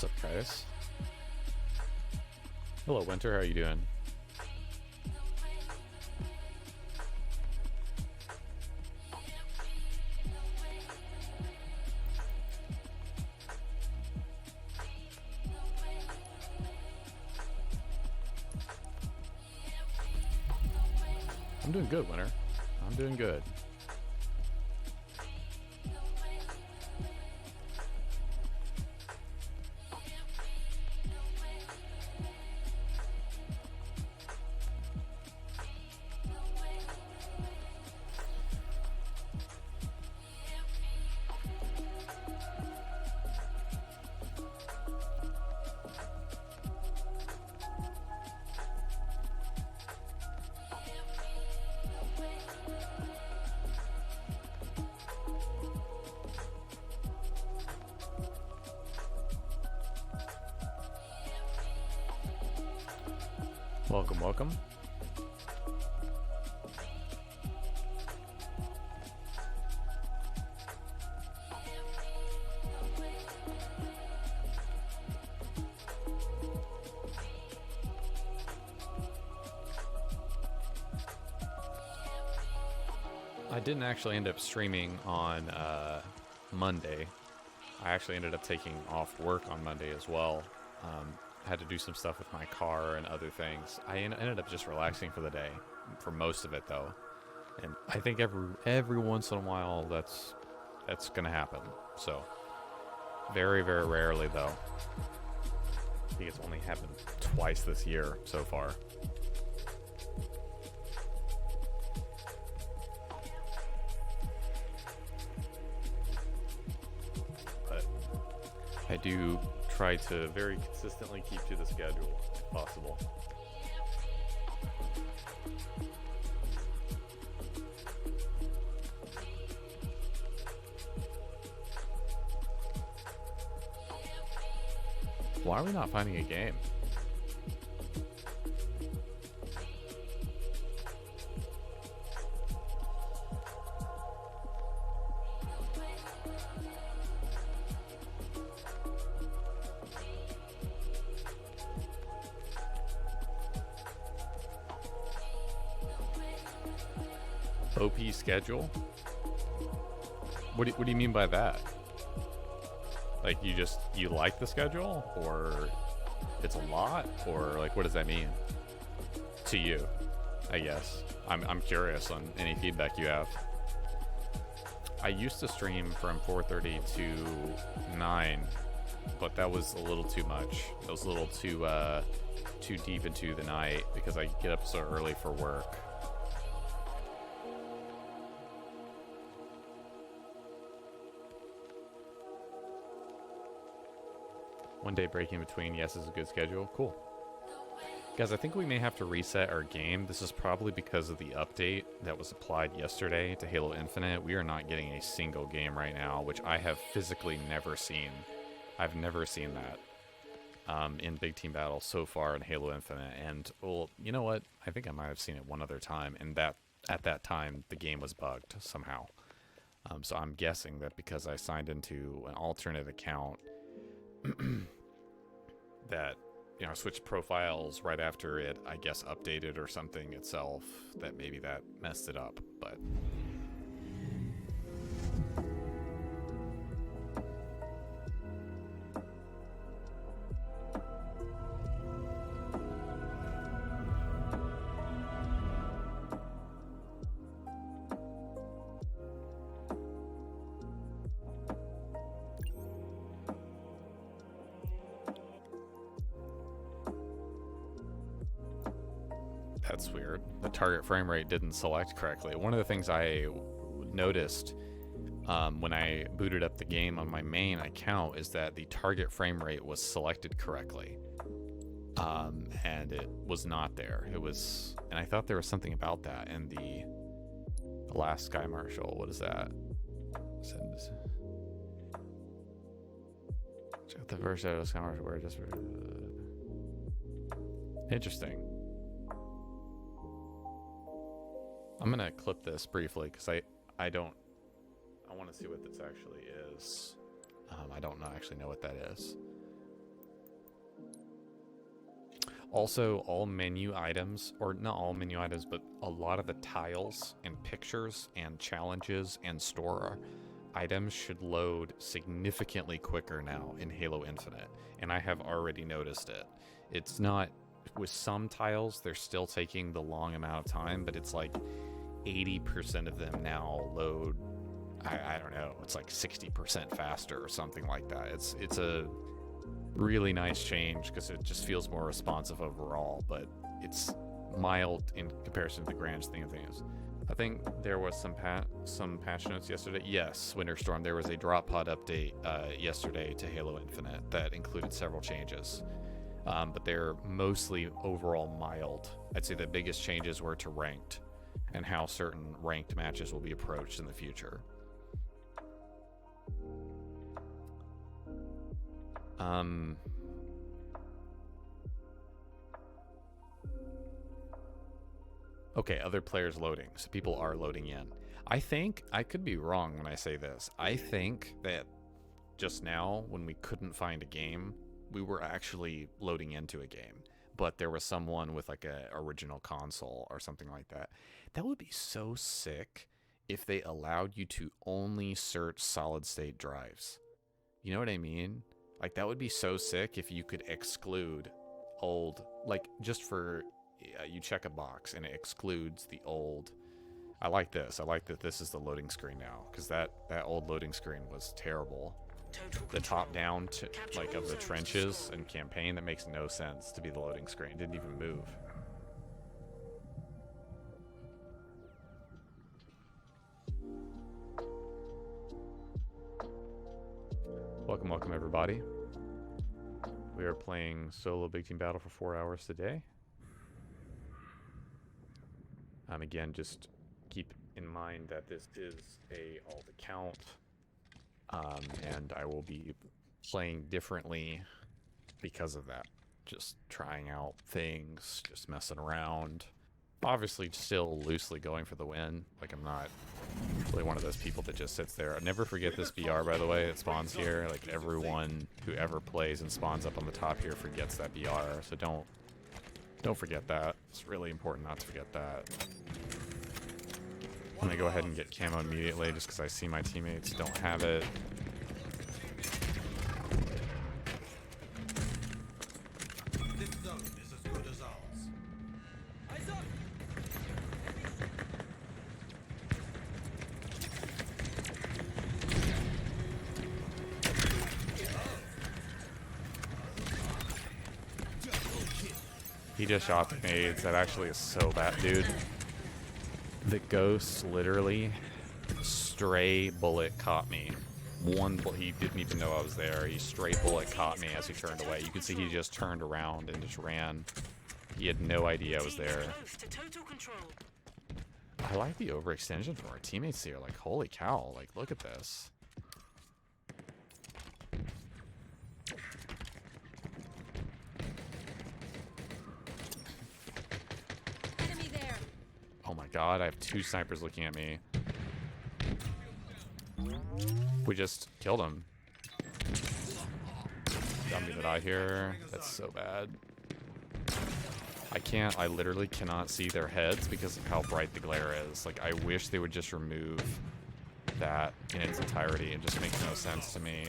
What's up, guys? Hello, Winter. How are you doing? I'm doing good, Winter. I'm doing good. Welcome, welcome. I didn't actually end up streaming on Monday. I actually ended up taking off work on Monday as well. Had to do some stuff with my car and other things. I ended up just relaxing for the day, for most of it though. And I think every once in a while that's gonna happen. So very, very rarely though. I think it's only happened twice this year so far. But I do try to very consistently keep to the schedule if possible. Why are we not finding a game? OP schedule? What do you mean by that? Like you like the schedule, or it's a lot, or like what does that mean to you? I guess I'm curious on any feedback you have. I used to stream from 4:30 to 9, but that was a little too much. It was a little too deep into the night because I get up so early for work. One day break in between, yes, is a good schedule. Cool. Guys, I think we may have to reset our game. This is probably because of the update that was applied yesterday to Halo Infinite. We are not getting a single game right now, which I have physically never seen. I've never seen that in Big Team Battle so far in Halo Infinite. And, well, you know what? I think I might have seen it one other time, and that at that time, the game was bugged somehow. So I'm guessing that because I signed into an alternate account, that, you know, switched profiles right after it, I guess, updated or something itself, that maybe that messed it up, but that's weird. The target frame rate didn't select correctly. One of the things I noticed when I booted up the game on my main account is that the target frame rate was selected correctly. And it was not there. It was, and I thought there was something about that in the last Sky Marshal. What is that? Check out the first shadow Sky Marshal where it just interesting. I'm gonna clip this briefly because I want to see what this actually is. I don't actually know what that is. Also, all menu items, or not all menu items, but a lot of the tiles and pictures and challenges and store items should load significantly quicker now in Halo Infinite, and I have already noticed it. It's not, with some tiles, they're still taking the long amount of time, but it's like 80% of them now load, I don't know, it's like 60% faster or something like that. It's a really nice change because it just feels more responsive overall, but it's mild in comparison to the grand scheme of things. I think there was some patch notes yesterday. Yes, Winter Storm, there was a drop pod update yesterday to Halo Infinite that included several changes. But they're mostly overall mild. I'd say the biggest changes were to ranked and how certain ranked matches will be approached in the future. Okay, other players loading. So people are loading in. I think, I could be wrong when I say this. I think that just now, when we couldn't find a game, we were actually loading into a game. But there was someone with like a original console or something like that. That would be so sick if they allowed you to only search solid state drives. You know what I mean? Like, that would be so sick if you could exclude old, like, just for, you check a box and it excludes the old. I like this. I like that this is the loading screen now, because that old loading screen was terrible. The top down, like, of the trenches and campaign, that makes no sense to be the loading screen. It didn't even move. Welcome, welcome everybody. We are playing solo big team battle for 4 hours today. Again, just keep in mind that this is a alt account, and I will be playing differently because of that. Just trying out things, just messing around. Obviously still loosely going for the win. Like, I'm not really one of those people that just sits there. I never forget this BR, by the way. It spawns here. Like, everyone who ever plays and spawns up on the top here forgets that BR. So don't forget that. It's really important not to forget that. I'm gonna go ahead and get camo immediately just because I see my teammates don't have it. This zone is as good as ours. Eyes up! He just shot the nades. That actually is so bad, dude. The ghost literally stray bullet caught me. He didn't even know I was there. He straight bullet caught me as he turned away. You can see he just turned around and just ran. He had no idea I was there. I like the overextension from our teammates here. Like, holy cow. Like, look at this. Oh my god, I have two snipers looking at me. We just killed him. I'm gonna die here. That's so bad. I literally cannot see their heads because of how bright the glare is. Like, I wish they would just remove that in its entirety. It just makes no sense to me.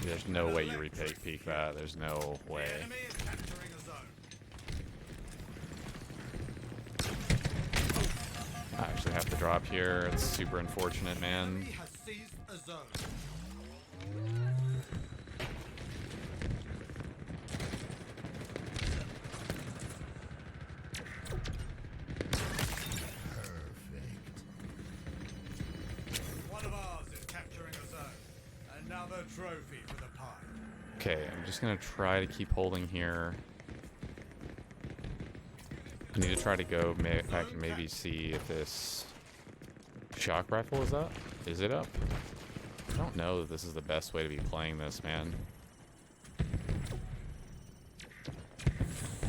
There's no way you peek that. There's no way. I actually have to drop here. It's super unfortunate, man. One of ours is capturing a zone. Another trophy for the pie. Okay, I'm just gonna try to keep holding here. I need to try to go back and maybe see if this shock rifle is up. Is it up? I don't know that this is the best way to be playing this, man. I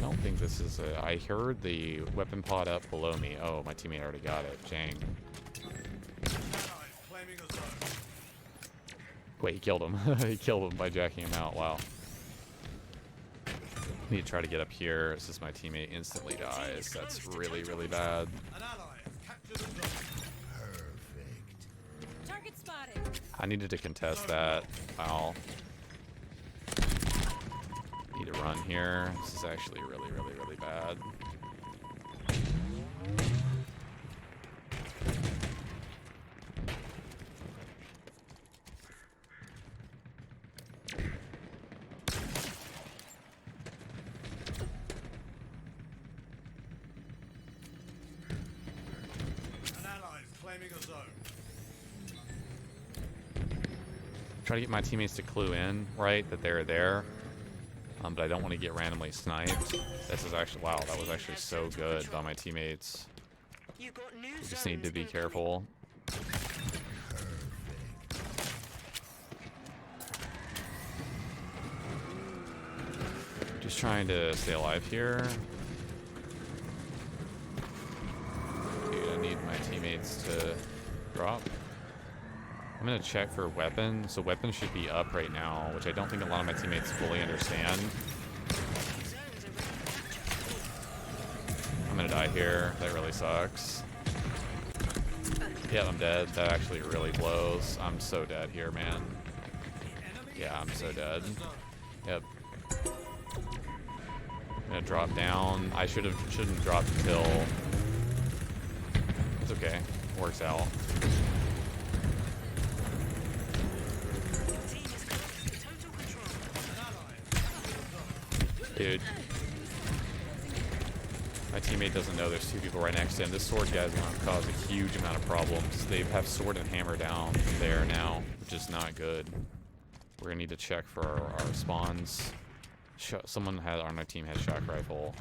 don't think this is a... I heard the weapon pod up below me. Oh, my teammate already got it. Jang. Wait, he killed him. He killed him by jacking him out. Wow. Need to try to get up here. It's just my teammate instantly dies. That's really, really bad. An ally has captured a zone. Target spotted. I needed to contest that. Wow. Need to run here. This is actually really, really, really bad. An ally is claiming a zone. Try to get my teammates to clue in, right, that they're there. But I don't want to get randomly sniped. This is actually, wow, that was actually so good by my teammates. You got new Just need to zones be incoming. careful. Just trying to stay alive here. Dude, I need my teammates to drop. I'm gonna check for weapon. So weapon should be up right now, which I don't think a lot of my teammates fully understand. Zones are ready. I'm gonna die here. That really sucks. Yeah, I'm dead. That actually really blows. I'm so dead here, man. Yeah, I'm so dead. Yep. I'm gonna drop down. I shouldn't drop until. It's okay. Works out. Your team is close to total control. Dude. My teammate doesn't know there's two people right next to him. This sword guy's gonna cause a huge amount of problems. They have sword and hammer down there now, which is not good. We're gonna need to check for our spawns. Someone on our team has shock rifle.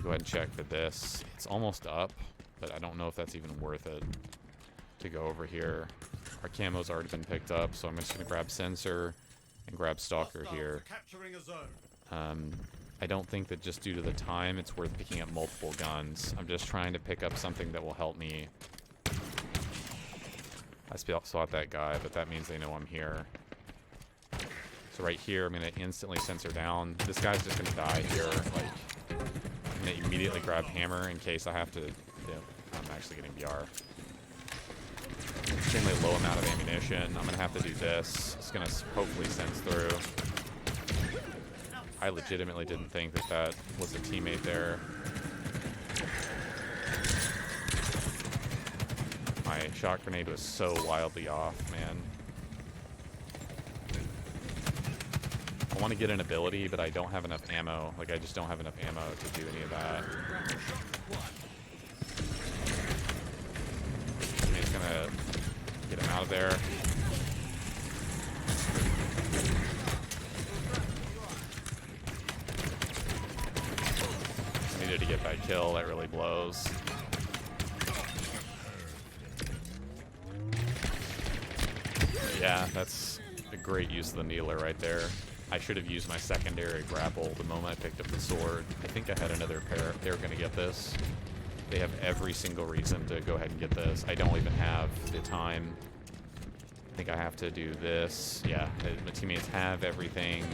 Go ahead and check for this. It's almost up, but I don't know if that's even worth it to go over here. Our camo's already been picked up, so I'm just gonna grab sensor and grab stalker Hostiles here. are capturing a zone. I don't think that just due to the time, it's worth picking up multiple guns. I'm just trying to pick up something that will help me. I spot that guy, but that means they know I'm here. So right here, I'm gonna instantly sensor down. This guy's just gonna die here. Like, I'm gonna immediately grab hammer in case I have to. Yeah, I'm actually getting BR. Extremely low amount of ammunition. I'm gonna have to do this. It's gonna hopefully sense through. I legitimately didn't think that that was a teammate there. My shock grenade was so wildly off, man. I want to get an ability, but I don't have enough ammo. Like, I just don't have enough ammo to do any of that. I'm just gonna get him out of there. Needed to get that kill. That really blows. Yeah, that's a great use of the Needler right there. I should have used my secondary grapple the moment I picked up the sword. I think I had another pair. They were going to get this. They have every single reason to go ahead and get this. I don't even have the time. I think I have to do this. Yeah, my teammates have everything.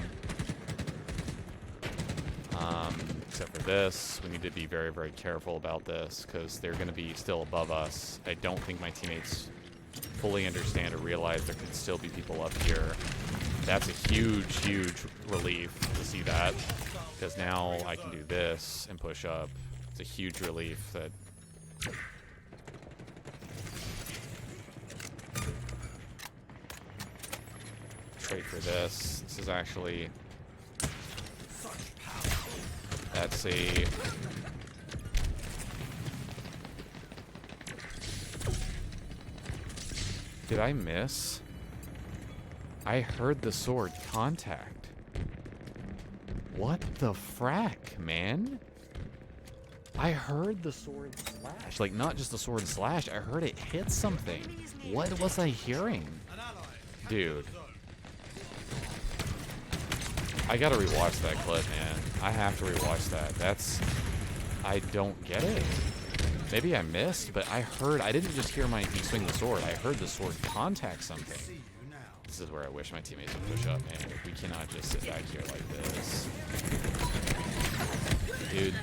Except for this. We need to be very, very careful about this because they're going to be still above us. I don't think my teammates fully understand or realize there could still be people up here. That's a huge, huge relief to see that, because now I can do this and push up. It's a huge relief that... Trade for this. This is actually... That's a... Did I miss? I heard the sword contact. What the frack, man? I heard the sword slash. Like, not just the sword slash, I heard it hit something. What was I hearing? An ally. Dude. I gotta rewatch that clip, man. I have to rewatch that. That's... I don't get it. Maybe I missed, but I heard... I didn't just hear me swing the sword. I heard the sword contact something. See you now. This is where I wish my teammates would push up, man. We cannot just sit back here like this. Dude.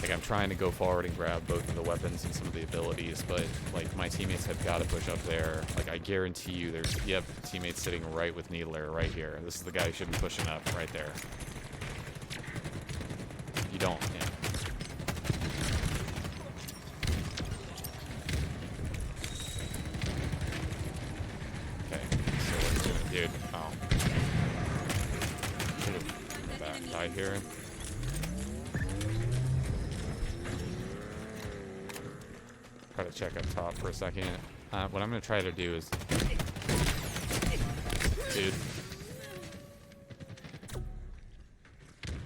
Like, I'm trying to go forward and grab both of the weapons and some of the abilities, but, like, my teammates have got to push up there. Like, I guarantee you you have teammates sitting right with Needler right here. This is the guy who should be pushing up right there. You don't, yeah. Okay, so what's doing, dude? Oh. Could've died here. Try to check up top for a second. What I'm gonna try to do is, dude,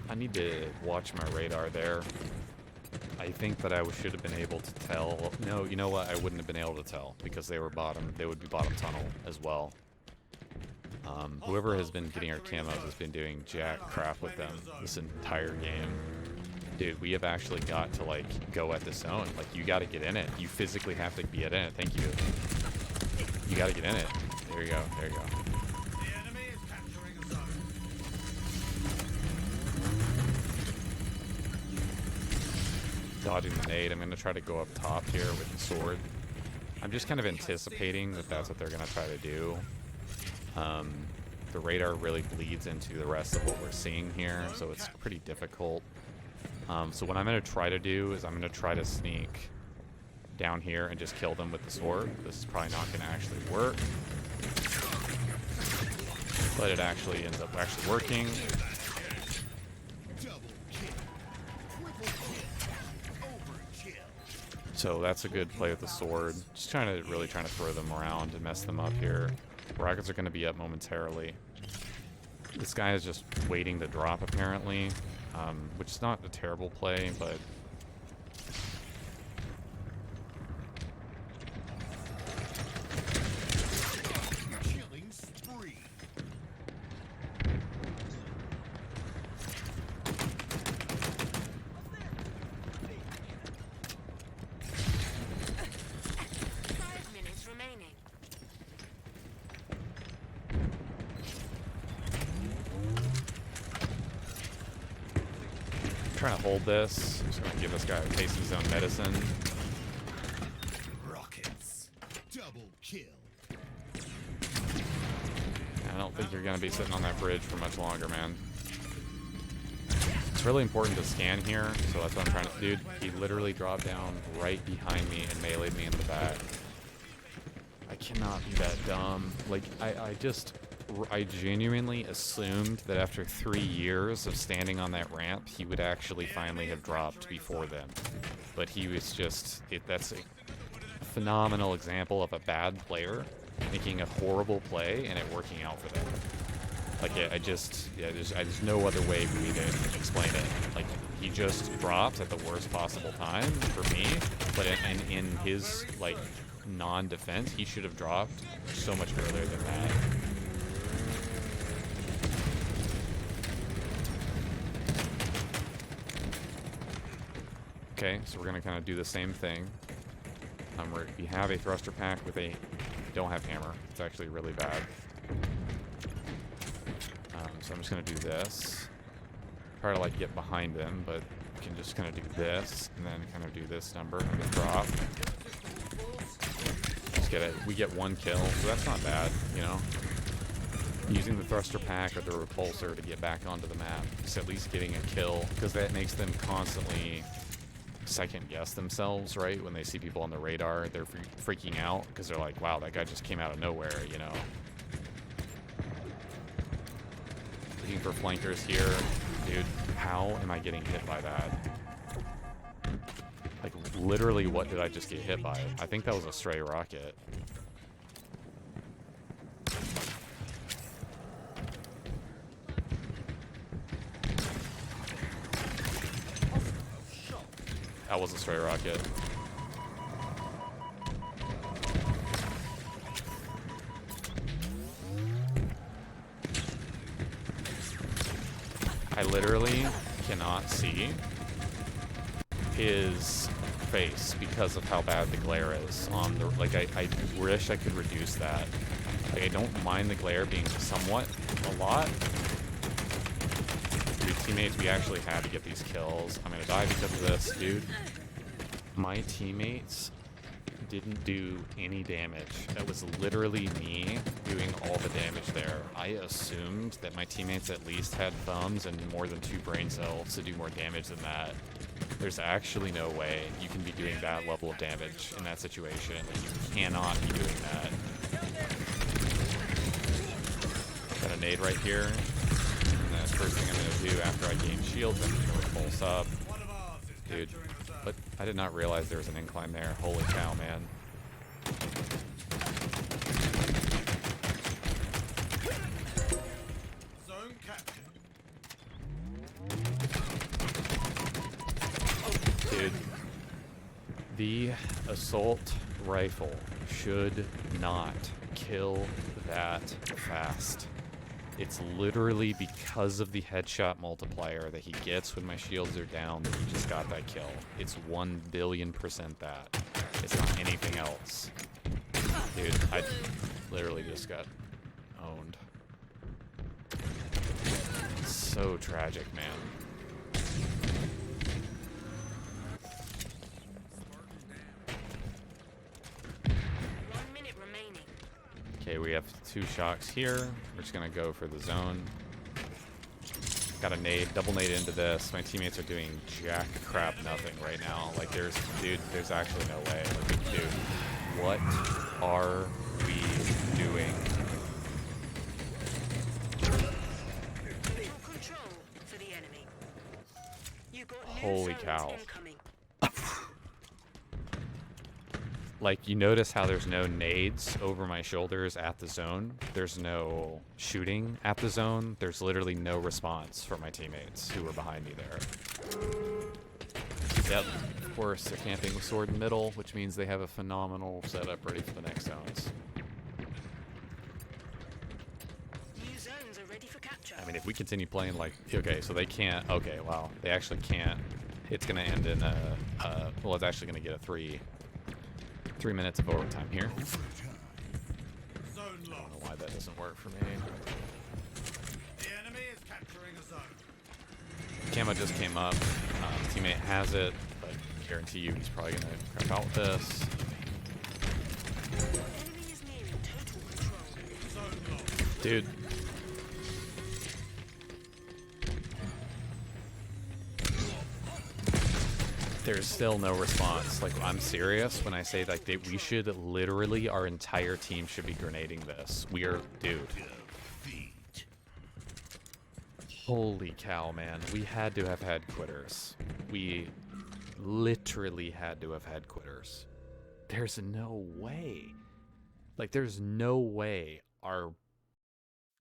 I need to watch my radar there. I think that I should have been able to tell. No, you know what? I wouldn't have been able to tell because they were bottom. They would be bottom tunnel as well. Whoever has been getting our camos has been doing jack crap with them this entire game. Dude, we have actually got to, like, go at the zone. Like, you got to get in it. You physically have to get in it. Thank you. You got to get in it. There you go. There you go. The enemy is capturing a zone. Dodging the nade. I'm going to try to go up top here with the sword. I'm just kind of anticipating that that's what they're going to try to do. The radar really bleeds into the rest of what we're seeing here, so it's pretty difficult. So what I'm going to try to do is I'm going to try to sneak down here and just kill them with the sword. This is probably not going to actually work. But it actually ends up actually working. So that's a good play with the sword. Just really trying to throw them around and mess them up here. Rockets are going to be up momentarily. This guy is just waiting to drop apparently. Which is not a terrible play, but Killing spree. Remaining. trying to hold this. I'm just gonna give this guy a taste of his own medicine. Rockets. Double kill. I don't think you're gonna be sitting on that bridge for much longer, man. It's really important to scan here, so that's what I'm trying to do. Dude, he literally dropped down right behind me and meleeed me in the back. I cannot be that dumb. Like, I genuinely assumed that after 3 years of standing on that ramp, he would actually finally have dropped before then. But he was just, that's a phenomenal example of a bad player making a horrible play and it working out for them. Like, there's no other way for me to explain it. Like, he just dropped at the worst possible time for me, but in his, like, non-defense, he should have dropped so much earlier than that. Okay, so we're gonna kind of do the same thing. We have a thruster pack with a... don't have hammer. It's actually really bad. So I'm just gonna do this. Try to, like, get behind them, but we can just kind of do this, and then kind of do this number, and then drop. Just get it. We get 1 kill, so that's not bad, you know? Using the thruster pack or the repulsor to get back onto the map, just at least getting a kill, because that makes them constantly second guess themselves, right? When they see people on the radar, they're freaking out, because they're like, wow, that guy just came out of nowhere, you know? Looking for flankers here. Dude, how am I getting hit by that? Like, literally, what did I just get hit by? I think that was a stray rocket. That was a stray rocket. I literally cannot see his face because of how bad the glare is on the, like, I wish I could reduce that. Like, I don't mind the glare being somewhat a lot, Dude, teammates, we actually had to get these kills. I'm gonna die because of this, dude. My teammates didn't do any damage. That was literally me doing all the damage there. I assumed that my teammates at least had thumbs and more than 2 brain cells to do more damage than that. There's actually no way you can be doing that level of damage in that situation. You cannot be doing that. Got a nade right here. And that's the first thing I'm gonna do after I gain shields. I'm gonna pulse up. One of ours is Dude, capturing a zone. but I did not realize there was an incline there. Holy cow, man. Zone captured. Dude, the assault rifle should not kill that fast. It's literally because of the headshot multiplier that he gets when my shields are down that he just got that kill. It's 1,000,000,000% that. It's not anything else. Dude, I literally just got owned. So tragic, man. One minute remaining. Okay, we have 2 shocks here. We're just gonna go for the zone. Got a nade, double nade into this. My teammates are doing jack crap nothing right now. Like there's actually no way. Like, dude, what are we doing? Full control for the enemy. You got new Holy zones cow. incoming. Like, you notice how there's no nades over my shoulders at the zone. There's no shooting at the zone. There's literally no response from my teammates who were behind me there. Yep, of course, they're camping with sword in middle, which means they have a phenomenal setup ready for the next zones. New zones are ready for capture. I mean, if we continue playing like... Okay, so they can't... Okay, wow. They actually can't. It's going to end in a... well, it's actually going to get a 3 minutes of overtime here. Zone I don't know lost. why that doesn't work for me. The enemy is capturing a zone. Camo just came up. Teammate has it, but I guarantee you he's probably going to crap out with this. Enemy is nearing total control. Zone lost. Dude. There's still no response. Like, I'm serious when I say like we should literally, our entire team should be grenading this. We are, dude. Holy cow, man. We had to have had quitters. We literally had to have had quitters. There's no way. Like, there's no way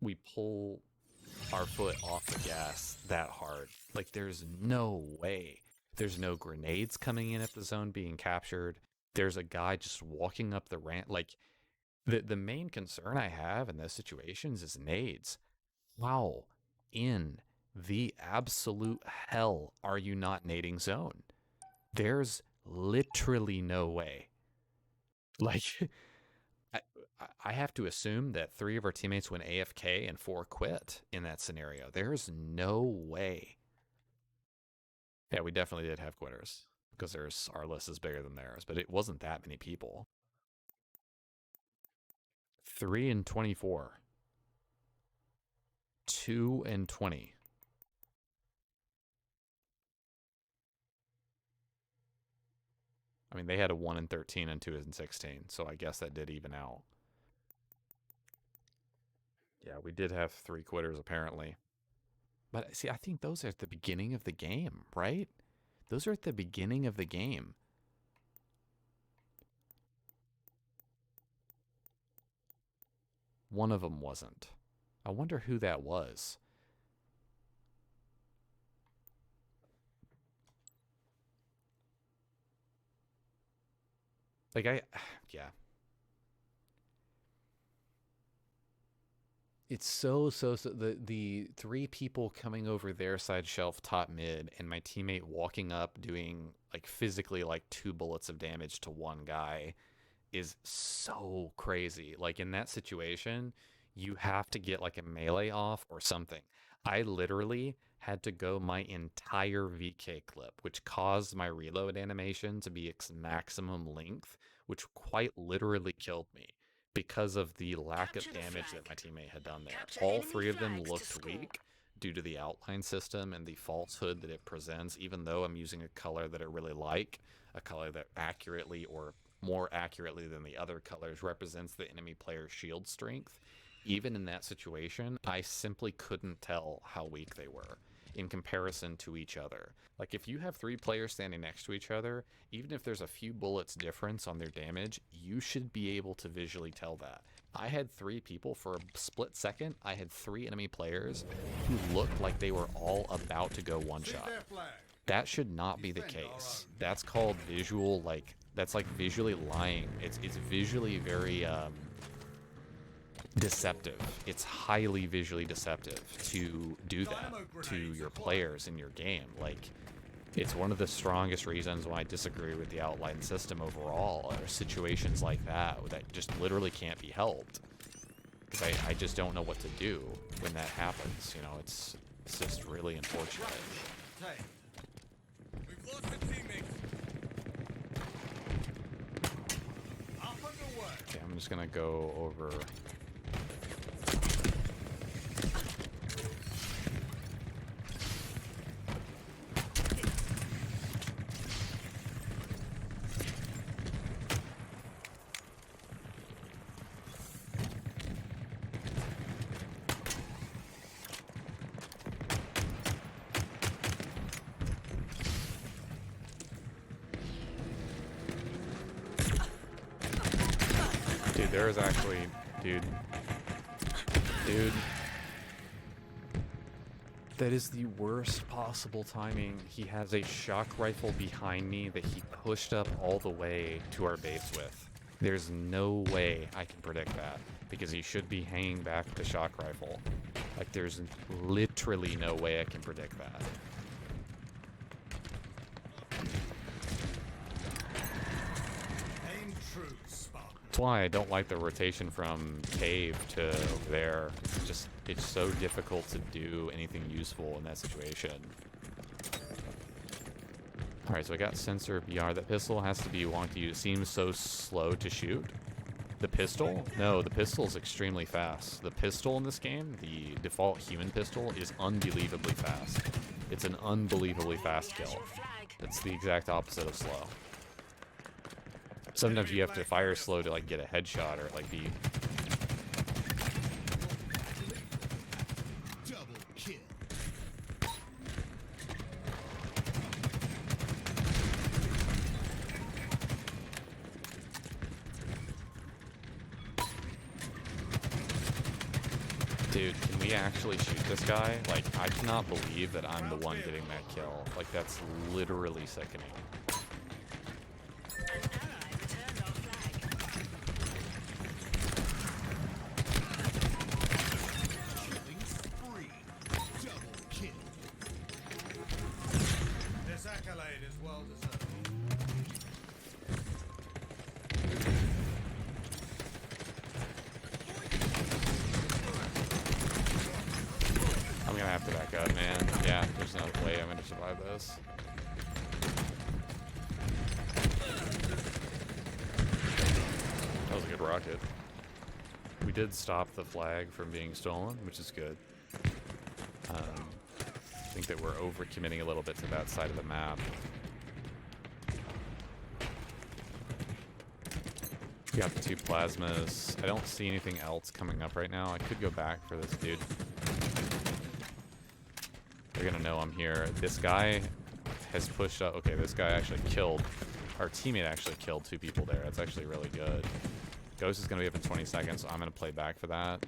we pull our foot off the gas that hard. Like, there's no way. There's no grenades coming in at the zone being captured. There's a guy just walking up the ramp. Like, the main concern I have in those situations is nades. How in the absolute hell are you not nading zone? There's literally no way. Like, I have to assume that 3 of our teammates went AFK and 4 quit in that scenario. There's no way. Yeah, we definitely did have quitters because our list is bigger than theirs, but it wasn't that many people. 3 and 24. 2 and 20. I mean, they had a 1 and 13 and 2 and 16, so I guess that did even out. Yeah, we did have 3 quitters apparently. But see, I think those are at the beginning of the game, right? Those are at the beginning of the game. One of them wasn't. I wonder who that was. Like, yeah. It's so the 3 people coming over their side shelf top mid and my teammate walking up doing like physically like 2 bullets of damage to one guy is so crazy. Like, in that situation, you have to get like a melee off or something. I literally had to go my entire VK clip, which caused my reload animation to be its maximum length, which quite literally killed me because of the lack of Capture the damage flag. that my teammate had done there. Capture All enemy three of them flags to looked score. weak due to the outline system and the falsehood that it presents, even though I'm using a color that I really like, a color that accurately or more accurately than the other colors represents the enemy player's shield strength. Even in that situation, I simply couldn't tell how weak they were in comparison to each other. Like, if you have 3 players standing next to each other, even if there's a few bullets difference on their damage, you should be able to visually tell that. I had 3 people for a split second. I had 3 enemy players who looked like they were all about to go one shot. Their flag. That should not be the case. That's called visual, like, that's like visually lying. It's visually very deceptive. It's highly visually deceptive to do that to your players in your game. Like, it's one of the strongest reasons why I disagree with the outline system overall, are situations like that that just literally can't be helped. Because I just don't know what to do when that happens. You know, it's just really unfortunate. Take. We've lost a teammate. Up and away. Okay, I'm just gonna go over. Dude, there is actually, dude. That is the worst possible timing. He has a shock rifle behind me that he pushed up all the way to our base with. There's no way I can predict that, because he should be hanging back the shock rifle. Like, there's literally no way I can predict that. Aim true, Spartan. That's why I don't like the rotation from cave to over there. It's just, it's so difficult to do anything useful in that situation. Alright, so I got sensor BR. That pistol has to be wonky. It seems so slow to shoot. The pistol? No, the pistol is extremely fast. The pistol in this game, the default human pistol, is unbelievably fast. It's an unbelievably fast There's kill. your flag. It's the exact opposite of slow. Sometimes you have to fire slow to like get a headshot or like be. Double kill. Dude, can we actually shoot this guy? Like, I cannot believe that I'm the one getting that kill. Like, that's literally sickening. An ally returned our flag. Killing spree. Double kill. This accolade is well deserved. I'm gonna have to back up, man. Yeah, there's no way I'm gonna survive this. That was a good rocket. We did stop the flag from being stolen, which is good. I think that we're overcommitting a little bit to that side of the map. We got the 2 plasmas. I don't see anything else coming up right now. I could go back for this dude. They're gonna know I'm here. This guy has pushed up. Okay, this guy actually killed. Our teammate actually killed 2 people there. That's actually really good. Ghost is gonna be up in 20 seconds, so I'm gonna play back for that.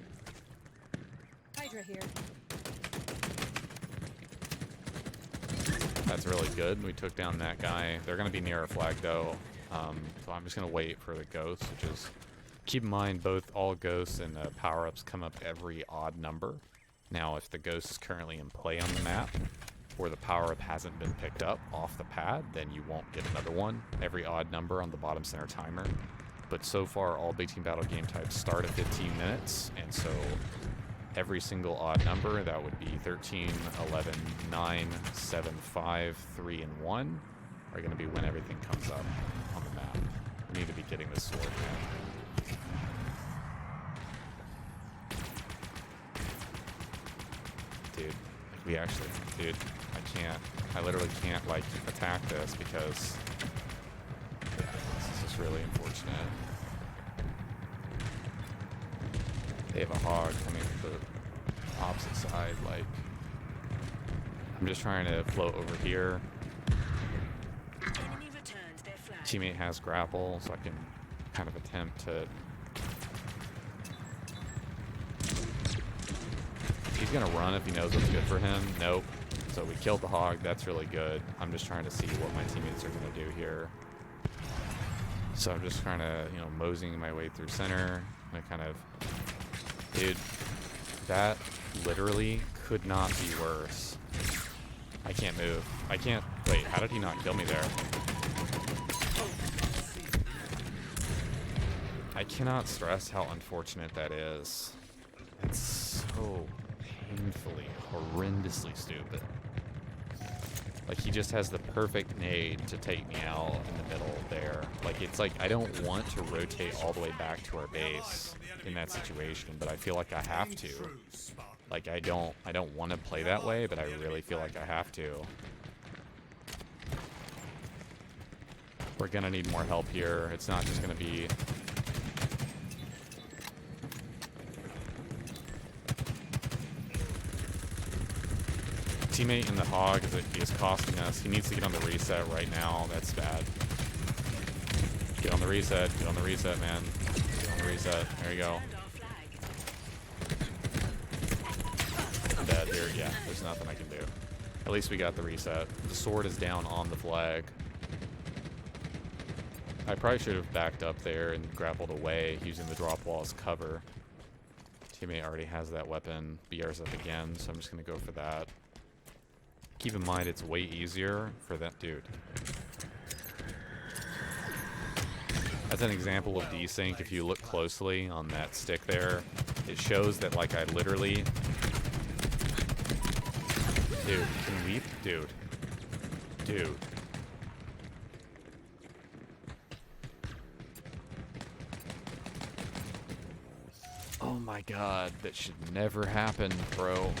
Hydra here. That's really good. We took down that guy. They're gonna be near our flag though. So I'm just gonna wait for the ghosts, which is, keep in mind both all ghosts and power-ups come up every odd number. Now, if the ghost is currently in play on the map, or the power-up hasn't been picked up off the pad, then you won't get another one. Every odd number on the bottom center timer. But so far, all Big Team Battle game types start at 15 minutes, and so every single odd number, that would be 13, 11, 9, 7, 5, 3, and 1 are going to be when everything comes up on the map. We need to be getting this sword, man. Dude, like we actually, dude, I literally can't, like, attack this because, yeah, this is just really unfortunate. They have a hog coming from the opposite side, like, I'm just trying to float over here. Enemy returned their flag. Teammate has grapple, so I can kind of attempt to... He's gonna run if he knows what's good for him. Nope. So we killed the hog, that's really good. I'm just trying to see what my teammates are gonna do here. So I'm just trying to, you know, moseying my way through center. I kind of... Dude, that literally could not be worse. I can't move. I can't... Wait, how did he not kill me there? I cannot stress how unfortunate that is. It's so painfully, horrendously stupid. Like, he just has the perfect nade to take me out in the middle there. Like, it's like, I don't want to rotate all the way back to our base in that situation, but I feel like I have to. Like, I don't want to play that way, but I really feel like I have to. We're gonna need more help here. It's not just gonna be... Teammate in the hog is costing us. He needs to get on the reset right now. That's bad. Get on the reset. Get on the reset, man. Get on the reset. There you go. I'm dead here. Yeah, there's nothing I can do. At least we got the reset. The sword is down on the flag. I probably should have backed up there and grappled away using the drop wall as cover. Teammate already has that weapon. BR's up again, so I'm just going to go for that. Keep in mind, it's way easier for that dude. As an example of desync, if you look closely on that stick there, it shows that, like, I literally... Dude, can we... Dude. Dude. Oh my god, that should never happen, bro.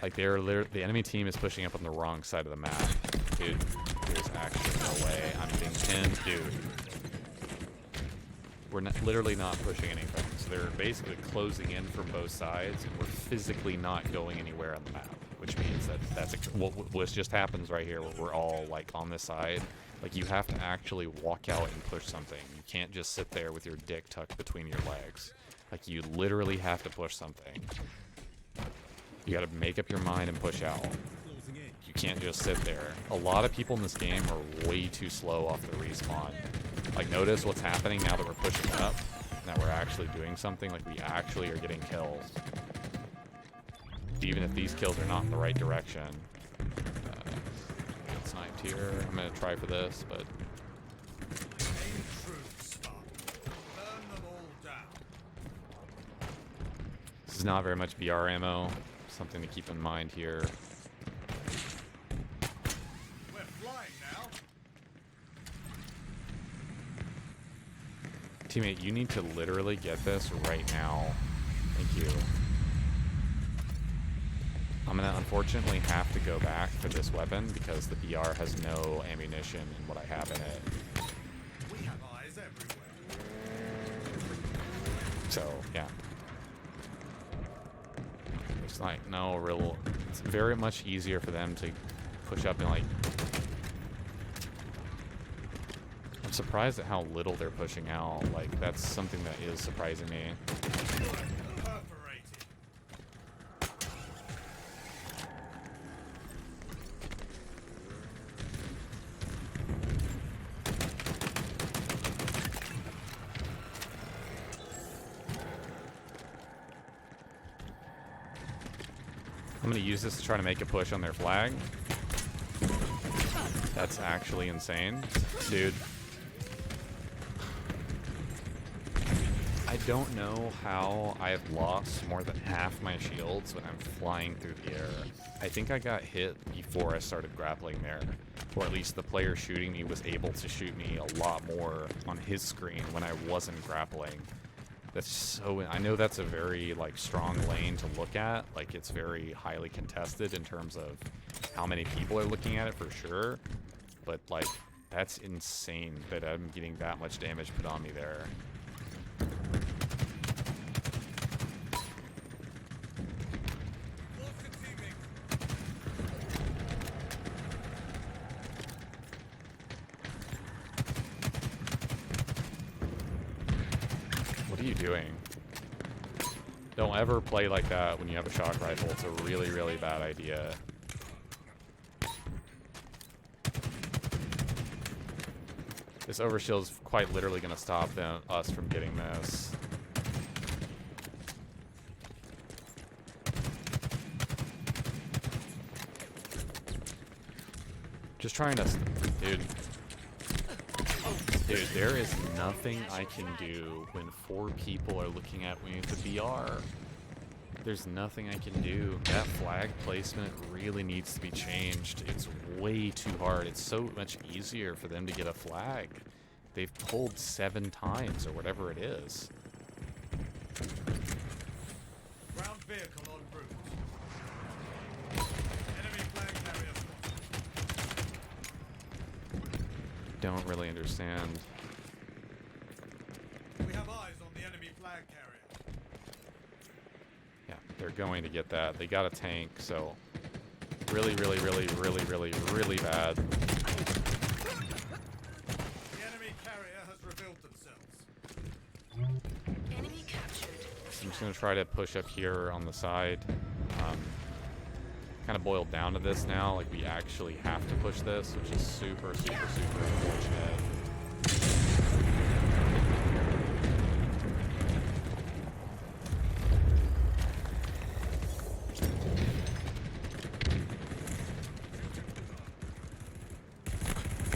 Like, the enemy team is pushing up on the wrong side of the map. Dude, there's actually no way I'm getting pinned. Dude. We're literally not pushing anything. So they're basically closing in from both sides, and we're physically not going anywhere on the map. Which means that what just happens right here, where we're all, like, on this side. Like, you have to actually walk out and push something. You can't just sit there with your dick tucked between your legs. Like, you literally have to push something. You gotta make up your mind and push out. You can't just sit there. A lot of people in this game are way too slow off the respawn. Like, notice what's happening now that we're pushing up, that we're actually doing something, like we actually are getting kills. Even if these kills are not in the right direction. Get sniped here. I'm gonna try for this, but... This is not very much BR ammo. Something to keep in mind here. We're flying now. Teammate, you need to literally get this right now. Thank you. I'm gonna unfortunately have to go back for this weapon because the BR has no ammunition in what I have in it. We have eyes everywhere. So, yeah. It's like, no real... It's very much easier for them to push up and, like... I'm surprised at how little they're pushing out. Like, that's something that is surprising me. Perforated. I'm gonna use this to try to make a push on their flag. That's actually insane. Dude. I don't know how I've lost more than half my shields when I'm flying through the air. I think I got hit before I started grappling there. Or at least the player shooting me was able to shoot me a lot more on his screen when I wasn't grappling. That's so... I know that's a very, like, strong lane to look at. Like, it's very highly contested in terms of how many people are looking at it for sure. But, like, that's insane that I'm getting that much damage put on me there. Lost a teammate. What are you doing? Don't ever play like that when you have a shock rifle. It's a really, really bad idea. This overshield is quite literally going to stop us from getting this. Just trying to... Dude. Dude, there is nothing I can do when 4 people are looking at me with the VR. There's nothing I can do. That flag placement really needs to be changed. It's way too hard. It's so much easier for them to get a flag. They've pulled 7 times or whatever it is. Ground vehicle en route. Enemy flag carrier spotted. Don't really understand. We have eyes on the enemy flag carrier. Yeah, they're going to get that. They got a tank, so really, really, really, really, really, really bad. The enemy carrier has revealed themselves. Enemy captured. I'm just going to try to push up here on the side. Kind of boiled down to this now. Like, we actually have to push this, which is super, super, super unfortunate.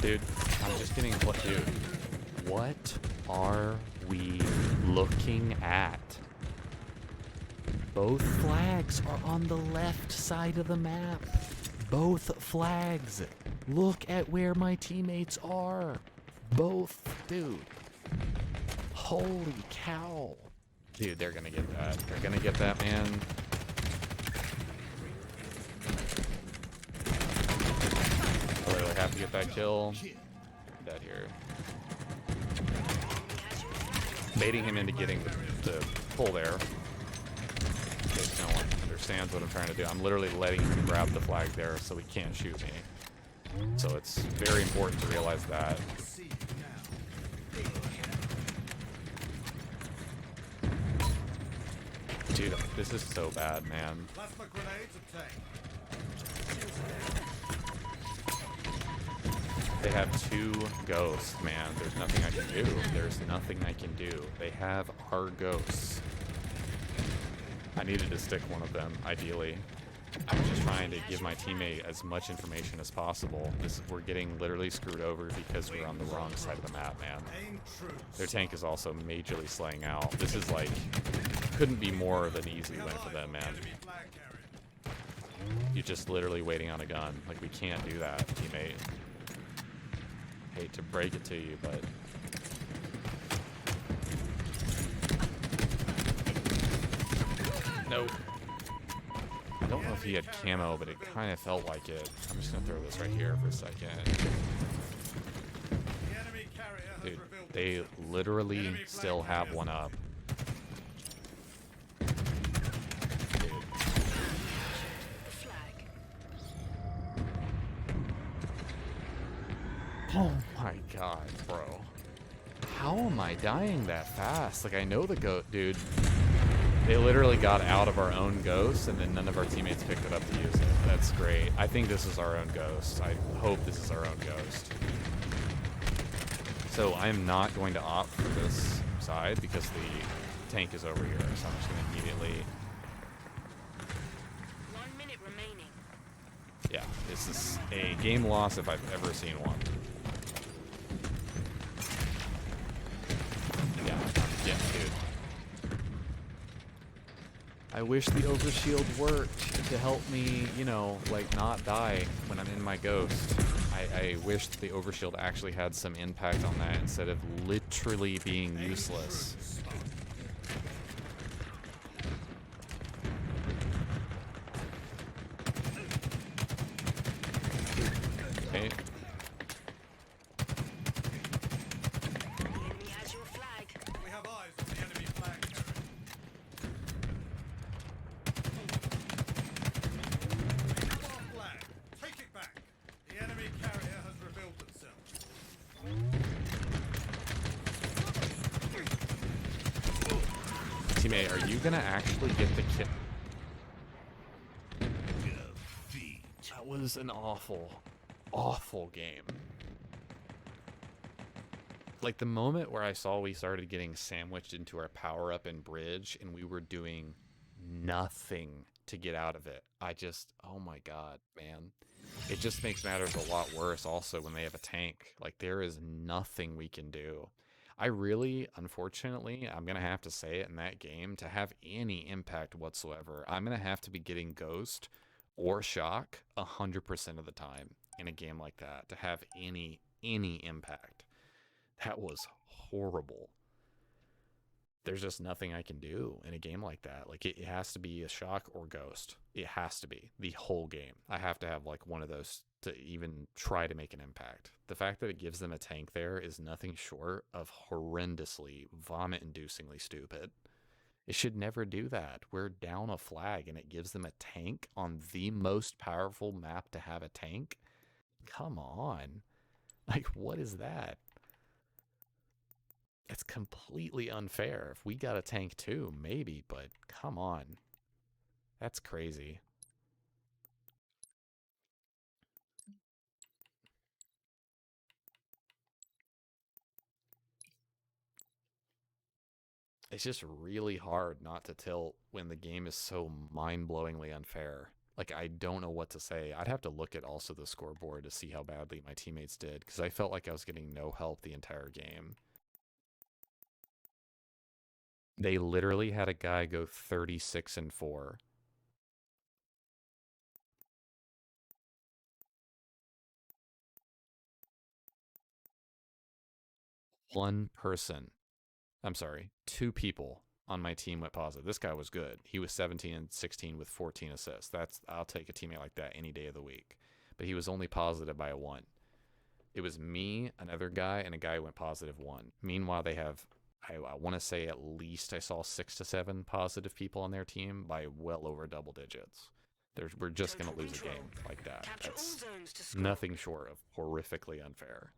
Dude, I'm just getting... Dude, what are we looking at? Both flags are on the left side of the map. Both flags. Look at where my teammates are. Both. Dude. Holy cow. Dude, they're gonna get that. They're gonna get that, man. I literally have to get that kill. Get that here. Baiting him into getting the pull there. In case no one understands what I'm trying to do. I'm literally letting him grab the flag there so he can't shoot me. So it's very important to realize that. See you now. Dude, this is so bad, man. Plasma grenades obtained. They have 2 ghosts, man. There's nothing I can do. There's nothing I can do. They have our ghosts. I needed to stick one of them, ideally. I'm just trying to give my teammate as much information as possible. We're getting literally screwed over because we're on the wrong side of the map, man. Aim true. Their tank is also majorly slaying out. This is like, couldn't be more of an easy win for them, man. Enemy flag carrier. You're just literally waiting on a gun. Like, we can't do that, teammate. Hate to break it to you, but... Nope. I don't know if he had camo, but it kind of felt like it. I'm just gonna throw this right here for a second. The enemy carrier has Dude, revealed they literally still have one up. Dude. Flag. Oh my god, bro. How am I dying that fast? Like, I know the goat, dude. They literally got out of our own ghost, and then none of our teammates picked it up to use it. That's great. I think this is our own ghost. I hope this is our own ghost. So I am not going to opt for this side because the tank is over here. So I'm just going to immediately... 1 minute remaining. Yeah, this is a game loss if I've ever seen one. Yeah, dude. I wish the overshield worked to help me, you know, like not die when I'm in my ghost. I wish the overshield actually had some impact on that instead of literally being useless. Okay. The enemy has your flag. We have eyes on the enemy flag carrier. Our flag. Take it back. The enemy carrier has revealed themselves. Teammate, are you gonna actually get the kill? Defeat. That was an awful, awful game. Like the moment where I saw we started getting sandwiched into our power up and bridge and we were doing nothing to get out of it. I just, oh my god, man. It just makes matters a lot worse also when they have a tank. Like there is nothing we can do. I really, unfortunately, I'm going to have to say it in that game, to have any impact whatsoever, I'm going to have to be getting Ghost or Shock 100% of the time in a game like that to have any impact. That was horrible. There's just nothing I can do in a game like that. Like it has to be a Shock or Ghost. It has to be the whole game. I have to have like one of those to even try to make an impact. The fact that it gives them a tank there is nothing short of horrendously, vomit-inducingly stupid. It should never do that. We're down a flag and it gives them a tank on the most powerful map to have a tank? Come on. Like, what is that? It's completely unfair. If we got a tank too, maybe, but come on. That's crazy. It's just really hard not to tilt when the game is so mind-blowingly unfair. Like, I don't know what to say. I'd have to look at also the scoreboard to see how badly my teammates did, because I felt like I was getting no help the entire game. They literally had a guy go 36-4. One person. I'm sorry, 2 people on my team went positive. This guy was good. He was 17-16 with 14 assists. I'll take a teammate like that any day of the week. But he was only positive by a 1. It was me, another guy, and a guy who went positive 1. Meanwhile, they have, I want to say at least I saw 6 to 7 positive people on their team by well over double digits. We're just going to lose a game like that. Capture all That's zones to score. nothing short of horrifically unfair.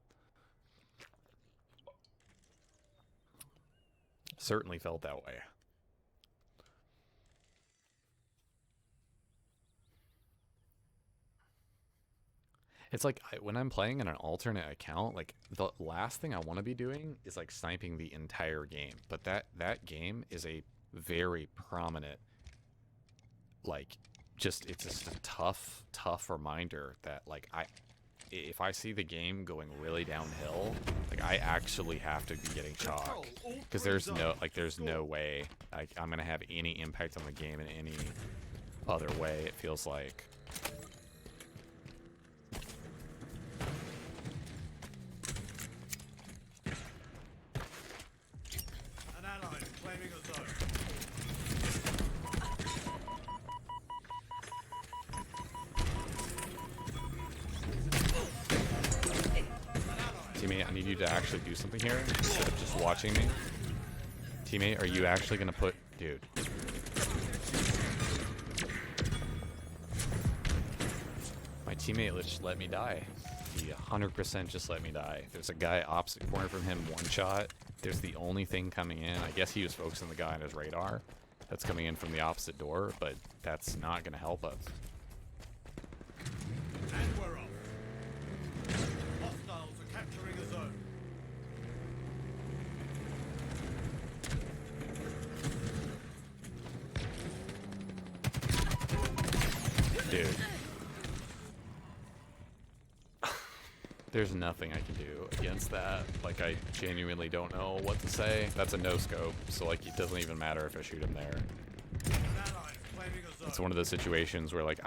Certainly felt that way. It's like when I'm playing in an alternate account, like the last thing I want to be doing is like sniping the entire game. But that game is a very prominent, like, it's just a tough reminder that like if I see the game going really downhill, like I actually have to be getting chalk, because there's no way I'm gonna have any impact on the game in any other way. It feels like. An ally is claiming a zone. Teammate, I need you to actually do something here instead of just watching me. Teammate, are you actually gonna put... Dude. My teammate just let me die. He 100% just let me die. There's a guy opposite corner from him, one shot. There's the only thing coming in. I guess he was focusing the guy on his radar. That's coming in from the opposite door, but that's not gonna help us. And we're off. Hostiles are capturing a zone. Dude. There's nothing I can do against that. Like, I genuinely don't know what to say. That's a no-scope, so, like, it doesn't even matter if I shoot him there. An ally It's one of those situations where like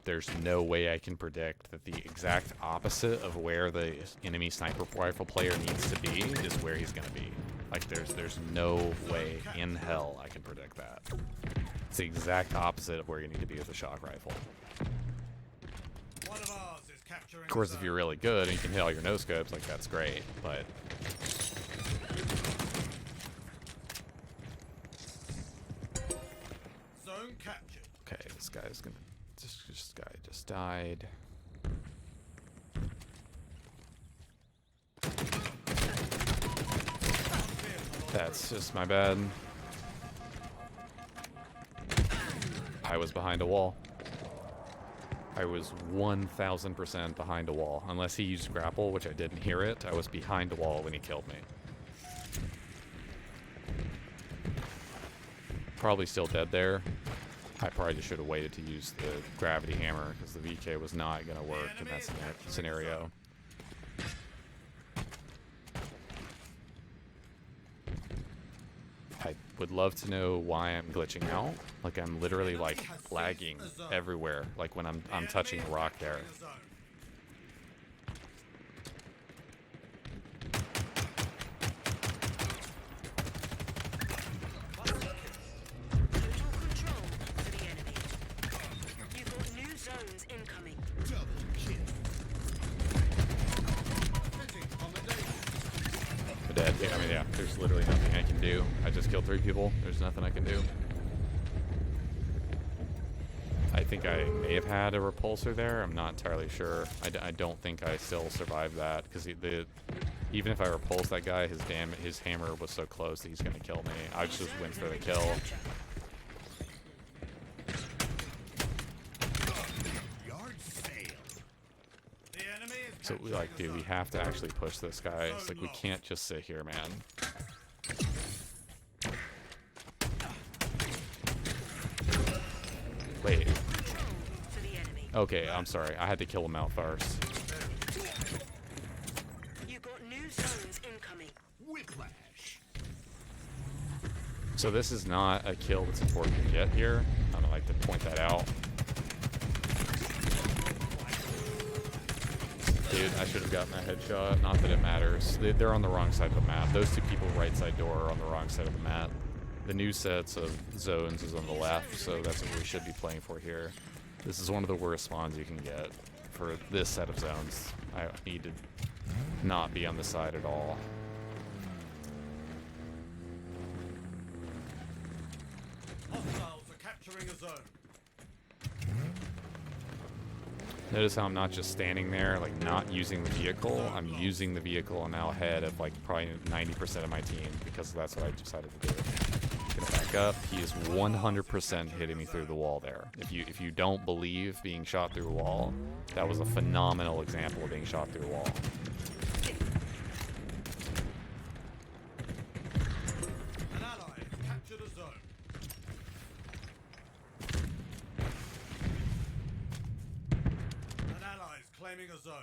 there's no way I can predict that the exact opposite of where the enemy sniper rifle player needs to be is where he's gonna be. Like there's no way in hell I can predict that. It's the exact opposite of where you need to be with a shock rifle. One of ours is capturing Of course, the if zone. you're really good and you can hit all your no scopes, like that's great. But Zone captured. okay, this guy's gonna. This guy just died. That's just my bad. I was behind a wall. I was 1000% behind a wall. Unless he used grapple, which I didn't hear it, I was behind a wall when he killed me. Probably still dead there. I probably just should have waited to use the gravity hammer because the VK was not going to work in that scenario. I would love to know why I'm glitching out. Like I'm literally like lagging everywhere. Like when I'm touching a rock there. Capturing a zone. Total control for the enemy. You've got new zones incoming. Double kill. Fitting accommodation. But dead. I mean, yeah, there's literally nothing I can do. I just killed 3 people. There's nothing I can do. I think I may have had a repulsor there. I'm not entirely sure. I don't think I still survived that because even if I repulsed that guy, his hammer was so close that he's gonna kill me. I just went for the kill. Yard sale. The enemy is So we like, dude, we have to actually push this guy. It's like we can't just sit here, man. Wait. Control for the enemy. Okay, I'm sorry. I had to kill him out first. You've got new zones incoming. Whiplash. So this is not a kill that's important to get here. I don't like to point that out. Dude, I should have gotten a headshot. Not that it matters. They're on the wrong side of the map. Those 2 people right side door are on the wrong side of the map. The new sets of zones is on the left, so that's what we should be playing for here. This is one of the worst spawns you can get for this set of zones. I need to not be on the side at all. hostiles are capturing a zone. Notice how I'm not just standing there, like not using the vehicle. I'm using the vehicle and now ahead of like probably 90% of my team because that's what I decided to do. Gonna back up. He is 100% hitting me through the wall there. If you don't believe being shot through a wall, that was a phenomenal example of being shot through a wall. An ally has captured a zone. An ally is claiming a zone.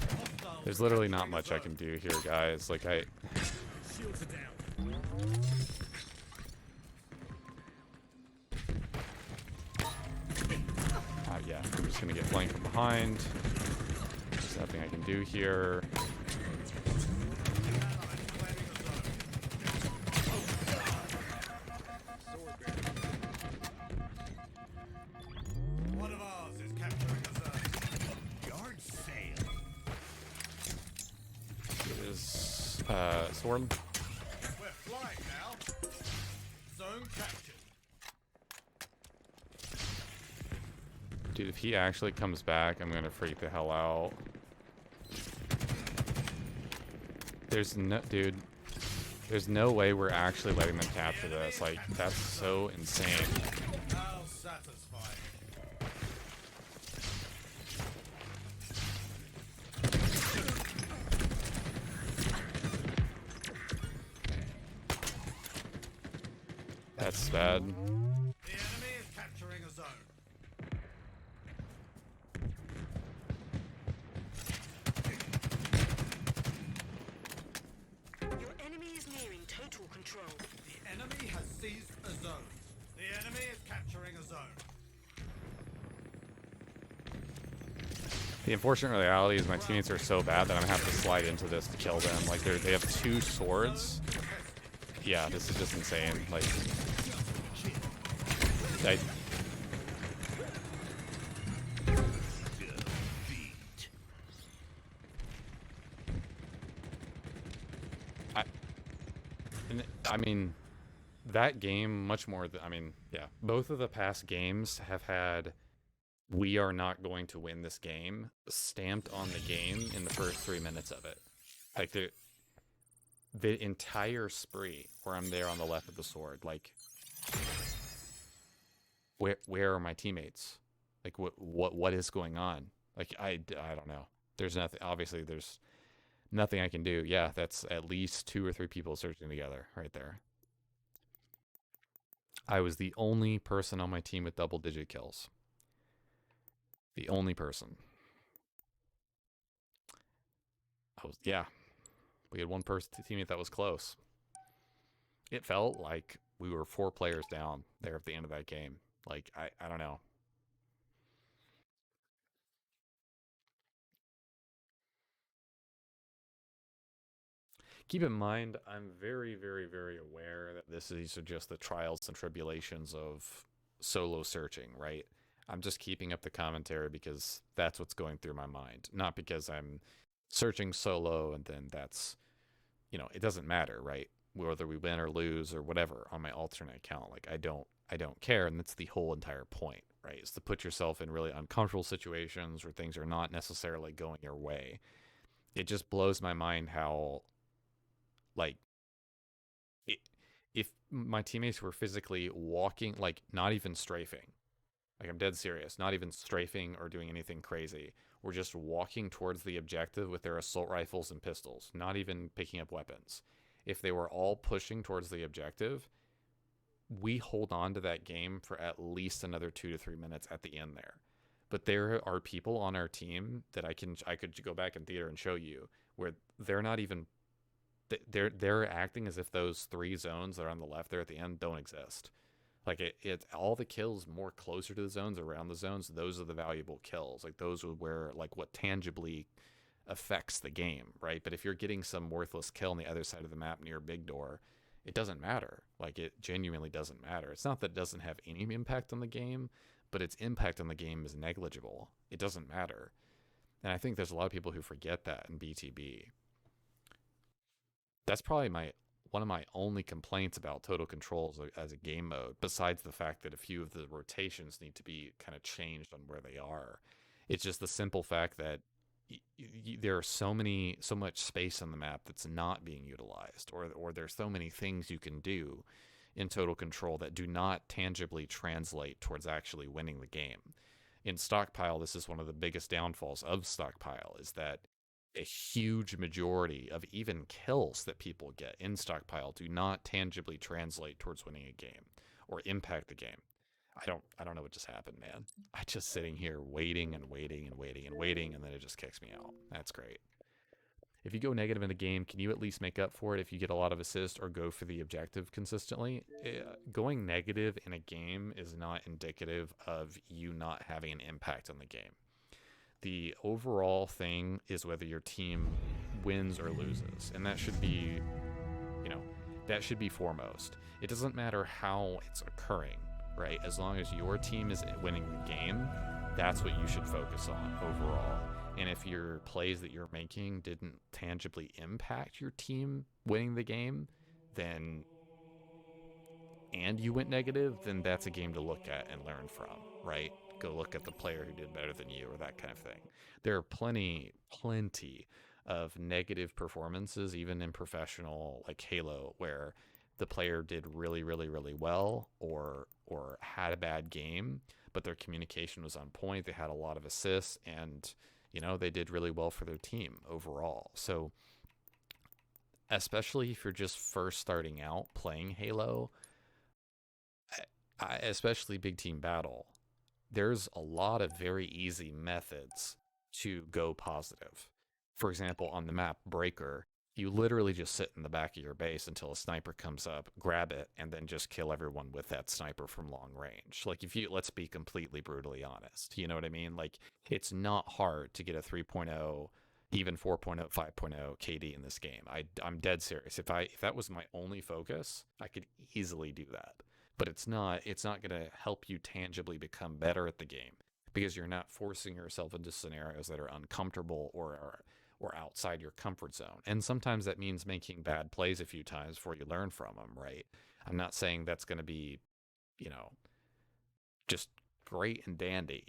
Hostiles There's literally not much I can do here, guys. Like shields are down. yeah, I'm just gonna get flanked from behind. There's nothing I can do here. One of ours is capturing a zone. Yard sale. It is sword. We're flying now. Zone captured. Dude, if he actually comes back, I'm gonna freak the hell out. There's no way we're actually letting them capture this. Like, that's so insane. How satisfying. That's bad. The enemy is capturing a zone. The unfortunate reality is my teammates are so bad that I'm gonna have to slide into this to kill them. Like they have 2 swords. Yeah, this is just insane. Like, I mean, that game much more. I mean, yeah, both of the past games have had "we are not going to win this game" stamped on the game in the first 3 minutes of it. Like the entire spree where I'm there on the left of the sword, like where are my teammates? Like what is going on? Like I don't know. There's nothing. Obviously, there's nothing I can do. Yeah, that's at least 2 or 3 people searching together right there. I was the only person on my team with double-digit kills. The only person. Yeah. We had one teammate that was close. It felt like we were 4 players down there at the end of that game. Like, I don't know. Keep in mind, I'm very, very, very aware that these are just the trials and tribulations of solo searching, right? I'm just keeping up the commentary because that's what's going through my mind. Not because I'm searching solo and then that's, it doesn't matter, right? Whether we win or lose or whatever on my alternate account. Like, I don't care. And that's the whole entire point, right? Is to put yourself in really uncomfortable situations where things are not necessarily going your way. It just blows my mind how, like, if my teammates were physically walking, like not even strafing, like I'm dead serious, not even strafing or doing anything crazy, we're just walking towards the objective with their assault rifles and pistols, not even picking up weapons. If they were all pushing towards the objective, we hold on to that game for at least another 2 to 3 minutes at the end there. But there are people on our team that I could go back in theater and show you where they're not even they're acting as if those 3 zones that are on the left there at the end don't exist. Like it all the kills more closer to the zones, around the zones, those are the valuable kills. Like those are where, like, what tangibly affects the game, right? But if you're getting some worthless kill on the other side of the map near Big Door, it doesn't matter. Like, it genuinely doesn't matter. It's not that it doesn't have any impact on the game, but its impact on the game is negligible. It doesn't matter. And I think there's a lot of people who forget that in BTB. That's probably one of my only complaints about Total Control as a game mode, besides the fact that a few of the rotations need to be kind of changed on where they are. It's just the simple fact that there are so much space on the map that's not being utilized, or there's so many things you can do in Total Control that do not tangibly translate towards actually winning the game. In Stockpile, this is one of the biggest downfalls of Stockpile, is that a huge majority of even kills that people get in Stockpile do not tangibly translate towards winning a game or impact the game. I don't know what just happened, man. I just sitting here waiting and waiting and waiting and waiting, and then it just kicks me out. That's great. If you go negative in a game, can you at least make up for it if you get a lot of assists or go for the objective consistently? Going negative in a game is not indicative of you not having an impact on the game. The overall thing is whether your team wins or loses, and that should be, that should be foremost. It doesn't matter how it's occurring, right? As long as your team is winning the game, that's what you should focus on overall. And if your plays that you're making didn't tangibly impact your team winning the game, and you went negative, then that's a game to look at and learn from, right? Go look at the player who did better than you, or that kind of thing. There are plenty of negative performances, even in professional, like Halo, where the player did really, really, really well, or had a bad game, but their communication was on point. They had a lot of assists, and they did really well for their team overall. So especially if you're just first starting out playing Halo, especially Big Team Battle, there's a lot of very easy methods to go positive. For example, on the map Breaker, you literally just sit in the back of your base until a sniper comes up, grab it, and then just kill everyone with that sniper from long range. Like, let's be completely brutally honest. You know what I mean? Like, it's not hard to get a 3.0, even 4.0, 5.0 KD in this game. I'm dead serious. If that was my only focus, I could easily do that. But it's not going to help you tangibly become better at the game because you're not forcing yourself into scenarios that are uncomfortable or outside your comfort zone. And sometimes that means making bad plays a few times before you learn from them, right? I'm not saying that's going to be, just great and dandy,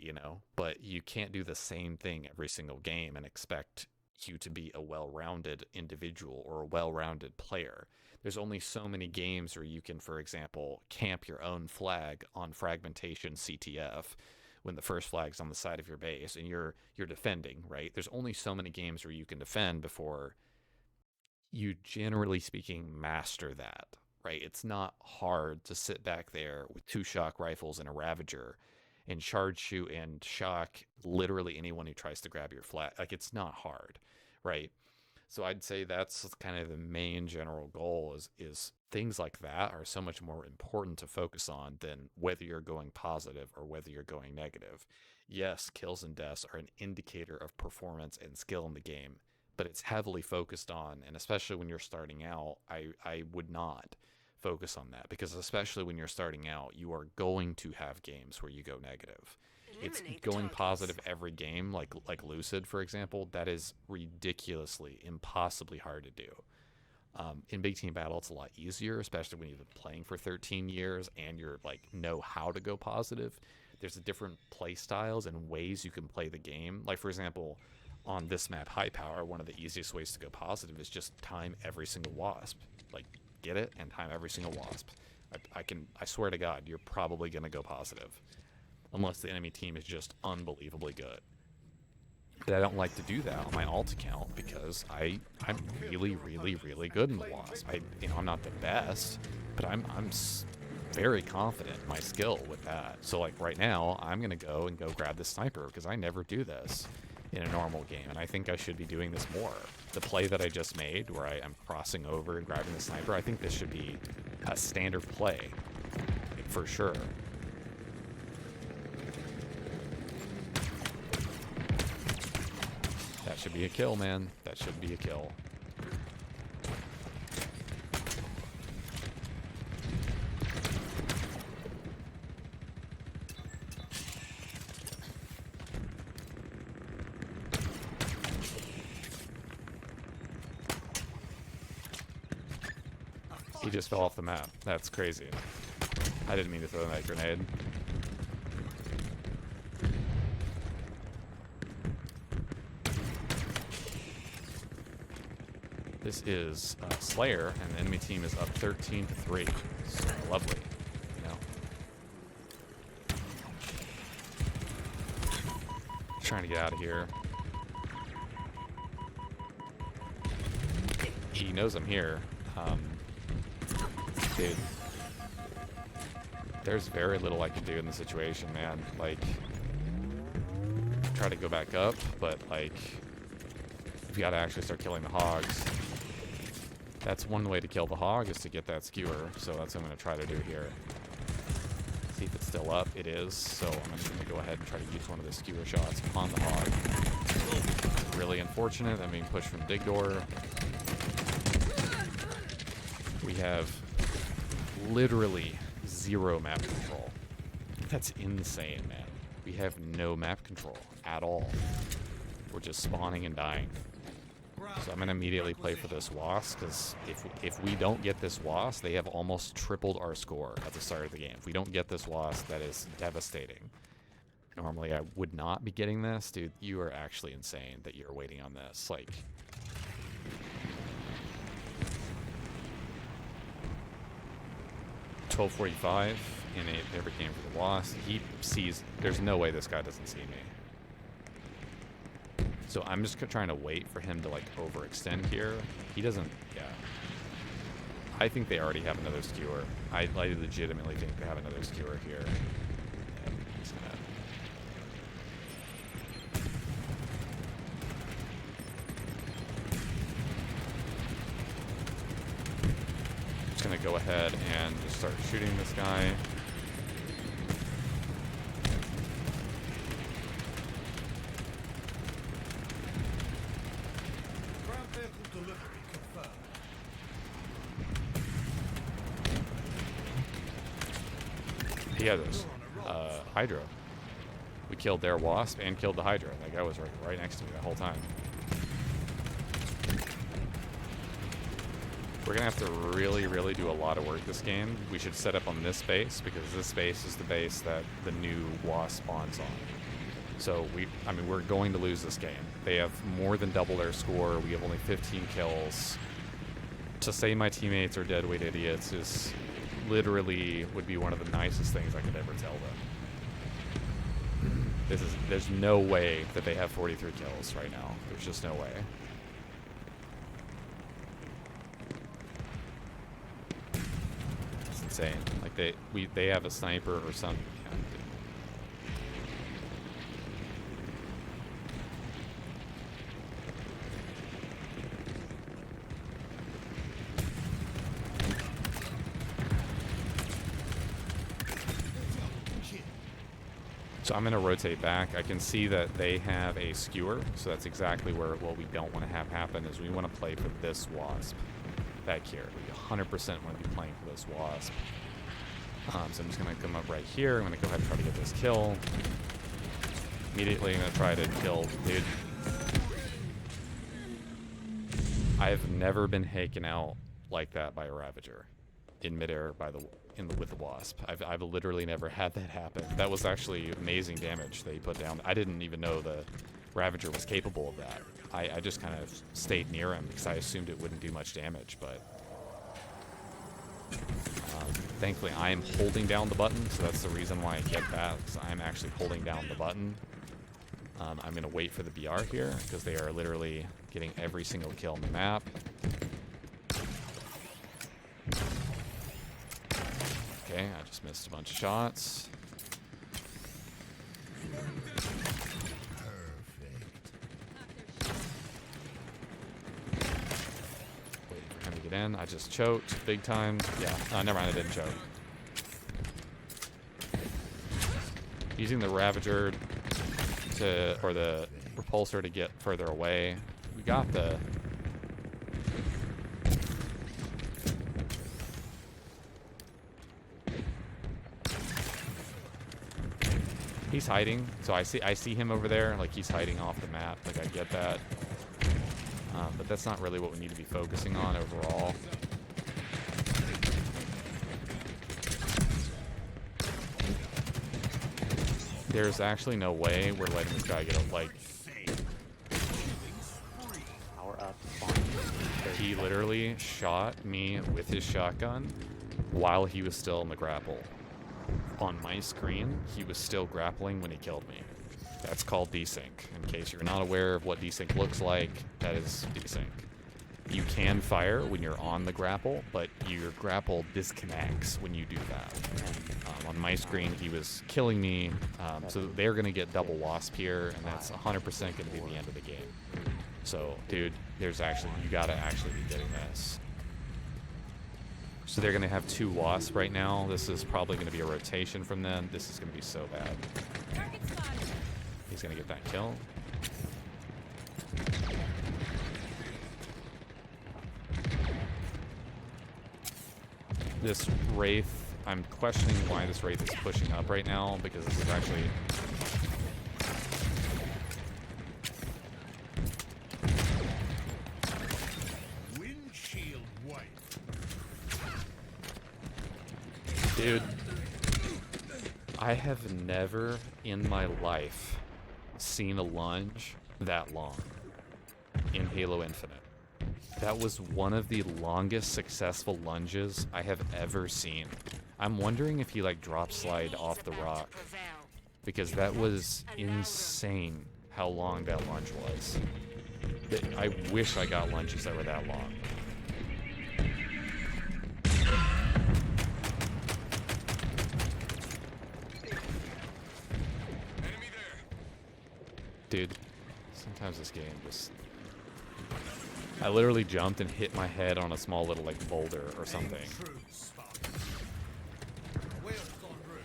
but you can't do the same thing every single game and expect you to be a well-rounded individual or a well-rounded player. There's only so many games where you can, for example, camp your own flag on fragmentation CTF when the first flag's on the side of your base and you're defending, right? There's only so many games where you can defend before you, generally speaking, master that, right? It's not hard to sit back there with 2 shock rifles and a Ravager and charge shoot and shock literally anyone who tries to grab your flag. Like, it's not hard, right? So I'd say that's kind of the main general goal is things like that are so much more important to focus on than whether you're going positive or whether you're going negative. Yes, kills and deaths are an indicator of performance and skill in the game, but it's heavily focused on, and especially when you're starting out, I would not focus on that, because especially when you're starting out, you are going to have games where you go negative. It's Eliminate going targets. positive every game, like Lucid, for example. That is ridiculously, impossibly hard to do. In big team battle, it's a lot easier, especially when you've been playing for 13 years and you're know how to go positive. There's different play styles and ways you can play the game. Like, for example, on this map, High Power, one of the easiest ways to go positive is just time every single wasp. Like, get it and time every single wasp. I swear to God, you're probably gonna go positive, unless the enemy team is just unbelievably good. But I don't like to do that on my alt account because I'm really, really, really good in the Wasp. I'm not the best, but I'm very confident in my skill with that. So like right now, I'm gonna go grab the sniper because I never do this in a normal game, and I think I should be doing this more. The play that I just made, where I am crossing over and grabbing the sniper, I think this should be a standard play for sure. That should be a kill, man. That should be a kill. He just fell off the map. That's crazy. I didn't mean to throw that grenade. This is Slayer, and the enemy team is up 13-3. So lovely, Trying to get out of here. He knows I'm here. Dude, there's very little I can do in the situation, man. Like, try to go back up, but like, we gotta actually start killing the hogs. That's one way to kill the hog, is to get that skewer, so that's what I'm gonna try to do here. See if it's still up. It is, so I'm just gonna go ahead and try to use one of the skewer shots on the hog. Really unfortunate, I'm being pushed from dig door. We have literally 0 map control. That's insane, man. We have no map control at all. We're just spawning and dying. So I'm gonna immediately play for this Wasp, because if we don't get this Wasp, they have almost tripled our score at the start of the game. If we don't get this Wasp, that is devastating. Normally I would not be getting this. Dude, you are actually insane that you're waiting on this. Like, $12:45, and they never came for the Wasp. He sees, there's no way this guy doesn't see me. So I'm just trying to wait for him to like overextend here. He doesn't, yeah. I think they already have another skewer. I legitimately think they have another skewer here. Yeah, he's gonna... go ahead and just start shooting this guy. Ground vehicle delivery confirmed. He had this Hydra. We killed their Wasp and killed the Hydra. That guy was right next to me the whole time. We're gonna have to really, really do a lot of work this game. We should set up on this base because this base is the base that the new Wasp spawns on. So we're going to lose this game. They have more than double their score. We have only 15 kills. To say my teammates are deadweight idiots is literally would be one of the nicest things I could ever tell them. There's no way that they have 43 kills right now. There's just no way. It's insane. Like they have a sniper or something. So I'm going to rotate back. I can see that they have a skewer, so that's exactly what we don't want to have happen is we want to play for this Wasp back here. We 100% want to be playing for this Wasp. So I'm just going to come up right here. I'm going to go ahead and try to get this kill. Immediately I'm going to try to kill dude. I've never been taken out like that by a Ravager in midair with the Wasp. I've literally never had that happen. That was actually amazing damage that he put down. I didn't even know the Ravager was capable of that. I just kind of stayed near him because I assumed it wouldn't do much damage, but thankfully I am holding down the button, so that's the reason why I get that, because I'm actually holding down the button. I'm going to wait for the BR here because they are literally getting every single kill on the map. Okay, I just missed a bunch of shots. Waiting for him to get in. I just choked big time. Yeah, never mind, I didn't choke. Using the Ravager or the Repulsor to get further away. We got the... He's hiding, so I see him over there, like he's hiding off the map, like I get that. But that's not really what we need to be focusing on overall. There's actually no way we're letting this guy get a, like... Power up. He literally shot me with his shotgun while he was still in the grapple. On my screen, he was still grappling when he killed me. That's called desync. In case you're not aware of what desync looks like, that is desync. You can fire when you're on the grapple, but your grapple disconnects when you do that. On my screen, he was killing me, so they're going to get double Wasp here, and that's 100% going to be the end of the game. So, dude, you got to actually be getting this. So they're going to have 2 Wasp right now. This is probably going to be a rotation from them. This is going to be so bad. He's going to get that kill. This Wraith, I'm questioning why this Wraith is pushing up right now, because this is actually... Windshield wipe. Dude, I have never in my life seen a lunge that long in Halo Infinite. That was one of the longest successful lunges I have ever seen. I'm wondering if he like drop slide off the rock, because that was insane how long that lunge was. I wish I got lunges that were that long. Dude, sometimes this game just... I literally jumped and hit my head on a small little like boulder or something. True, Spartan. Wheels en route.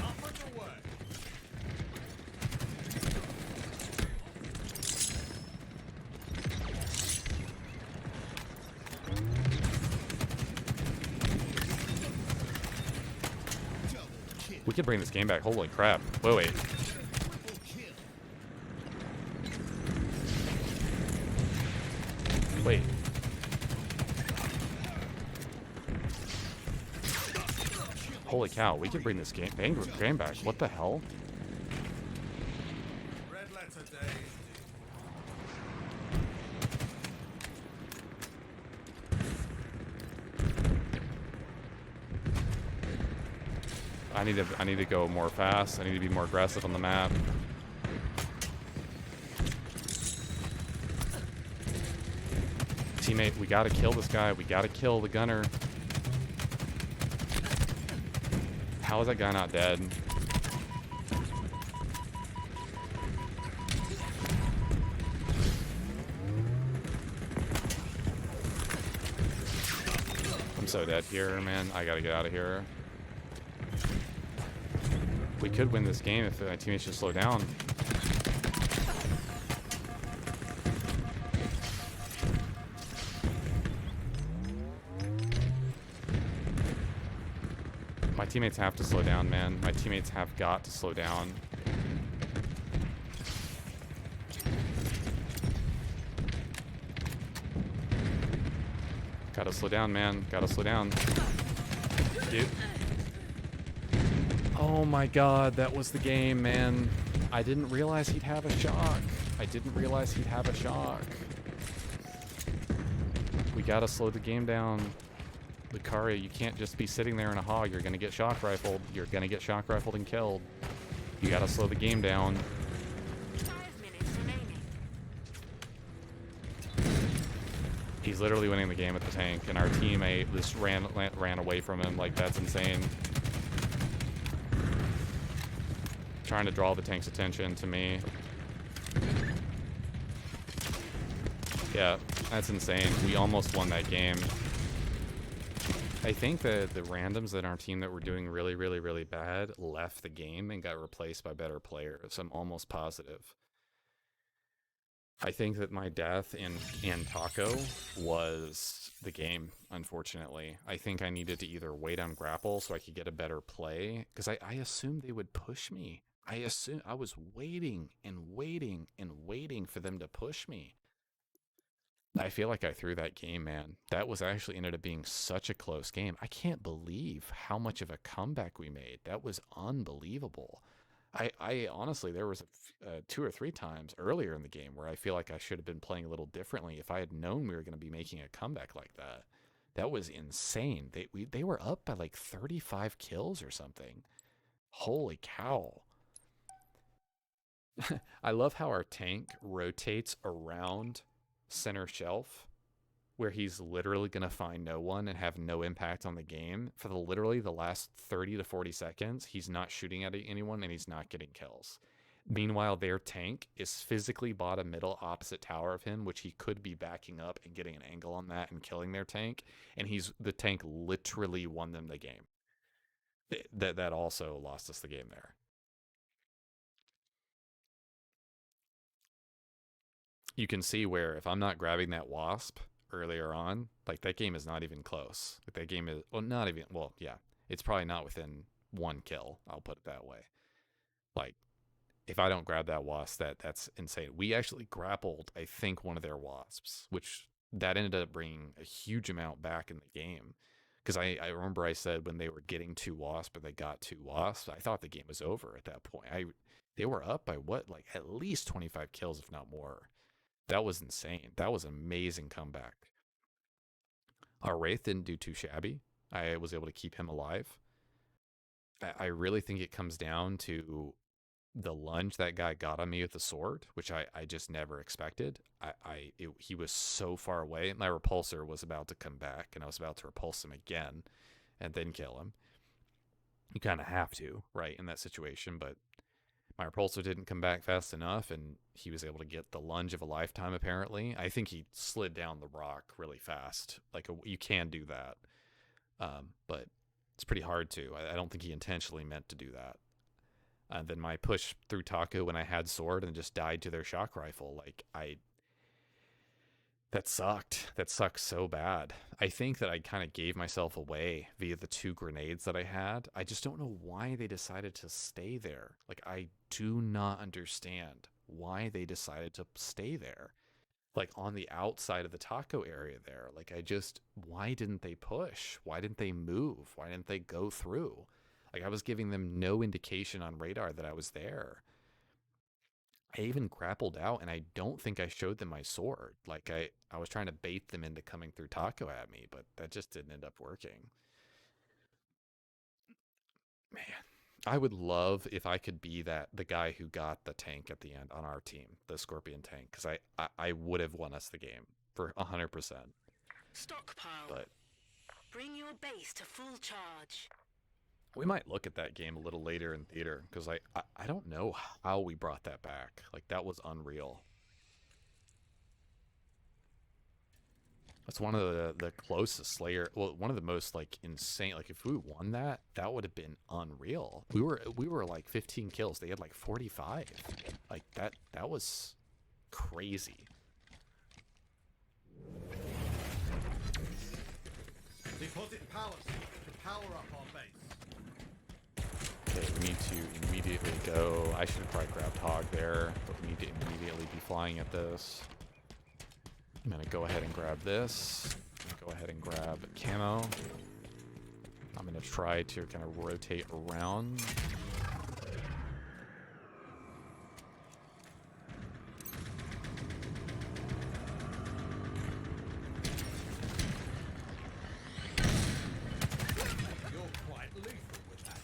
Up and away. Double kill. We could bring this game back. Holy crap. Wait, wait. Triple kill. Wait. Holy cow, we could bring this game back. What the hell? Red letter day indeed. I need to go more fast. I need to be more aggressive on the map. Teammate, we gotta kill this guy. We gotta kill the gunner. How is that guy not dead? I'm so dead here, man. I gotta get out of here. We could win this game if my teammates just slow down. My teammates have to slow down, man. My teammates have got to slow down. Gotta slow down, man. Gotta slow down. Dude. Oh my god, that was the game, man. I didn't realize he'd have a shock. I didn't realize he'd have a shock. We gotta slow the game down. Lucaria, you can't just be sitting there in a hog. You're gonna get shock rifled. You're gonna get shock rifled and killed. You gotta slow the game down. 5 minutes remaining. He's literally winning the game with the tank, and our teammate just ran away from him. Like, that's insane. Trying to draw the tank's attention to me. Yeah, that's insane. We almost won that game. I think that the randoms in our team that were doing really, really, really bad left the game and got replaced by better players. I'm almost positive. I think that my death in Taco was the game, unfortunately. I think I needed to either wait on grapple so I could get a better play, because I assumed they would push me. I was waiting and waiting and waiting for them to push me. I feel like I threw that game, man. That was actually ended up being such a close game. I can't believe how much of a comeback we made. That was unbelievable. I honestly, there was 2 or 3 times earlier in the game where I feel like I should have been playing a little differently if I had known we were going to be making a comeback like that. That was insane. They were up by like 35 kills or something. Holy cow. I love how our tank rotates around center shelf, where he's literally going to find no one and have no impact on the game for literally the last 30 to 40 seconds. He's not shooting at anyone and he's not getting kills. Meanwhile, their tank is physically bottom middle opposite tower of him, which he could be backing up and getting an angle on that and killing their tank. And the tank literally won them the game. That also lost us the game there. You can see where if I'm not grabbing that wasp earlier on, like, that game is not even close. Like, that game is, well, not even, well, yeah, it's probably not within 1 kill. I'll put it that way. Like, if I don't grab that wasp, that's insane. We actually grappled, I think, one of their wasps, which that ended up bringing a huge amount back in the game. Because I remember I said when they were getting 2 wasps, but they got 2 wasps, I thought the game was over at that point. They were up by what, like at least 25 kills, if not more. That was insane. That was an amazing comeback. Our Wraith didn't do too shabby. I was able to keep him alive. I really think it comes down to the lunge that guy got on me with the sword, which I just never expected. He was so far away. My repulsor was about to come back, and I was about to repulse him again and then kill him. You kind of have to, right, in that situation. But My repulsor didn't come back fast enough, and he was able to get the lunge of a lifetime, apparently. I think he slid down the rock really fast. Like, you can do that. But it's pretty hard to. I don't think he intentionally meant to do that. And then my push through Taco when I had sword and just died to their shock rifle. Like, that sucked. That sucked so bad. I think that I kind of gave myself away via the 2 grenades that I had. I just don't know why they decided to stay there. Like, I do not understand why they decided to stay there. Like, on the outside of the taco area there. Like, why didn't they push? Why didn't they move? Why didn't they go through? Like, I was giving them no indication on radar that I was there. I even grappled out, and I don't think I showed them my sword. Like, I was trying to bait them into coming through taco at me, but that just didn't end up working. Man, I would love if I could be the guy who got the tank at the end on our team, the Scorpion tank, because I would have won us the game for 100%. Stockpile. But Bring your base to full charge. we might look at that game a little later in theater, because I don't know how we brought that back. Like, that was unreal. That's one of the closest Slayer. Well, one of the most like insane. Like, if we won that, that would have been unreal. We were like 15 kills. They had like 45. Like, that was crazy. Deposit power to power up our base. Okay, we need to immediately go. I should have probably grabbed Hog there, but we need to immediately be flying at this. I'm gonna go ahead and grab this. Go ahead and grab camo. I'm gonna try to kind of rotate around. You're quite lethal with that.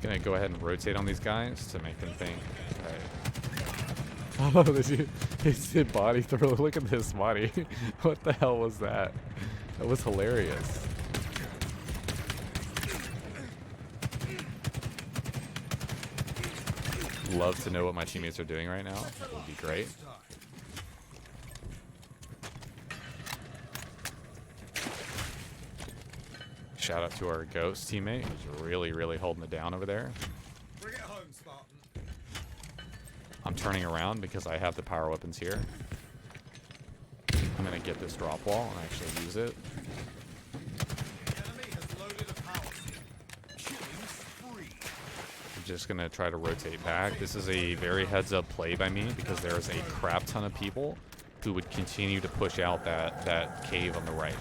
Gonna go ahead and rotate on these guys to make them think. Alright. Oh, his body throw. Look at this body. What the hell was that? That was hilarious. Love to know what my teammates are doing right now. That would be great. Shout out to our Ghost teammate who's really, really holding it down over there. Bring it home, Spartan. I'm turning around because I have the power weapons here. I'm gonna get this drop wall and actually use it. The enemy has loaded a power shield. Killing spree. I'm just gonna try to rotate back. This is a very heads-up play by me because there is a crap ton of people who would continue to push out that cave on the right.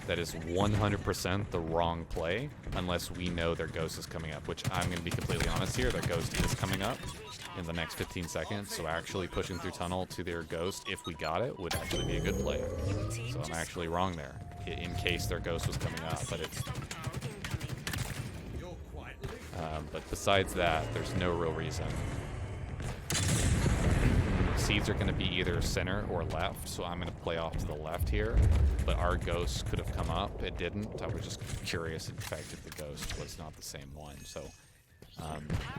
That is 100% the wrong play unless we know their ghost is coming up, which I'm going to be completely honest here. Their ghost is coming up in the next 15 seconds, so actually pushing through tunnel to their ghost, if we got it, would actually be a good play. So I'm actually wrong there, in case their ghost was coming up. But it's, Stockpile incoming. You're quite lethal. but besides that, there's no real reason. Seeds are going to be either center or left, so I'm going to play off to the left here. But our ghost could have come up. It didn't. I was just curious, in fact, if the ghost was not the same one. So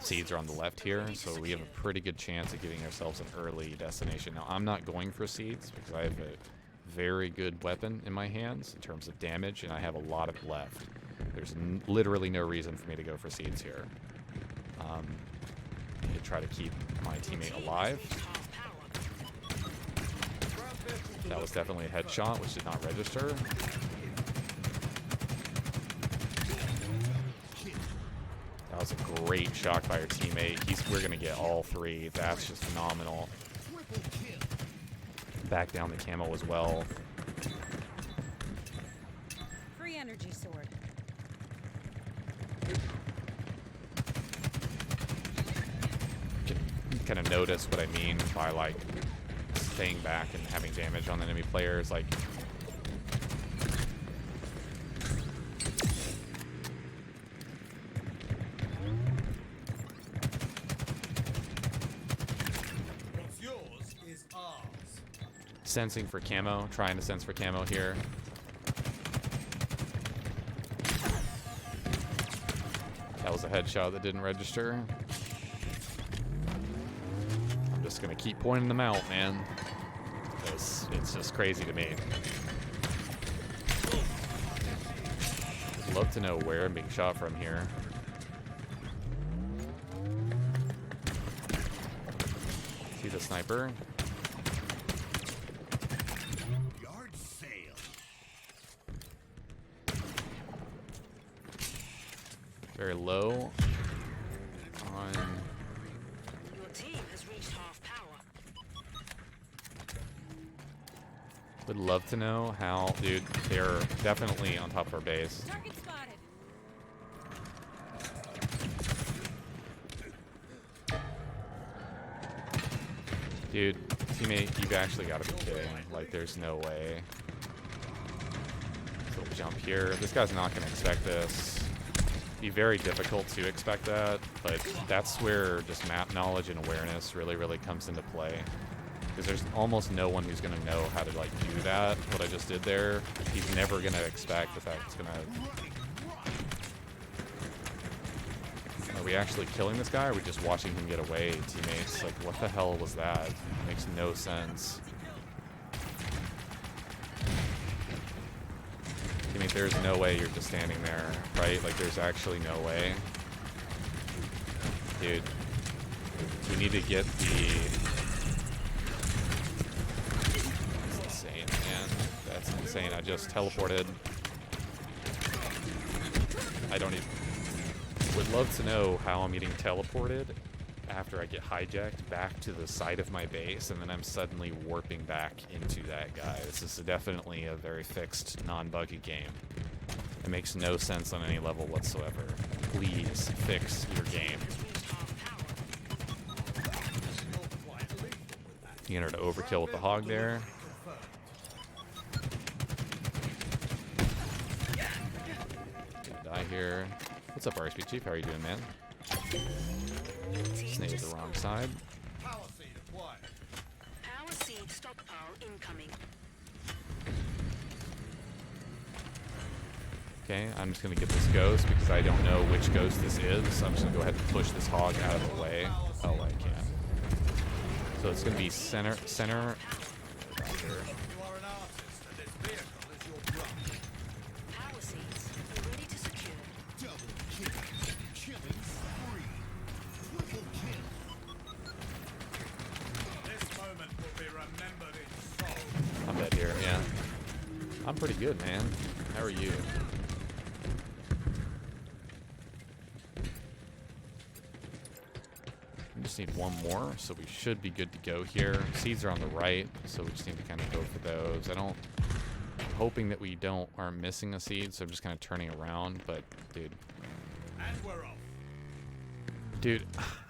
seeds are on the left here, so we have a pretty good chance of getting ourselves an early destination. Now, I'm not going for seeds because I have a very good weapon in my hands in terms of damage, and I have a lot of it left. There's literally no reason for me to go for seeds here. To try to keep my teammate alive. Half power. That was definitely a headshot, which did not register. That was a great shot by our teammate. We're going to get all 3. That's just phenomenal. Triple kill. Back down the camo as well. Free energy sword. Can kind of notice what I mean by, like, staying back and having damage on enemy players. Like, What's yours is ours. sensing for camo, trying to sense for camo here. was a headshot that didn't register. I'm just gonna keep pointing them out, man. Because it's just crazy to me. I'd love to know where I'm being shot from here. See the sniper? Yard sale. Very low on. Your team has reached half power. Would love to know how, dude. They're definitely on top of our base. Target spotted. Dude, teammate, you've actually got to be kidding. Like, there's no way. Little jump here. This guy's not going to expect this. Be very difficult to expect that, but that's where just map knowledge and awareness really comes into play. Because there's almost no one who's going to know how to, like, do that, what I just did there. He's never going to expect that it's going to... Are we actually killing this guy, or are we just watching him get away, teammates? Like, what the hell was that? Makes no sense. Teammate, there's no way you're just standing there, right? Like, there's actually no way. Dude, we need to get the... That's insane, man. That's insane. I just teleported. I don't even... Would love to know how I'm getting teleported after I get hijacked back to the side of my base, and then I'm suddenly warping back into that guy. This is definitely a very fixed, non-buggy game. It makes no sense on any level whatsoever. Please fix your game. You entered an overkill with the hog there. Gonna die here. What's up, RSP Chief? How are you doing, man? Snake the wrong side. Power seed acquired. Power seed stockpile incoming. Okay, I'm just gonna get this ghost because I don't know which ghost this is. So I'm just gonna go ahead and push this hog out of the way. Oh, I can. So it's gonna be center. You are an artist, and this vehicle is your brush. Power seeds ready to secure. Double kill. Killing spree. Triple kill. This moment will be remembered in soul. I'm dead here. Yeah. I'm pretty good, man. How are you? We just need one more, so we should be good to go here. Seeds are on the right, so we just need to kind of go for those. I'm hoping that we aren't missing a seed, so I'm just kind of turning around, but dude. And we're off. Dude,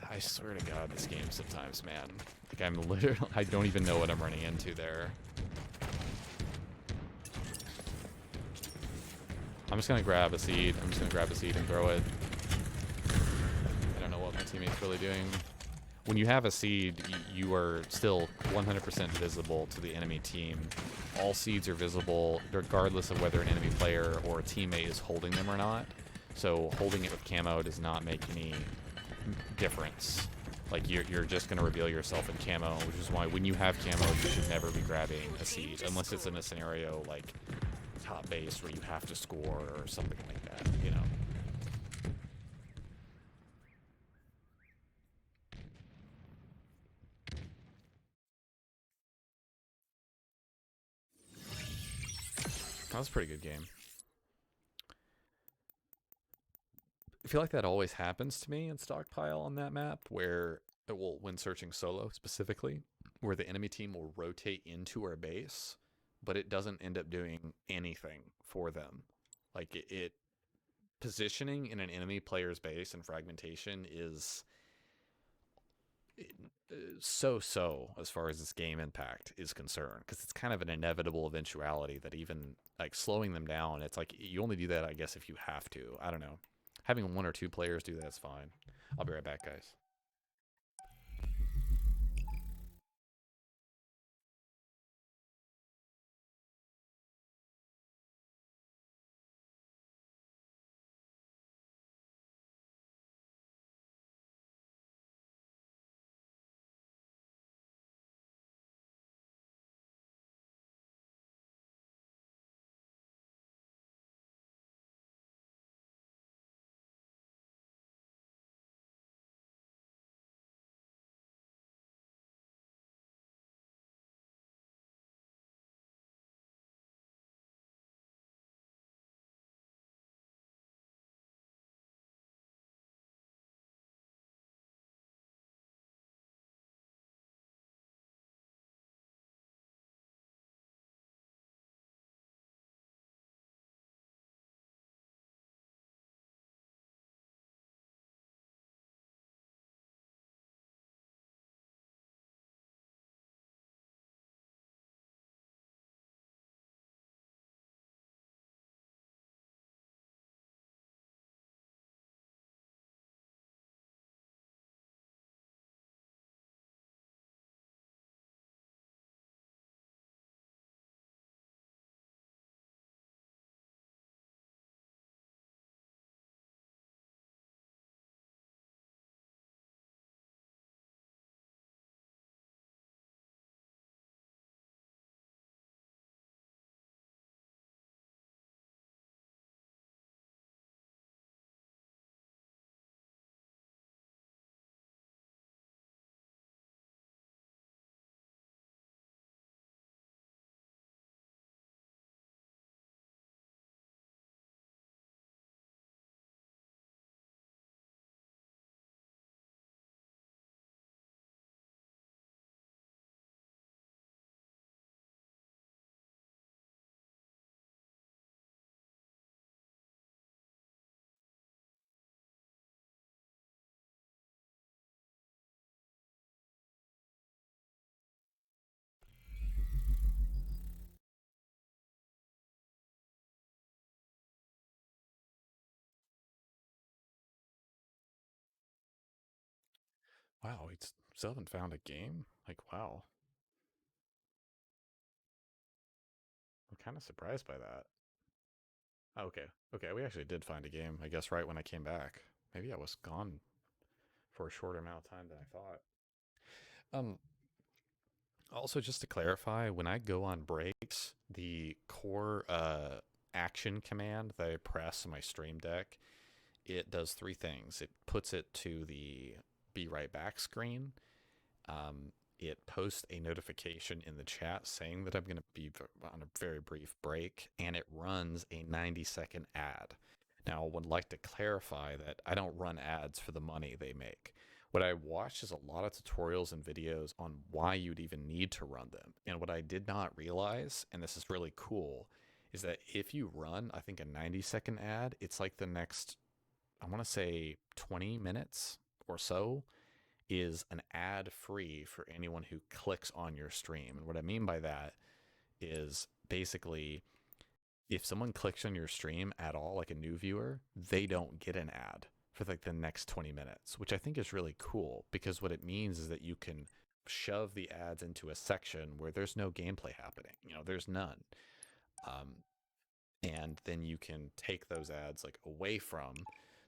I swear to God, this game sometimes, man. Like, I'm literally, I don't even know what I'm running into there. I'm just gonna grab a seed. I'm just gonna grab a seed and throw it. I don't know what my teammate's really doing. When you have a seed, you are still 100% visible to the enemy team. All seeds are visible regardless of whether an enemy player or a teammate is holding them or not. So holding it with camo does not make any difference. Like, you're just going to reveal yourself in camo, which is why when you have camo, you should never be grabbing a seed, unless it's in a scenario like top base where you have to score or something like that, you know. That was a pretty good game. I feel like that always happens to me in Stockpile on that map, where, well, when searching solo specifically, where the enemy team will rotate into our base, but it doesn't end up doing anything for them. Like, it positioning in an enemy player's base and fragmentation is so as far as this game impact is concerned, because it's kind of an inevitable eventuality that even like slowing them down, it's like you only do that, I guess, if you have to. I don't know. Having one or two players do that's fine. I'll be right back, guys. Wow, we still haven't found a game? Like, wow. I'm kind of surprised by that. Okay. Okay, we actually did find a game, I guess, right when I came back. Maybe I was gone for a shorter amount of time than I thought. Also, just to clarify, when I go on breaks, the core action command that I press on my Stream Deck, it does three things. It puts it to the be right back screen. It posts a notification in the chat saying that I'm going to be on a very brief break, and it runs a 90-second ad. Now, I would like to clarify that I don't run ads for the money they make. What I watched is a lot of tutorials and videos on why you'd even need to run them. And what I did not realize, and this is really cool, is that if you run, I think, a 90-second ad, it's like the next, I want to say 20 minutes or so is an ad free for anyone who clicks on your stream. And what I mean by that is basically if someone clicks on your stream at all, like a new viewer, they don't get an ad for like the next 20 minutes, which I think is really cool because what it means is that you can shove the ads into a section where there's no gameplay happening. You know, there's none. And then you can take those ads like away from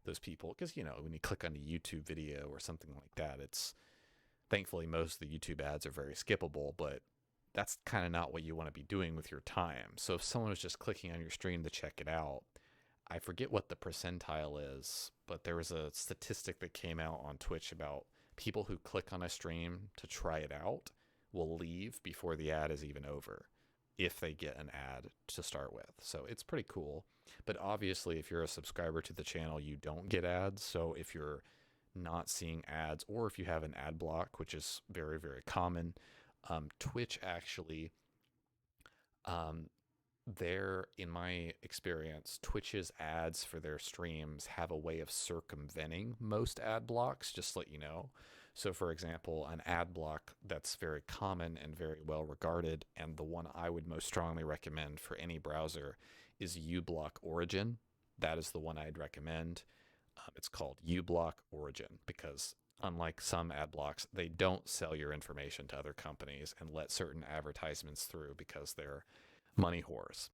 those people because, you know, when you click on a YouTube video or something like that, it's thankfully most of the YouTube ads are very skippable, but that's kind of not what you want to be doing with your time. So if someone was just clicking on your stream to check it out, I forget what the percentile is, but there was a statistic that came out on Twitch about people who click on a stream to try it out will leave before the ad is even over if they get an ad to start with. So it's pretty cool. But obviously, if you're a subscriber to the channel, you don't get ads. So if you're not seeing ads, or if you have an ad block, which is very, very common, Twitch actually, in my experience, Twitch's ads for their streams have a way of circumventing most ad blocks, just to let you know. So for example, an ad block that's very common and very well regarded, and the one I would most strongly recommend for any browser is uBlock Origin. That is the one I'd recommend. It's called uBlock Origin because unlike some ad blocks, they don't sell your information to other companies and let certain advertisements through because they're money whores.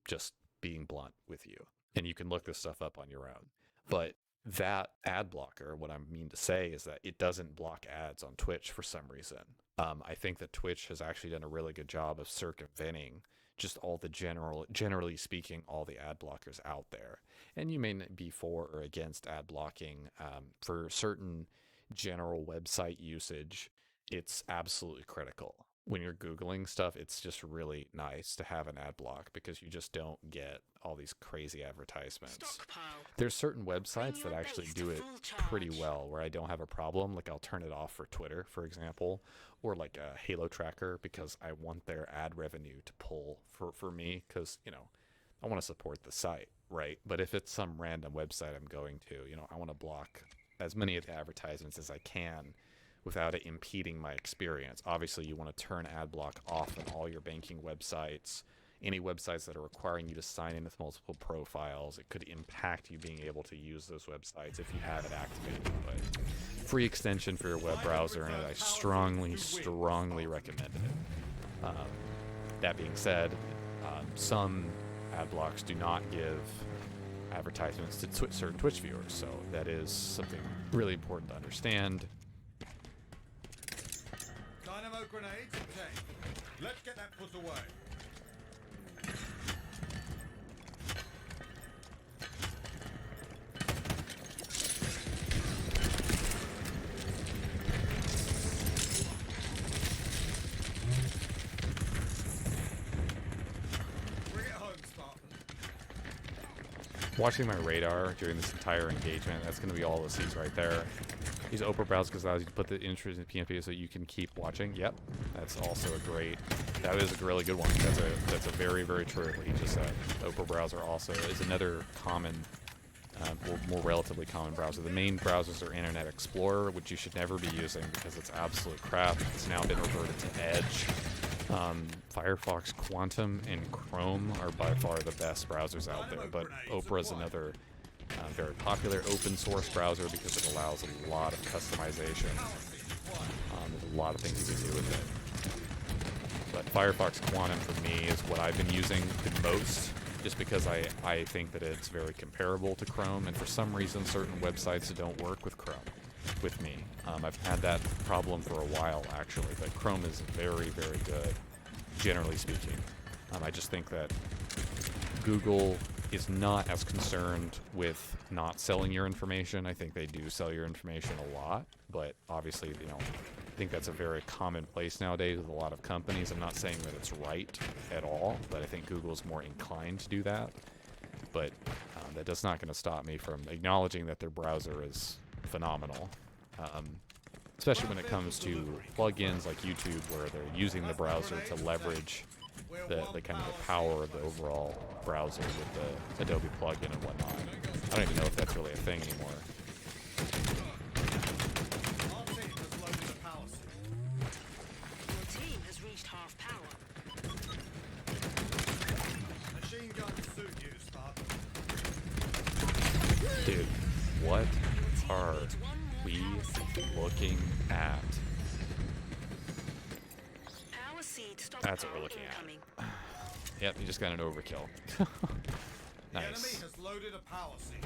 Just being blunt with you. And you can look this stuff up on your own. But that ad blocker, what I mean to say is that it doesn't block ads on Twitch for some reason. I think that Twitch has actually done a really good job of circumventing just all the generally speaking, all the ad blockers out there. And you may be for or against ad blocking. For certain general website usage, it's absolutely critical. When you're Googling stuff, it's just really nice to have an ad block because you just don't get all these crazy advertisements. Stockpile. There's certain websites Bring that your actually base do to it full charge. pretty well where I don't have a problem. Like I'll turn it off for Twitter, for example, or like a Halo Tracker because I want their ad revenue to pull for me because, you know, I want to support the site, right? But if it's some random website I'm going to, you know, I want to block as many of the advertisements as I can without it impeding my experience. Obviously, you want to turn ad block off on all your banking websites, any websites that are requiring you to sign in with multiple profiles. It could impact you being able to use those websites if you have it activated. But free extension for your web browser, and I strongly, strongly recommend it. That being said, some ad blocks do not give advertisements to certain Twitch viewers, so that is something really important to understand. Dynamo grenades at 10. Let's get that put away. Bring it home, Spartan. Watching my radar during this entire engagement, that's going to be all it sees right there. Use Opera browser because allows you to put the interest in PNP so you can keep watching. Yep, that's also that is a really good one. That's a very, very true what he just said. Opera browser also is another common, more relatively common browser. The main browsers are Internet Explorer, which you should never be using because it's absolute crap. It's now been reverted to Edge. Firefox Quantum and Chrome are by far the best browsers out there, but Opera is another Very popular open source browser because it allows a lot of customization. There's a lot of things you can do with it. But Firefox Quantum for me is what I've been using the most, just because I think that it's very comparable to Chrome, and for some reason certain websites don't work with Chrome with me. I've had that problem for a while actually, but Chrome is very, very good, generally speaking. I just think that Google is not as concerned with not selling your information. I think they do sell your information a lot, but obviously, you know, I think that's a very common place nowadays with a lot of companies. I'm not saying that it's right at all, but I think Google's more inclined to do that. But that is not going to stop me from acknowledging that their browser is phenomenal, especially when it comes to plugins like YouTube, where they're using the browser to leverage the kind of the power of the overall browser with the Adobe plugin and whatnot. I don't even know if that's really a thing anymore. Our team has loaded a power seed. Your team has reached half power. Machine gun suit you, Spartan. Dude, what are we looking at? Power seed That's what we're stockpile looking at. incoming. Yep, you just got an overkill. The enemy Nice. has loaded a power seed.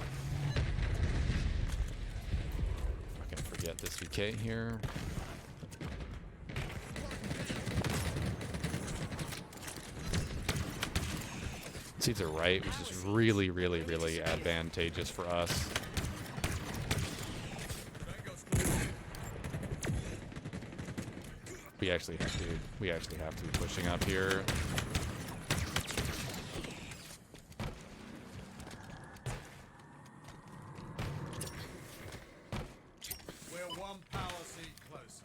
Not gonna forget this VK here. Seeds are right, which is really, really, really advantageous for us. We actually have to be pushing up here. We're one power seed closer.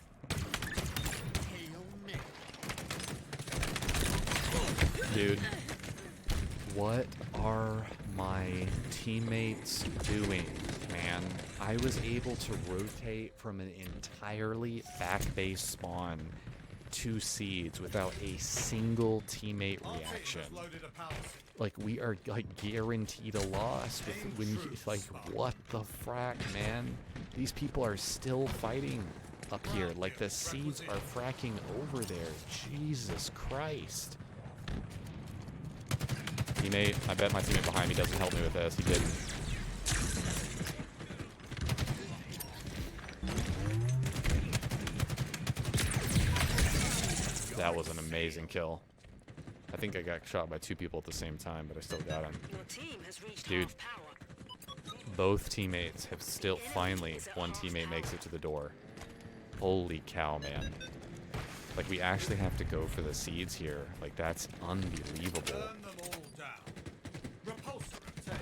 Hail Mary. Dude, what are my teammates doing, man? I was able to rotate from an entirely back-base spawn to seeds without a single teammate Our team reaction. has loaded a power seed. Like, we are like guaranteed a loss with when you, like, what the frack, man? These people are still fighting up here. Like, the seeds are fracking over there. Jesus Christ. Teammate, I bet my teammate behind me doesn't help me with this. He didn't. That was an amazing kill. I think I got shot by two people at the same time, but I still got him. Your team has reached Dude. half power. Both teammates have still, finally, one teammate makes it to the door. Holy cow, man. Like, we actually have to go for the seeds here. Like, that's unbelievable. Burn them all down. Repulsor obtained.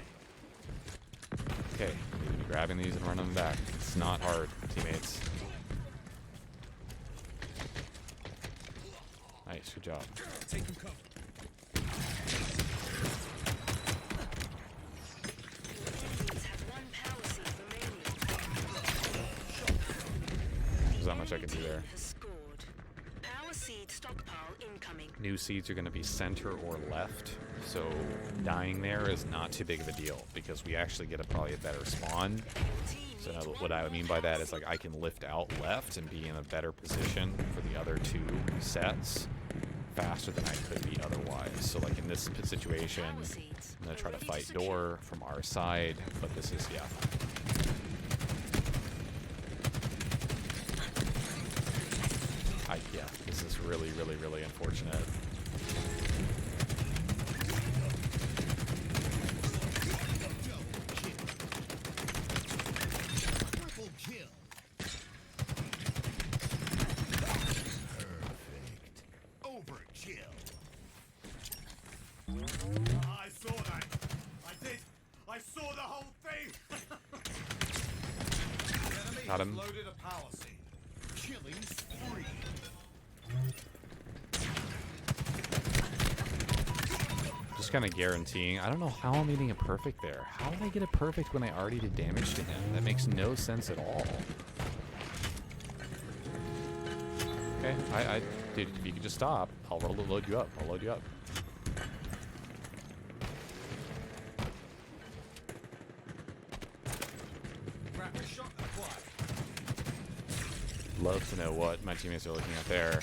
Okay, we need to be grabbing these and running them back. It's not hard, teammates. Nice, good job. Taking cover. Enemies have one power seed remaining. There's not much I can do there. Has scored. Power seed stockpile incoming. New seeds are going to be center or left, so dying there is not too big of a deal because we actually get probably a better spawn. So now what I mean by that is, like, I can lift out left and be in a better position for the other two sets faster than I could be otherwise. So, like, in this situation, Power seeds I'm going to try to ready fight secure. door from our side, but this is, yeah. Yeah, this is really, really, really unfortunate. Triple kill. Perfect. Overkill. I saw that. I did. I saw the whole thing. The enemy Got has him. loaded a power seed. Killing spree. Just kind of guaranteeing. I don't know how I'm getting a perfect there. How did I get a perfect when I already did damage to him? That makes no sense at all. Okay, dude, if you could just stop, I'll load you up. I'll load you up. Shot acquired. Love to know what my teammates are looking at there.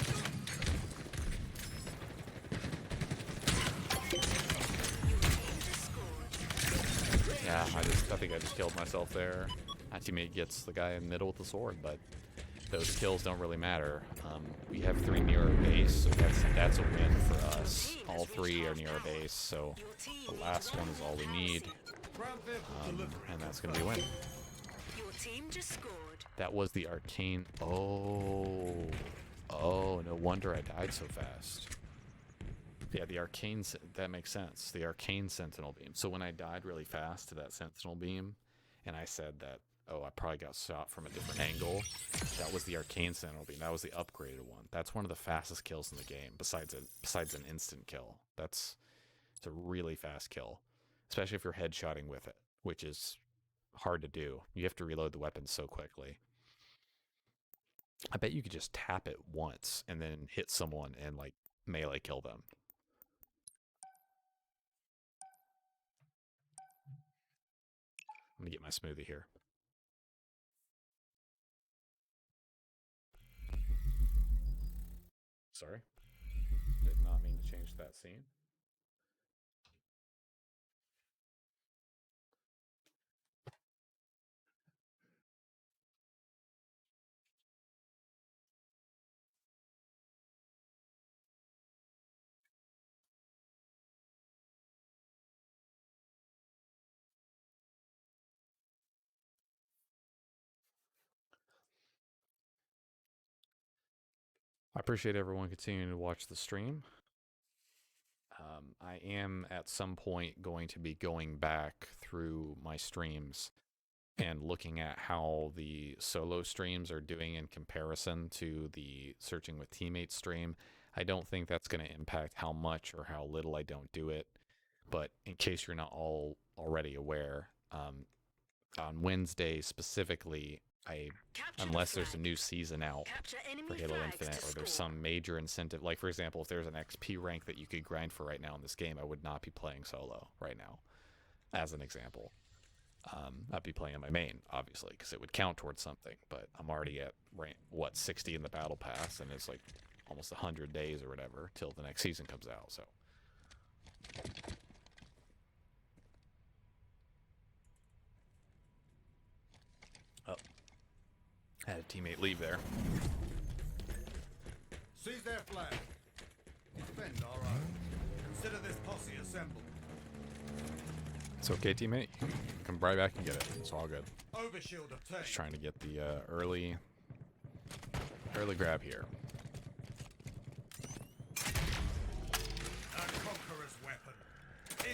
Yeah, I think I just killed myself there. My teammate gets the guy in the middle with the sword, but those kills don't really matter. We have 3 near our base, so that's a win for us. All 3 are near our base, so the last one is all we need, Ground vehicle delivery. and that's going to be a win. Your team just scored. That was the arcane. Oh, no wonder I died so fast. Yeah, the arcane, that makes sense. The arcane sentinel beam. So when I died really fast to that sentinel beam, and I said that, oh, I probably got shot from a different angle, that was the arcane sentinel beam. That was the upgraded one. That's one of the fastest kills in the game, besides an instant kill. It's a really fast kill, especially if you're headshotting with it, which is hard to do. You have to reload the weapon so quickly. I bet you could just tap it once and then hit someone and like melee kill them. I'm gonna get my smoothie here. Sorry. Did not mean to change that scene. I appreciate everyone continuing to watch the stream. I am at some point going to be going back through my streams and looking at how the solo streams are doing in comparison to the Searching with Teammates stream. I don't think that's going to impact how much or how little I don't do it, but in case you're not all already aware, on Wednesday specifically, unless there's a new season out for Halo Infinite, or there's some major incentive, like for example, if there's an XP rank that you could grind for right now in this game, I would not be playing solo right now, as an example. I'd be playing my main, obviously, because it would count towards something, but I'm already at rank, 60 in the battle pass, and it's like almost 100 days or whatever till the next season comes out, so. Oh. Had a teammate leave there. Seize their flag. Defend our own. Consider this posse assembled. It's okay, teammate. You can come right back and get it. It's all good. Overshield obtained. Just trying to get the early grab here. A conqueror's weapon.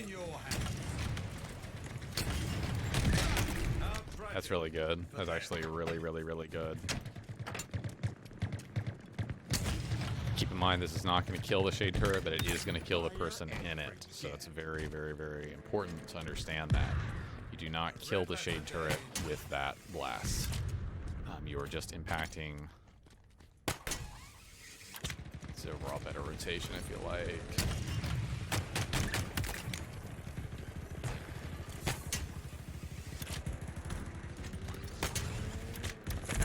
In your hands. That's really good. That's actually really, really, really good. Keep in mind, this is not going to kill the shade turret, but it is going to kill the person in it. So it's very, very, very important to understand that. You do not kill the shade turret with that blast. You are just impacting its overall better rotation, I feel like.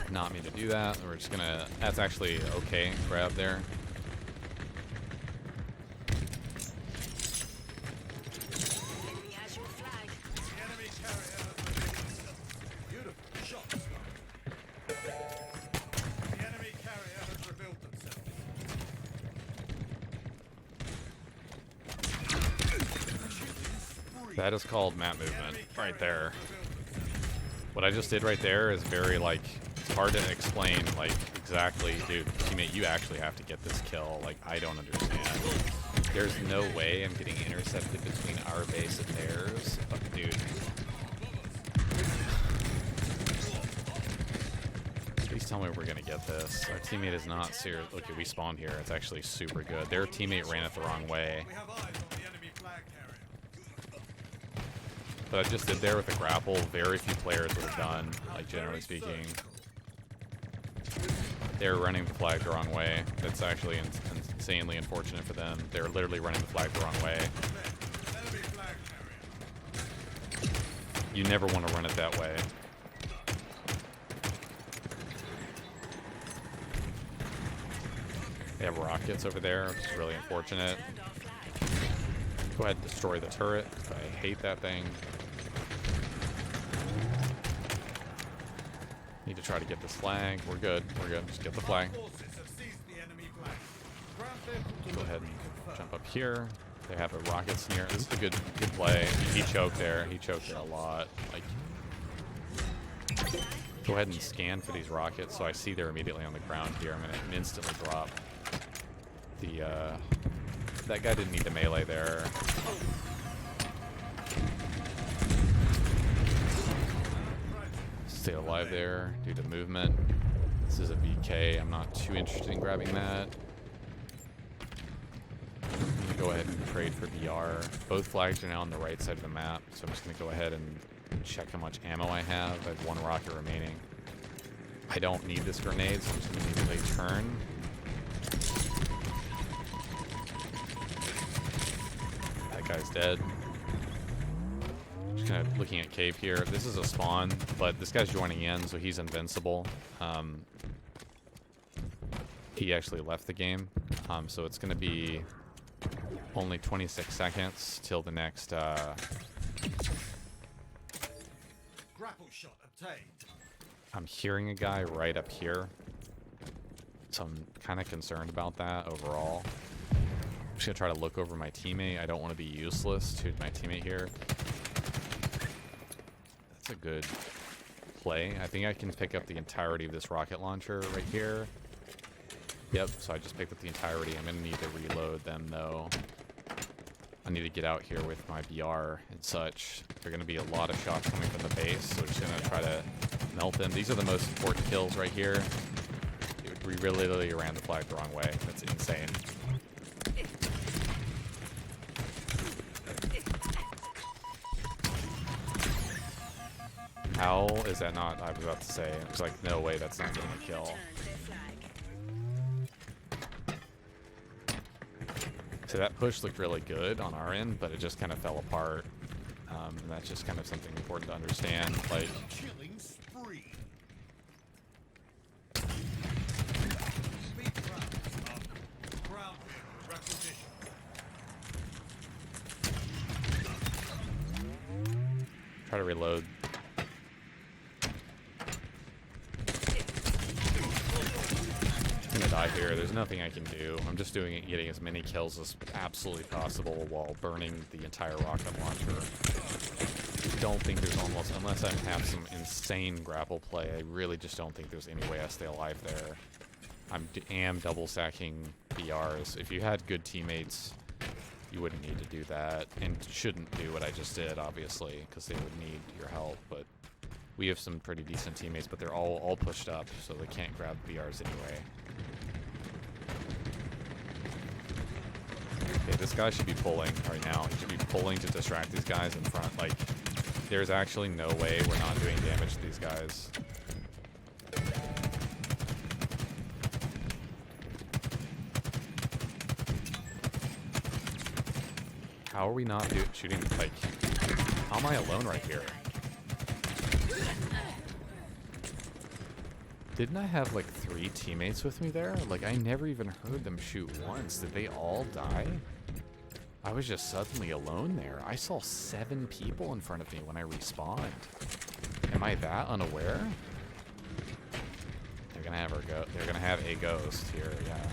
Not mean to do that. We're just gonna. That's actually okay. Grab there. Enemy has your flag. The enemy carrier has revealed itself. Beautiful shot, Scott. The enemy carrier has revealed themselves. That is called map movement right there. What I just did right there is very like. It's hard to explain, like, exactly, dude, teammate, you actually have to get this kill. Like, I don't understand. There's no way I'm getting intercepted between our base and theirs. But, dude. Please tell me we're gonna get this. Our teammate is not serious. Look, we spawned here. It's actually super good. Their teammate ran it the wrong way. We have eyes on the enemy flag carrier. But I just did there with a grapple. Very few players would have done, like, generally speaking. They're running the flag the wrong way. That's actually insanely unfortunate for them. They're literally running the flag the wrong way. Enemy flag carrier. You never want to run it that way. They have rockets over there, which is really unfortunate. Turned our flag. Go ahead and destroy the turret. I hate that thing. Need to try to get this flag. We're good. We're good. Just get the flag. Forces have seized the enemy flag. Ground vehicle Go ahead and confirmed. jump up here. They have a rockets near. This is a good play. He choked there. He choked there a lot. Like, go ahead and scan for these rockets so I see they're immediately on the ground here. I'm gonna instantly drop the that guy didn't need to melee there. Stay alive there due to movement. This is a VK. I'm not too interested in grabbing that. I'm gonna go ahead and trade for VR. Both flags are now on the right side of the map, so I'm just gonna go ahead and check how much ammo I have. I have one rocket remaining. I don't need this grenade, so I'm just gonna immediately turn. That guy's dead. Just kind of looking at cave here. This is a spawn, but this guy's joining in, so he's invincible. He actually left the game, so it's gonna be only 26 seconds till the next Grapple shot obtained. I'm hearing a guy right up here, so I'm kind of concerned about that overall. I'm just gonna try to look over my teammate. I don't want to be useless to my teammate here. That's a good play. I think I can pick up the entirety of this rocket launcher right here. Yep, so I just picked up the entirety. I'm gonna need to reload them though. I need to get out here with my BR and such. There are gonna be a lot of shots coming from the base, so we're just gonna try to melt them. These are the most important kills right here. Dude, we really ran the flag the wrong way. That's insane. How is that not? I was about to say. I was like, no way, that's not getting a kill. Turned their flag. So that push looked really good on our end, but it just kind of fell apart. And that's just kind of something important to understand. Like, Killing spree. Speed rounds up. Ground vehicle requisition. try to reload. Gonna die here. There's nothing I can do. I'm just doing it, getting as many kills as absolutely possible while burning the entire rocket launcher. I don't think there's almost, unless I have some insane grapple play, I really just don't think there's any way I stay alive there. Am double stacking BRs. If you had good teammates, you wouldn't need to do that, and shouldn't do what I just did, obviously, because they would need your help. But we have some pretty decent teammates, but they're all pushed up, so they can't grab BRs anyway. Okay, this guy should be pulling right now. He should be pulling to distract these guys in front. Like, there's actually no way we're not doing damage to these guys. How are we not shooting? Like, how am I alone right here? Didn't I have like 3 teammates with me there? Like, I never even heard them shoot once. Did they all die? I was just suddenly alone there. I saw 7 people in front of me when I respawned. Am I that unaware? They're gonna have they're gonna have a ghost here, yeah.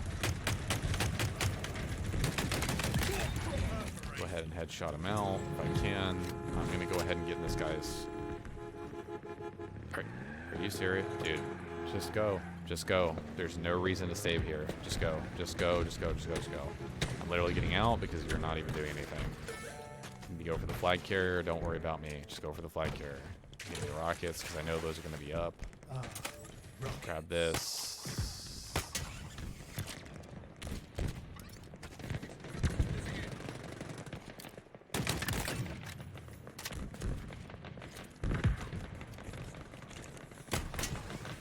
Go ahead and headshot him out if I can. I'm gonna go ahead and get in this guy's. Are you serious? Dude, just go. Just go. There's no reason to save here. Just go. Just go. Just go. Just go. Just go. I'm literally getting out because you're not even doing anything. You need to go for the flag carrier. Don't worry about me. Just go for the flag carrier. Give me the rockets because I know those are going to be up. Grab this.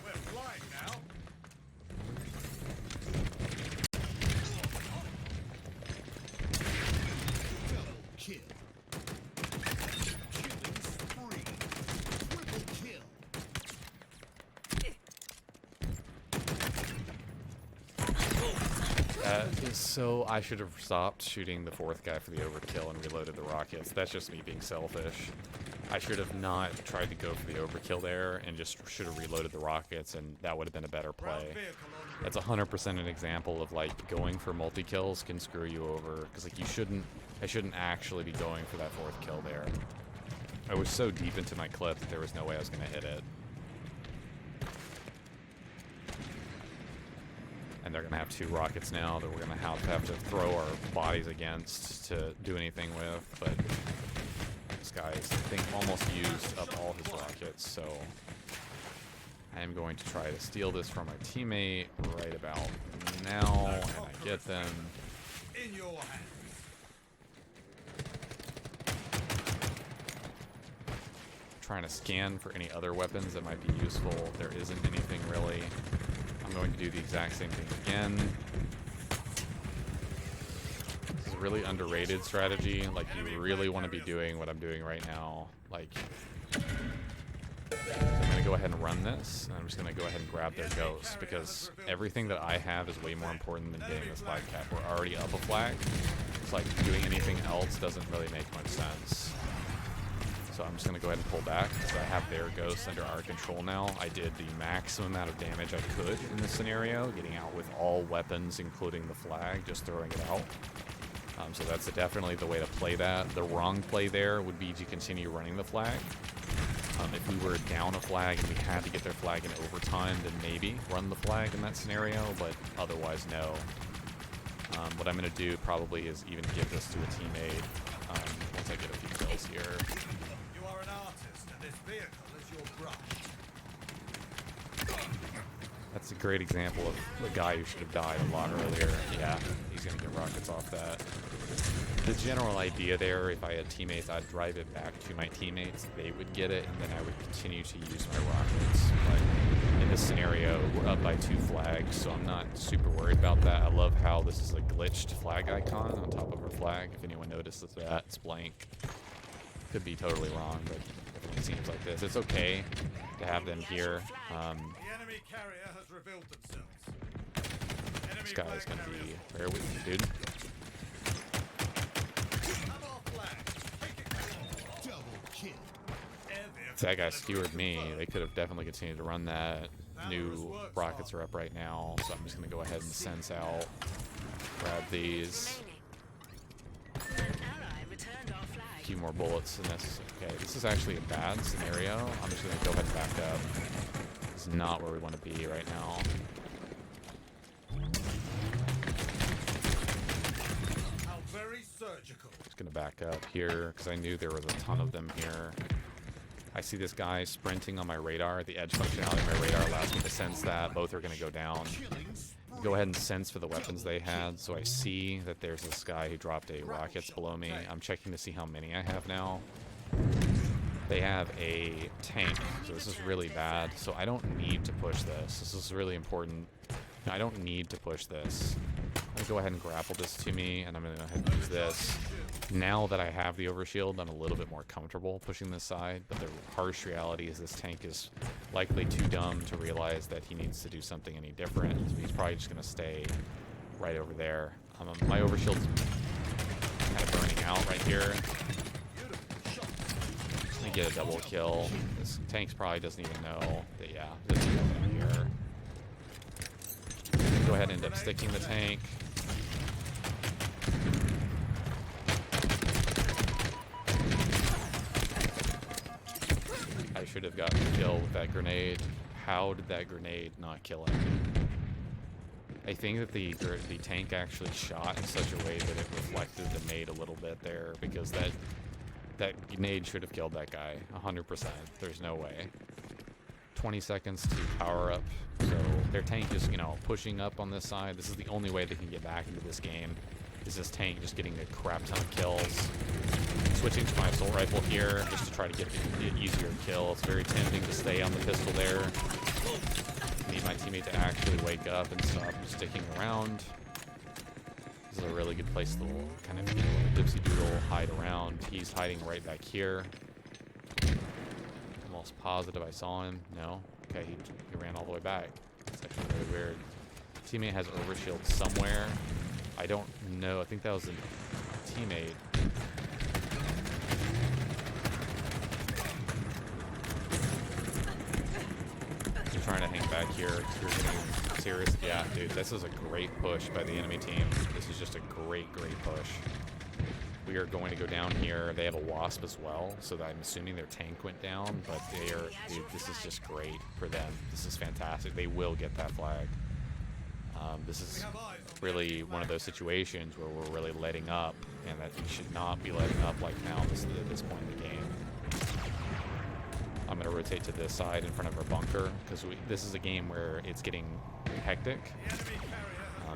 We're flying now. Double kill. Killing spree. Triple kill. is so... I should have stopped shooting the fourth guy for the overkill and reloaded the rockets. That's just me being selfish. I should have not tried to go for the overkill there and just should have reloaded the rockets, and that would have been a better Ground play. vehicle on That's 100% an example of like going for multi-kills can screw you over, because like I shouldn't actually be going for that fourth kill there. I was so deep into my clip that there was no way I was going to hit it. And they're going to have 2 rockets now that we're going to have to throw our bodies against to do anything with, but this guy's, I think, almost used up all his rockets, so I am going to try to steal this from my teammate right about now, and I get them. in your hands. Trying to scan for any other weapons that might be useful. There isn't anything really. I'm going to do the exact same thing again. This is a really underrated strategy. Like, you really want to be doing what I'm doing right now. Like, so I'm going to go ahead and run this, and I'm just going to go ahead and grab their ghosts, because everything that I have is way more important than getting this flag cap. We're already up a flag. It's like doing anything else doesn't really make much sense. So I'm just going to go ahead and pull back, because I have their ghosts under our control now. I did the maximum amount of damage I could in this scenario, getting out with all weapons, including the flag, just throwing it out. So that's definitely the way to play that. The wrong play there would be to continue running the flag. If we were down a flag and we had to get their flag in overtime, then maybe run the flag in that scenario, but otherwise no. What I'm going to do probably is even give this to a teammate once I get a few kills here. You are an artist, and this vehicle is your brush. That's a great example of the guy who should have died a lot earlier. Yeah, he's going to get rockets off that. The general idea there, if I had teammates, I'd drive it back to my teammates. They would get it, and then I would continue to use my rockets. But in this scenario, we're up by 2 flags, so I'm not super worried about that. I love how this is a glitched flag icon on top of our flag. If anyone notices that, it's blank. Could be totally wrong, but it seems like this. It's okay to have them here. The enemy carrier has revealed themselves. Enemy This guy's flag gonna be... carriers. Bear with me, dude. Have our flag. Take it back. Double kill. Air vehicle If that guy delivery skewered me, confirmed. they could have definitely continued to run that. New rockets are up right now, so I'm just going to go ahead and sense out. Grab these. Remaining. An ally returned our A flag. few more bullets in this. Okay, this is actually a bad scenario. I'm just going to go ahead and back up. This is not where we want to be right now. How very surgical. Just going to back up here, because I knew there was a ton of them here. I see this guy sprinting on my radar. The edge functionality of my radar allows me to sense that. Both are going to go down. Killing spree. Go ahead and sense for the weapons they had. So I see that there's this guy who dropped a rockets below me. I'm checking to see how many I have now. They have a tank, so this is really bad. So I don't need to push this. This is really important. I don't need to push this. I'm going to go ahead and grapple this to me, and I'm going to go ahead and use this. Now that I have the overshield, I'm a little bit more comfortable pushing this side, but the harsh reality is this tank is likely too dumb to realize that he needs to do something any different. So he's probably just going to stay right over there. My overshield's kind of burning out right here. Let me get a double kill. This tank probably doesn't even know that, yeah, there's nothing here. Go ahead and end up sticking the tank. I should have gotten a kill with that grenade. How did that grenade not kill him? I think that the tank actually shot in such a way that it reflected the nade a little bit there, because that grenade should have killed that guy 100%. There's no way. 20 seconds to power up. So their tank is, you know, pushing up on this side. This is the only way they can get back into this game, is this tank just getting a crap ton of kills. Switching to my assault rifle here just to try to get the easier kill. It's very tempting to stay on the pistol there. Need my teammate to actually wake up and stop sticking around. This is a really good place to kind of, you know, dipsy doodle hide around. He's hiding right back here. Almost positive I saw him. No? Okay, he ran all the way back. It's actually really weird. Teammate has overshield somewhere. I don't know. I think that was a teammate. You're trying to hang back here. You're getting serious. Yeah, dude, this is a great push by the enemy team. This is just a great push. We are going to go down here. They have a wasp as well, so that I'm assuming their tank went down, but they are, dude, this is just great for them. This is fantastic. They will get that flag. This is really one of those situations where we're really letting up, and that we should not be letting up like now at this point in the game. I'm going to rotate to this side in front of our bunker, because this is a game where it's getting hectic.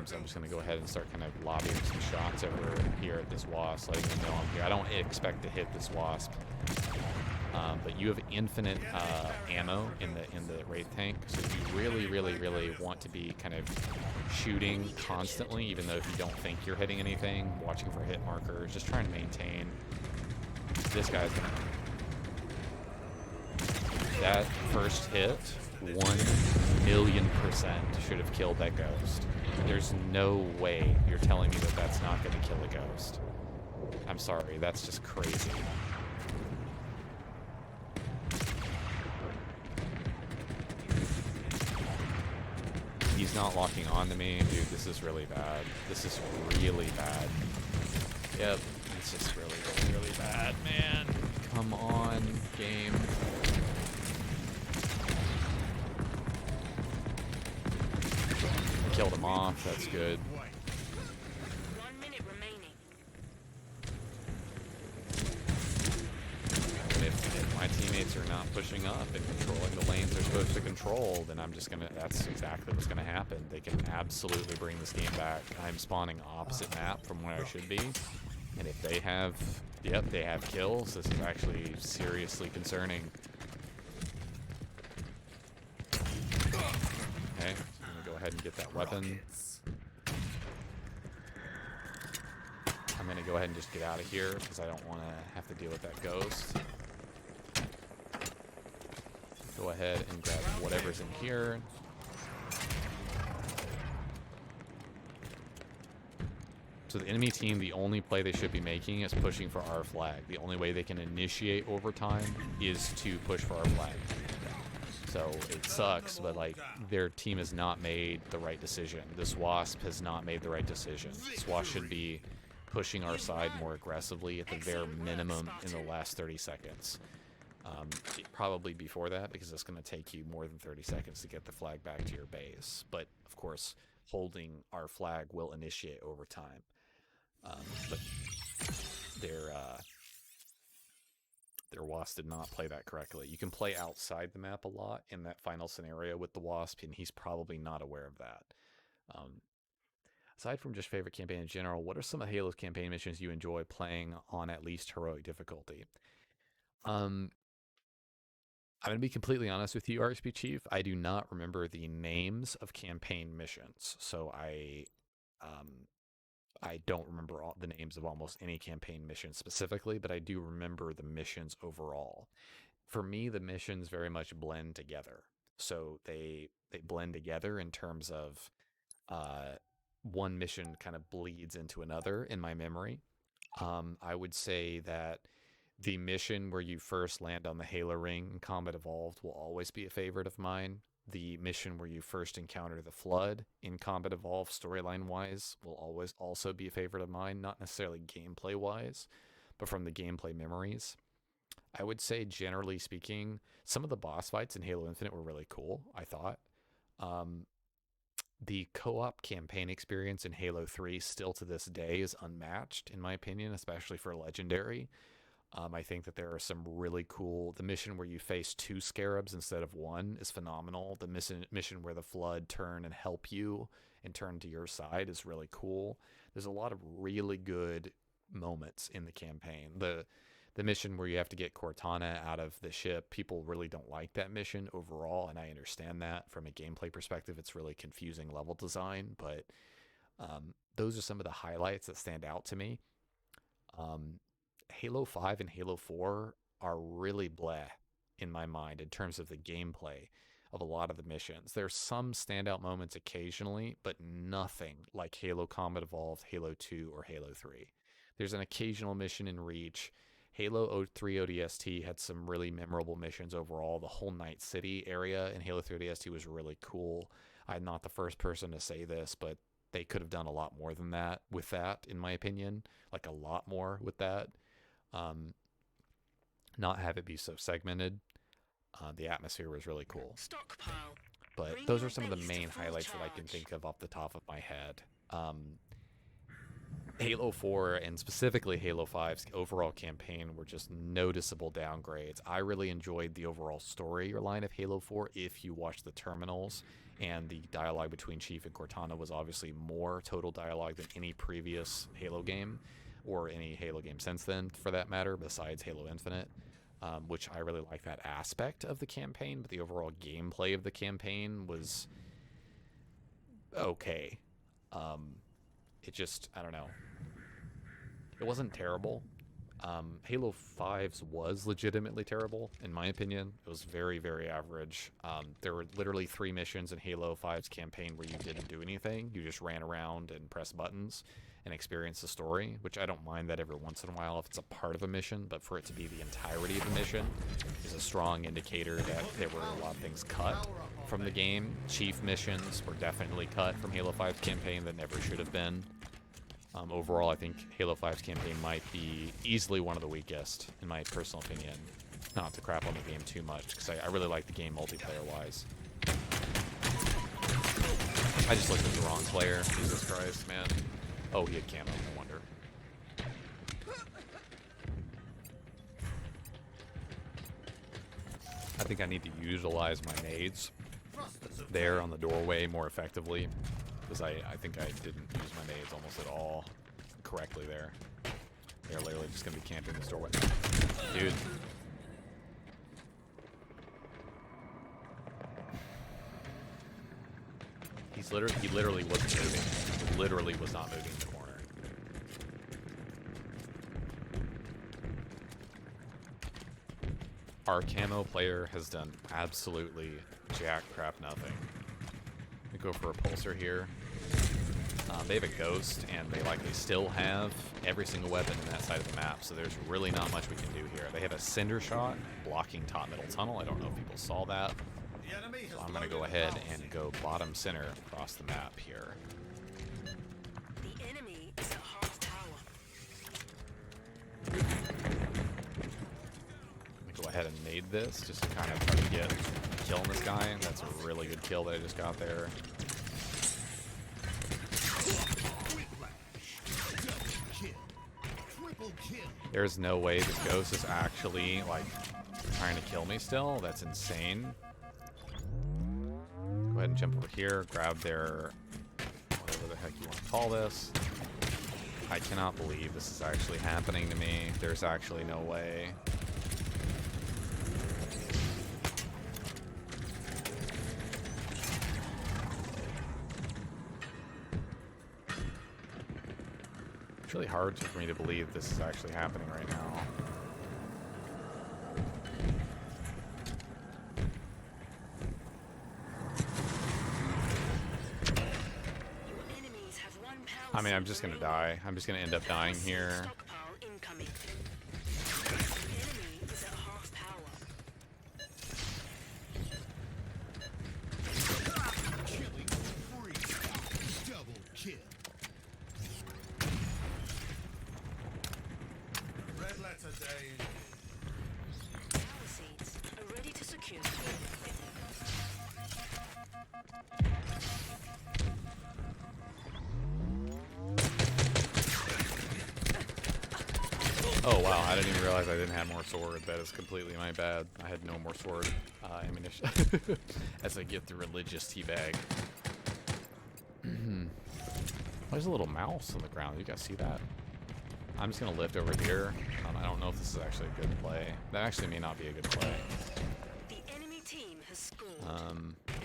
So I'm just going to go ahead and start kind of lobbing some shots over here at this wasp, letting them know I'm here. I don't expect to hit this wasp, but you have infinite ammo in the Wraith tank, so you really want to be kind of shooting constantly, even though if you don't think you're hitting anything, watching for hit markers, just trying to maintain. This guy's gonna... That first hit, 1,000,000% should have killed that ghost. There's no way you're telling me that that's not going to kill a ghost. I'm sorry, that's just crazy. He's not locking on to me. Dude, this is really bad. This is really bad. Yep, it's just really bad, man. Come on, game. Killed him off, that's good. 1 minute remaining. And if my teammates are not pushing up and controlling the lanes they're supposed to control, then I'm just gonna, that's exactly what's gonna happen. They can absolutely bring this game back. I'm spawning opposite map from where I should be. And if they have, yep, they have kills, this is actually seriously concerning. Okay. Go ahead and get that weapon. I'm going to go ahead and just get out of here because I don't want to have to deal with that ghost. Go ahead and grab whatever's in here. So the enemy team, the only play they should be making is pushing for our flag. The only way they can initiate overtime is to push for our flag. So it sucks, but like their team has not made the right decision. This wasp has not made the right decision. This wasp should be pushing our side more aggressively at the bare minimum in the last 30 seconds. Probably before that, because it's going to take you more than 30 seconds to get the flag back to your base. But of course, holding our flag will initiate overtime. But their wasp did not play that correctly. You can play outside the map a lot in that final scenario with the wasp, and he's probably not aware of that. Aside from just favorite campaign in general, what are some of Halo's campaign missions you enjoy playing on at least heroic difficulty? I'm going to be completely honest with you, RSP Chief. I do not remember the names of campaign missions, so I don't remember all the names of almost any campaign mission specifically, but I do remember the missions overall. For me, the missions very much blend together. So they blend together in terms of one mission kind of bleeds into another in my memory. I would say that the mission where you first land on the Halo ring in Combat Evolved will always be a favorite of mine. The mission where you first encounter the Flood in Combat Evolved, storyline-wise, will always also be a favorite of mine. Not necessarily gameplay-wise, but from the gameplay memories. I would say, generally speaking, some of the boss fights in Halo Infinite were really cool, I thought. The co-op campaign experience in Halo 3 still to this day is unmatched, in my opinion, especially for Legendary. I think that there are some really cool... The mission where you face 2 scarabs instead of 1 is phenomenal. The mission where the Flood turn and help you and turn to your side is really cool. There's a lot of really good moments in the campaign. The mission where you have to get Cortana out of the ship, people really don't like that mission overall, and I understand that. From a gameplay perspective, it's really confusing level design, but those are some of the highlights that stand out to me. Halo 5 and Halo 4 are really bleh in my mind in terms of the gameplay. of a lot of the missions. There's some standout moments occasionally, but nothing like Halo Combat Evolved, Halo 2, or Halo 3. There's an occasional mission in Reach. Halo 3 ODST had some really memorable missions overall. The whole Night City area in Halo 3 ODST was really cool. I'm not the first person to say this, but they could have done a lot more than that with that, in my opinion. Like a lot more with that. Not have it be so segmented. The atmosphere was really cool. Stockpile. But Bring those your are some of the base to main full highlights that I can charge. think of off the top of my head. Halo 4 and specifically Halo 5's overall campaign were just noticeable downgrades. I really enjoyed the overall storyline of Halo 4 if you watch the terminals, and the dialogue between Chief and Cortana was obviously more total dialogue than any previous Halo game, or any Halo game since then, for that matter, besides Halo Infinite, which I really like that aspect of the campaign, but the overall gameplay of the campaign was okay. It just, I don't know. It wasn't terrible. Halo 5's was legitimately terrible, in my opinion. It was very, very average. There were literally 3 missions in Halo 5's campaign where you didn't do anything. You just ran around and pressed buttons and experienced the story, which I don't mind that every once in a while if it's a part of a mission, but for it to be the entirety of the mission is a strong indicator that there were a lot of things cut from the game. Chief missions were definitely cut from Halo 5's campaign that never should have been. Overall, I think Halo 5's campaign might be easily one of the weakest, in my personal opinion. Not to crap on the game too much, because I really like the game multiplayer-wise. I just looked at the wrong player. Jesus Christ, man. Oh, he had camo, no wonder. I think I need to utilize my nades there on the doorway more effectively, because I think I didn't use my nades almost at all correctly there. They're literally just going to be camping this doorway. Dude. He literally wasn't moving. He literally was not moving in the corner. Our camo player has done absolutely jack crap nothing. We go for a pulsar here. They have a ghost, and they likely still have every single weapon in that side of the map, so there's really not much we can do here. They have a cinder shot blocking top middle tunnel. I don't know if people saw that. The enemy has So I'm going to go loaded ahead the and go bottom center across the map here. The enemy is at half tower. I'm going to go ahead and nade this just to kind of try to get a kill on this guy. That's a really good kill that I just got there. There's no way this ghost is actually, like, trying to kill me still. That's insane. Go ahead and jump over here, grab their, whatever the heck you want to call this. I cannot believe this is actually happening to me. There's actually no way. It's really hard for me to believe this is actually happening right now. Your enemies have one power I mean, I'm just gonna cell die. I'm just gonna end up dying here. Stockpile incoming. The enemy is at half power. Killing spree. Double kill. red letter day in. Power seeds are ready to secure. Oh wow, I didn't even realize I didn't have more sword. That is completely my bad. I had no more sword ammunition. As I get the religious teabag. There's a little mouse on the ground. You guys see that? I'm just gonna lift over here. I don't know if this is actually a good play. That actually may not be a good play. The enemy team has scored.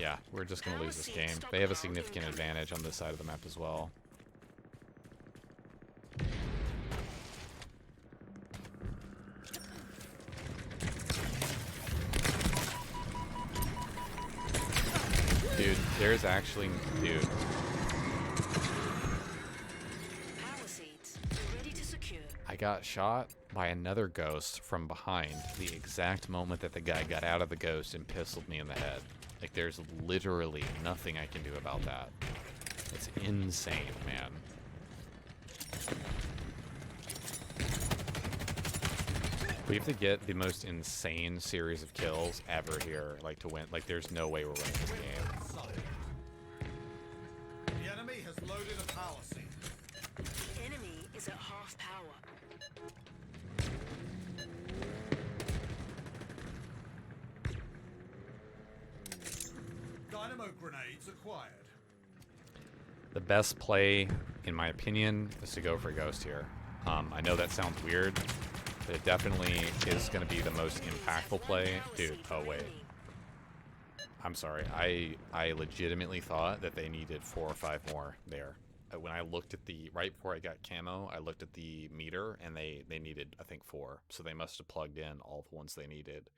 Yeah, we're just gonna lose this game. They have a significant advantage on this side of the map as well. Dude, there's actually... Dude. Power seeds ready to secure. I got shot by another ghost from behind the exact moment that the guy got out of the ghost and pistoled me in the head. Like, there's literally nothing I can do about that. It's insane, man. We have to get the most insane series of kills ever here, like, to win. Like, there's no way we're winning this game. Solid. The enemy has loaded a power seed. The enemy is at half power. Dynamo grenades acquired. The best play, in my opinion, is to go for Ghost here. I know that sounds weird, but it definitely is going to be the most impactful play. Dude, oh wait. I'm sorry. I legitimately thought that they needed 4 or 5 more there. When I looked at the, right before I got camo, I looked at the meter, and they needed, I think, 4. So they must have plugged in all the ones they needed.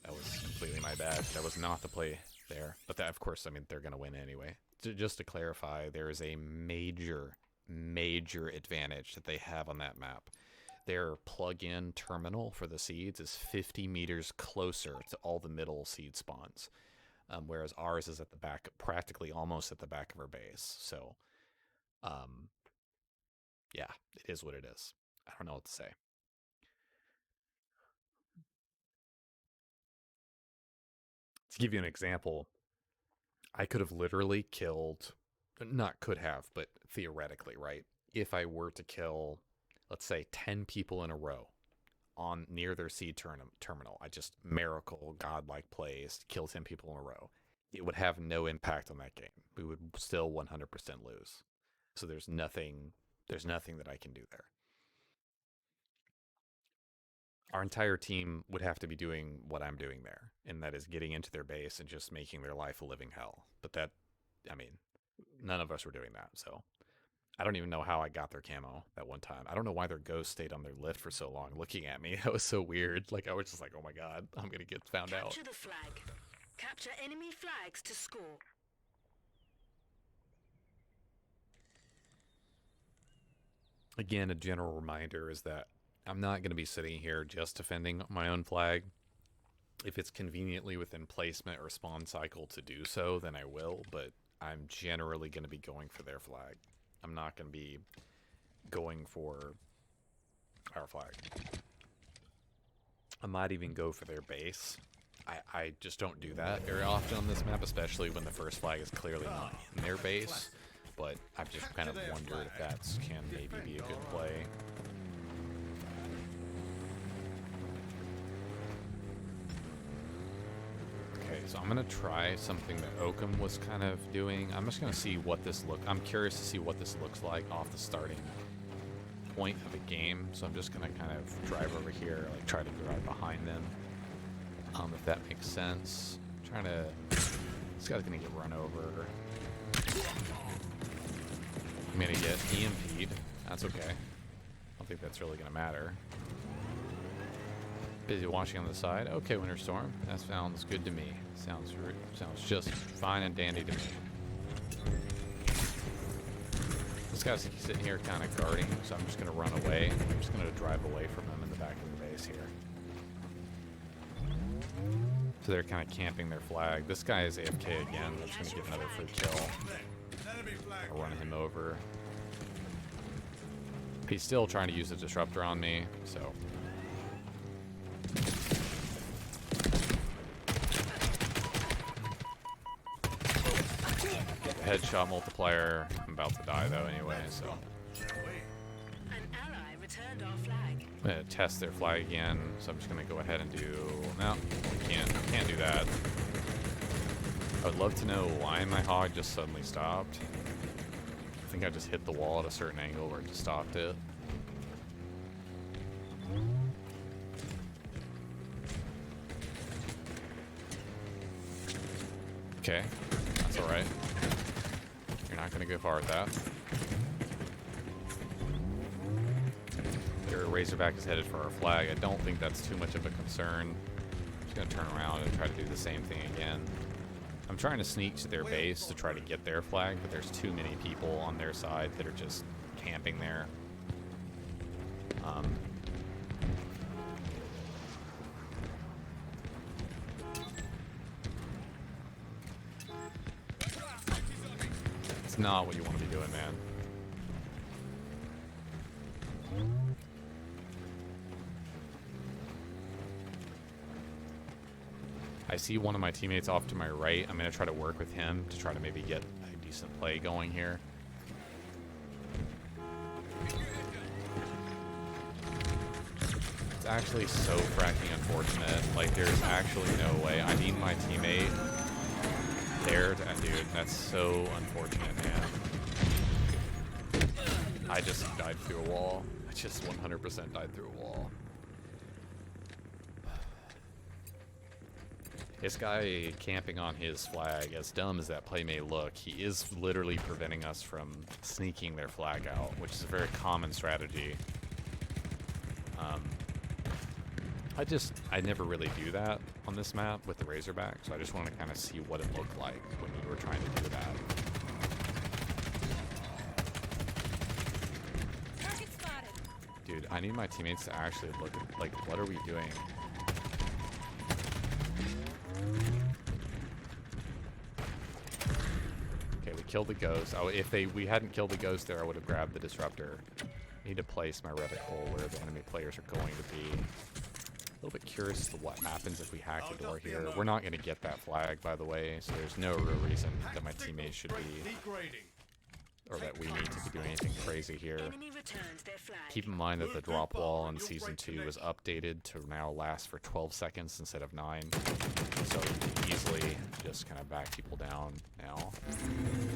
That was completely my bad. That was not the play there. But that, of course, I mean, they're going to win anyway. Just to clarify, there is a major advantage that they have on that map. Their plug-in terminal for the seeds is 50 meters closer to all the middle seed spawns, whereas ours is at the back, practically almost at the back of our base. So, yeah, it is what it is. I don't know what to say. To give you an example, I could have literally killed, not could have, but theoretically, right? If I were to kill, let's say, 10 people in a row on near their seed terminal, I just miracle godlike plays to kill 10 people in a row, it would have no impact on that game. We would still 100% lose. So there's nothing that I can do there. Our entire team would have to be doing what I'm doing there, and that is getting into their base and just making their life a living hell. But that, I mean, none of us were doing that, so I don't even know how I got their camo that one time. I don't know why their ghost stayed on their lift for so long looking at me. That was so weird. Like, I was just like, oh my god, I'm gonna get found out. Capture the flag. Capture enemy flags to score. Again, a general reminder is that I'm not going to be sitting here just defending my own flag. If it's conveniently within placement or spawn cycle to do so, then I will, but I'm generally going to be going for their flag. I'm not going to be going for our flag. I might even go for their base. I just don't do that very often on this map, especially when the first flag is clearly not in their base. But I've just kind of wondered if that can maybe be a good play. Okay, so I'm gonna try something that Oakham was kind of doing. I'm just gonna see what this I'm curious to see what this looks like off the starting point of the game. So I'm just gonna kind of drive over here, like try to drive behind them. If that makes sense. I'm trying to. This guy's gonna get run over. I'm gonna get EMP'd. That's okay. I don't think that's really gonna matter. Busy watching on the side. Okay, Winter Storm. That sounds good to me. Sounds just fine and dandy to me. This guy's sitting here kind of guarding, so I'm just gonna run away. I'm just gonna drive away from him in the back of the base here. So they're kind of camping their flag. This guy is AFK again. I'm just gonna get another free kill. Enemy flag. I'll run him over. He's still trying to use a disruptor on me, so. Headshot multiplier. I'm about to die though anyway, so. An ally returned our flag. I'm gonna test their flag again, so I'm just gonna go ahead and do. No, can't do that. I would love to know why my hog just suddenly stopped. I think I just hit the wall at a certain angle where it just stopped it. Okay, that's alright. You're not gonna go far with that. Their Razorback is headed for our flag. I don't think that's too much of a concern. I'm just gonna turn around and try to do the same thing again. I'm trying to sneak to their base to try to get their flag, but there's too many people on their side that are just camping there. It's not what you want to be doing, man. I see one of my teammates off to my right. I'm going to try to work with him to try to maybe get a decent play going here. It's actually so fracking unfortunate. Like, there's actually no way. I need my teammate there to... Dude, that's so unfortunate, man. I just died through a wall. I just 100% died through a wall. This guy camping on his flag, as dumb as that play may look, he is literally preventing us from sneaking their flag out, which is a very common strategy. I never really do that on this map with the Razorback, so I just want to kind of see what it looked like when we were trying to do that. Target spotted. Dude, I need my teammates to actually look at, like, what are we doing? Okay, we killed the ghost. Oh, if we hadn't killed the ghost there, I would have grabbed the disruptor. I need to place my reticle where the enemy players are going to be. A little bit curious as to what happens if we hack the door here. We're not going to get that flag, by the way, so there's no real reason that my teammates should be, or that we need to be doing anything crazy here. Enemy returns their flag. Keep in mind that the drop wall in Season 2 was updated to now last for 12 seconds instead of 9. So you can easily just kind of back people down now.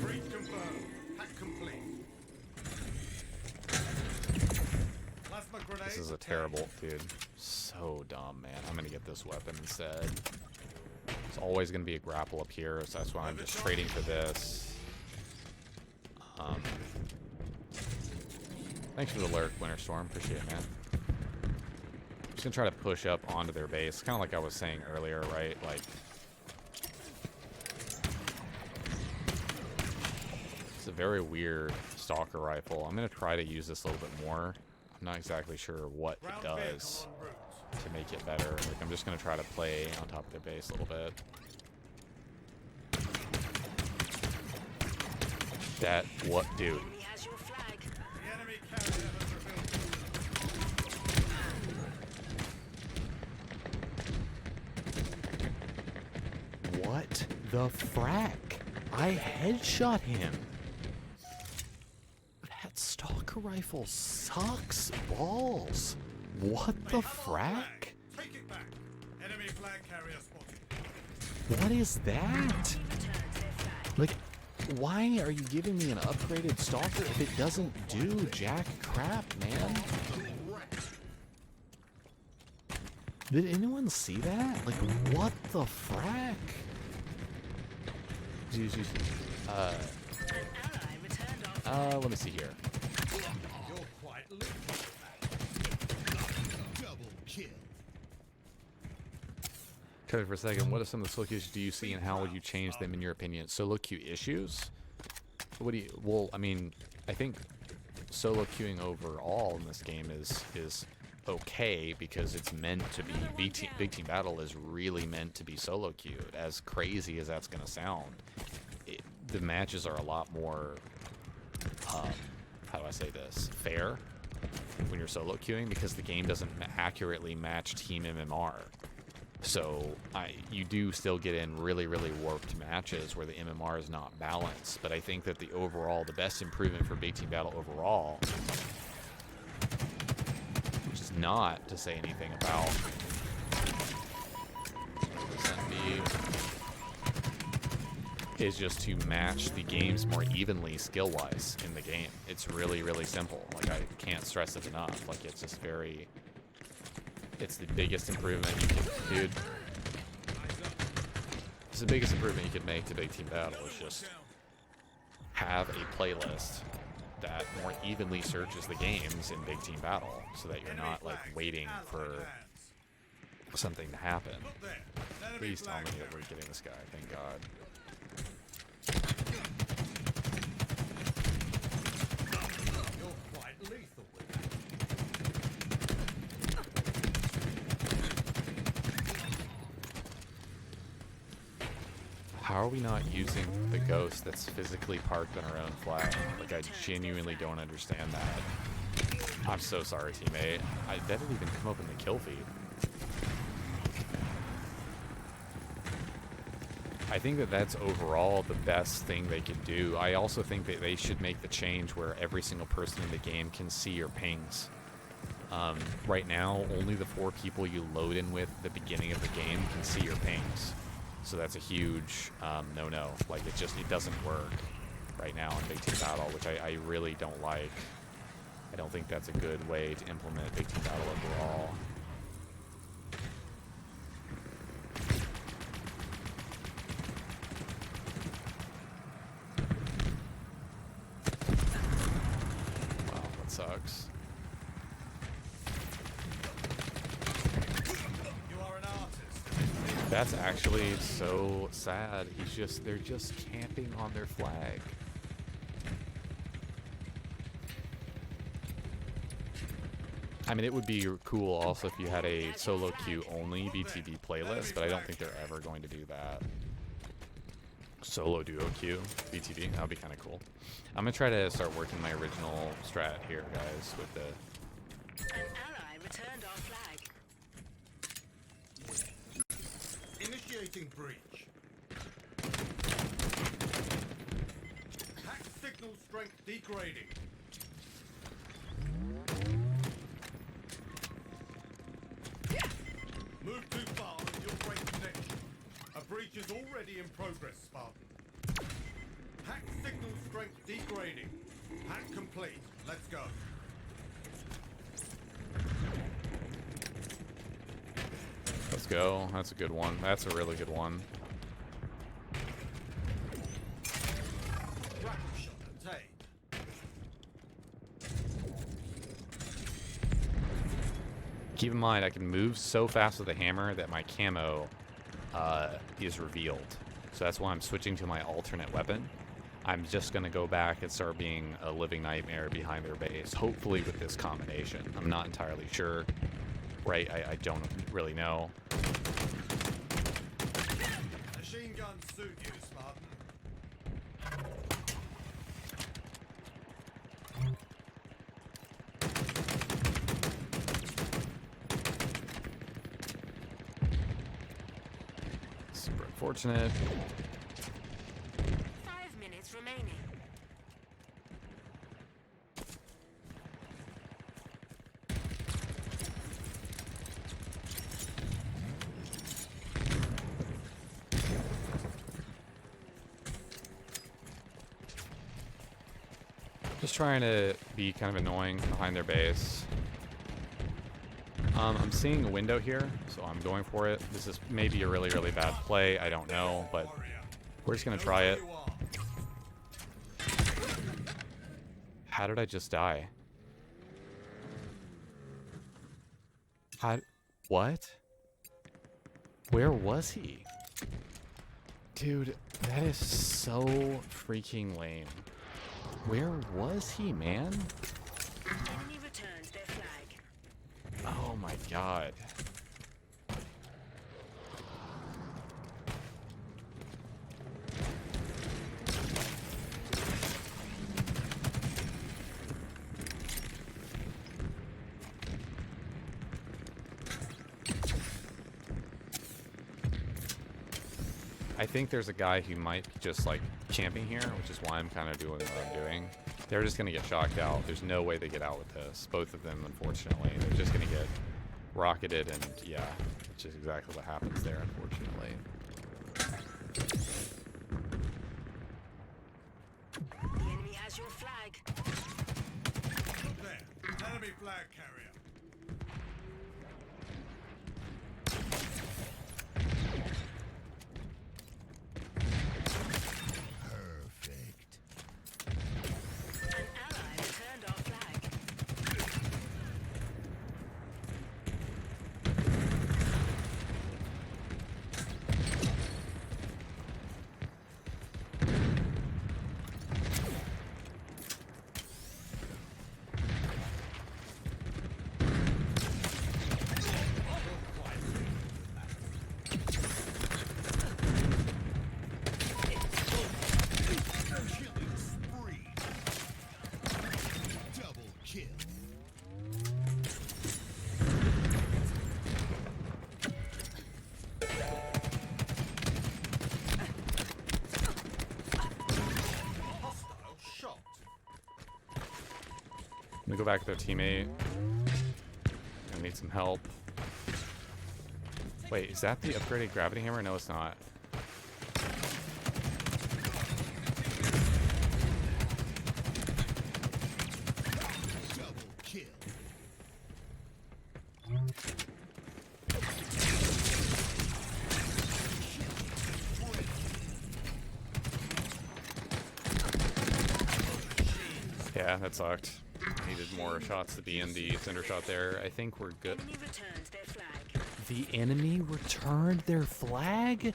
Breach confirmed. Hack complete. Plasma grenade. This is a terrible, dude. So dumb, man. I'm gonna get this weapon instead. It's always gonna be a grapple up here, so that's why I'm just trading for this. Thanks for the lurk, Winterstorm. Appreciate it, man. Just gonna try to push up onto their base, kind of like I was saying earlier, right? Like, it's a very weird stalker rifle. I'm gonna try to use this a little bit more. I'm not exactly sure what it does to make it better. Like, I'm just gonna try to play on top of their base a little bit. That what, dude? Enemy has your flag. The enemy carrier has revealed. What the frack? I headshot him. That stalker rifle sucks balls. What the frack? Take it back. Enemy flag carrier spotted. What is that? Returns their flag. Like, why are you giving me an upgraded stalker if it doesn't do jack crap, man? Did anyone see that? Like, what the frack? An ally returned off. Let me see here. You're quite lit. Double kill. Tell me for a second, what are some of the solo queues do you see and how would you change them in your opinion? Solo queue issues? What do you, well, I mean, I think solo queuing overall in this game is okay because it's meant to be, Big Team Battle is really meant to be solo queued, as crazy as that's going to sound. The matches are a lot more, how do I say this, fair when you're solo queuing because the game doesn't accurately match Team MMR. So you do still get in really, really warped matches where the MMR is not balanced. But I think that the best improvement for Big Team Battle overall, which is not to say anything about is just to match the games more evenly skill-wise in the game. It's really, really simple. Like, I can't stress it enough. Like, it's just very... It's the biggest improvement you can... Dude. It's the biggest improvement you could make to Big Team Battle is just have a playlist that more evenly searches the games in Big Team Battle so that you're not, like, waiting for something to happen. Please tell me that we're getting this guy. Thank God. How are we not using the ghost that's physically parked on our own flag? Like, I genuinely don't understand that. I'm so sorry, teammate. That didn't even come up in the kill feed. I think that that's overall the best thing they could do. I also think that they should make the change where every single person in the game can see your pings. Right now, only the 4 people you load in with at the beginning of the game can see your pings. So that's a huge no-no. Like, it doesn't work right now in Big Team Battle, which I really don't like. I don't think that's a good way to implement Big Team Battle overall. Wow, that sucks. You are an artist. That's actually so sad. They're just camping on their flag. I mean, it would be cool also if you had a solo queue only BTB playlist, but I don't think they're ever going to do that. Solo duo queue BTB, that would be kind of cool. I'm gonna try to start working my original strat here, guys, with the An ally returned our flag. Initiating breach. Hack signal strength degrading. Move too far and you'll break connection. A breach is already in progress, Spartan. Hack signal strength degrading. Hack complete. Let's go. Let's go. That's a good one. That's a really good one. Rattle shot obtained. Keep in mind, I can move so fast with the hammer that my camo is revealed. So that's why I'm switching to my alternate weapon. I'm just going to go back and start being a living nightmare behind their base, hopefully with this combination. I'm not entirely sure. Right, I don't really know. Machine gun suit you, Spartan. Super unfortunate. 5 minutes remaining. Just trying to be kind of annoying behind their base. I'm seeing a window here, so I'm going for it. This is maybe a really, really bad play. I don't know, but Warrior. we're just going to try it. You are. How did I just die? What? Where was he? Dude, that is so freaking lame. Where was he, man? Enemy returns their flag. Oh my god. I think there's a guy who might be just like camping here, which is why I'm kind of doing what I'm doing. They're just going to get shocked out. There's no way they get out with this. Both of them, unfortunately. They're just going to get rocketed, and yeah, which is exactly what happens there, unfortunately. The enemy has your flag. There. Enemy flag carrier. Perfect. An ally returned our flag. gonna go back to their teammate. Gonna need some help. Wait, is that the upgraded gravity hammer? No, it's not. Double kill. Yeah, that sucked. Needed more shots to be in the center shot there. I think we're good. Enemy returns their flag. The enemy returned their flag?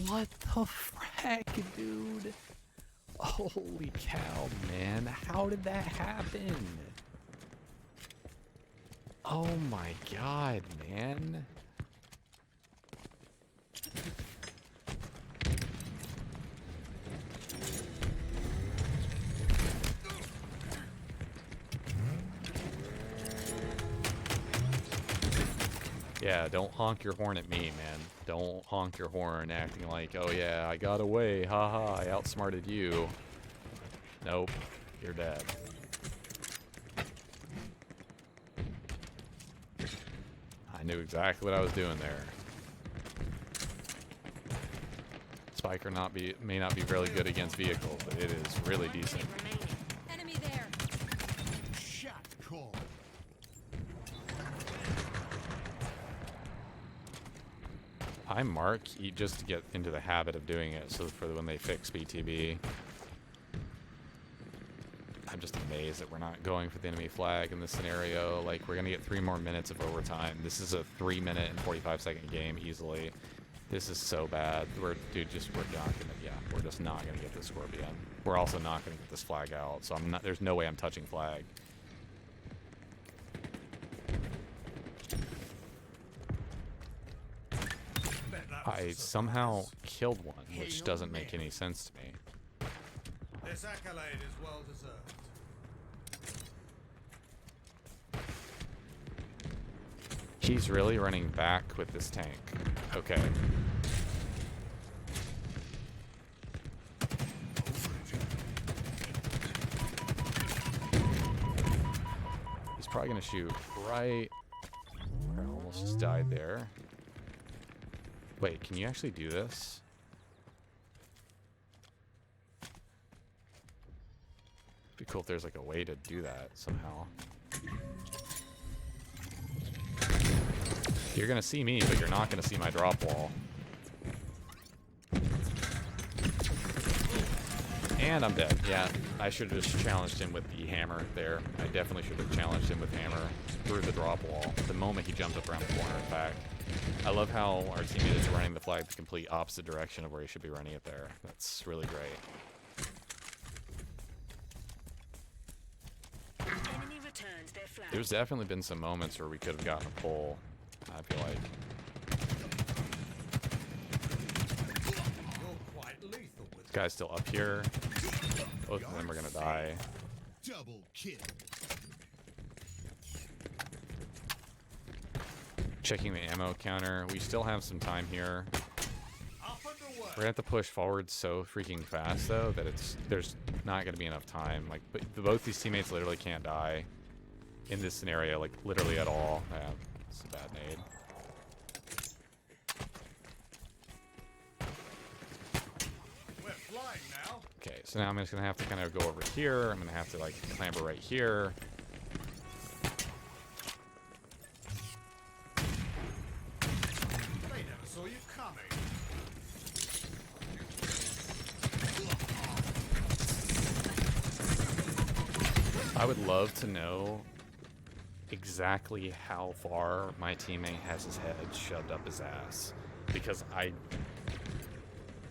What the frack, dude? Holy cow, man. How did that happen? Oh my god, man. Yeah, don't honk your horn at me, man. Don't honk your horn acting like, oh yeah, I got away, haha, I outsmarted you. Nope, you're dead. I knew exactly what I was doing there. Spiker may not be really good against vehicles, but it is really decent. Remaining. Enemy there. Shot call. I'm Mark, just to get into the habit of doing it, so for when they fix BTB. I'm just amazed that we're not going for the enemy flag in this scenario. Like, we're gonna get 3 more minutes of overtime. This is a 3-minute and 45-second game easily. This is so bad. We're just not gonna, yeah, we're just not gonna get this Scorpion. We're also not gonna get this flag out, so there's no way I'm touching flag. Bet that was I a somehow surprise. killed one, which doesn't make any sense to me. This accolade is well deserved. He's really running back with this tank. Okay. He's probably gonna shoot right. I almost just died there. Wait, can you actually do this? It'd be cool if there's like a way to do that somehow. You're gonna see me, but you're not gonna see my drop wall. And I'm dead. Yeah, I should have just challenged him with the hammer there. I definitely should have challenged him with hammer through the drop wall. The moment he jumped up around the corner, in fact. I love how our teammate is running the flag the complete opposite direction of where he should be running it there. That's really great. Enemy returns their flag. There's definitely been some moments where we could have gotten a pull, I feel like. You're quite lethal with This guy's still up here. Both of them are gonna die. Double kill. Checking the ammo counter. We still have some time here. up and away. We're gonna have to push forward so freaking fast though that there's not gonna be enough time. Like, both these teammates literally can't die in this scenario, like literally at all. Yeah, it's a bad nade. We're flying now. Okay, so now I'm just gonna have to kind of go over here. I'm gonna have to like clamber right here. They never saw you coming. I would love to know exactly how far my teammate has his head shoved up his ass, because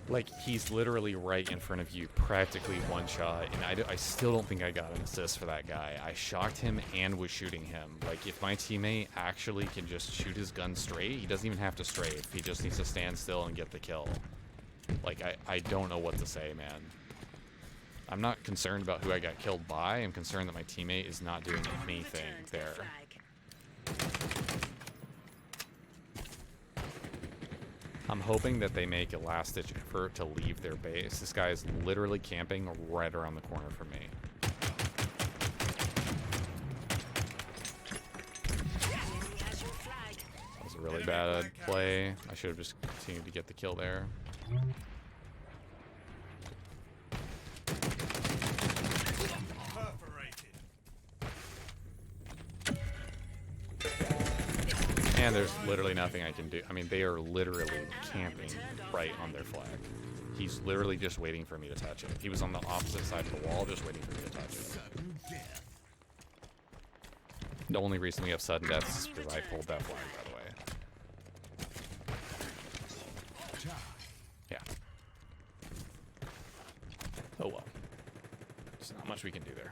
like, he's literally right in front of you, practically one shot, and I still don't think I got an assist for that guy. I shocked him and was shooting him. Like, if my teammate actually can just shoot his gun straight, he doesn't even have to strafe. He just needs to stand still and get the kill. Like, I don't know what to say, man. I'm not concerned about who I got killed by. I'm concerned that my teammate is not doing Enemy anything returns their there. flag. I'm hoping that they make a last-ditch effort to leave their base. This guy is literally camping right around the corner from me. really bad play. I should have just continued to get the kill there. Perforated. And there's literally nothing I can do. I mean, they are literally camping right on their flag. He's literally just waiting for me to touch it. He was on the opposite side of the wall, just waiting for me to touch it. Sudden death. The only reason we have sudden deaths is because I pulled that flag, by the way. Tie. Yeah. Oh well. There's not much we can do there.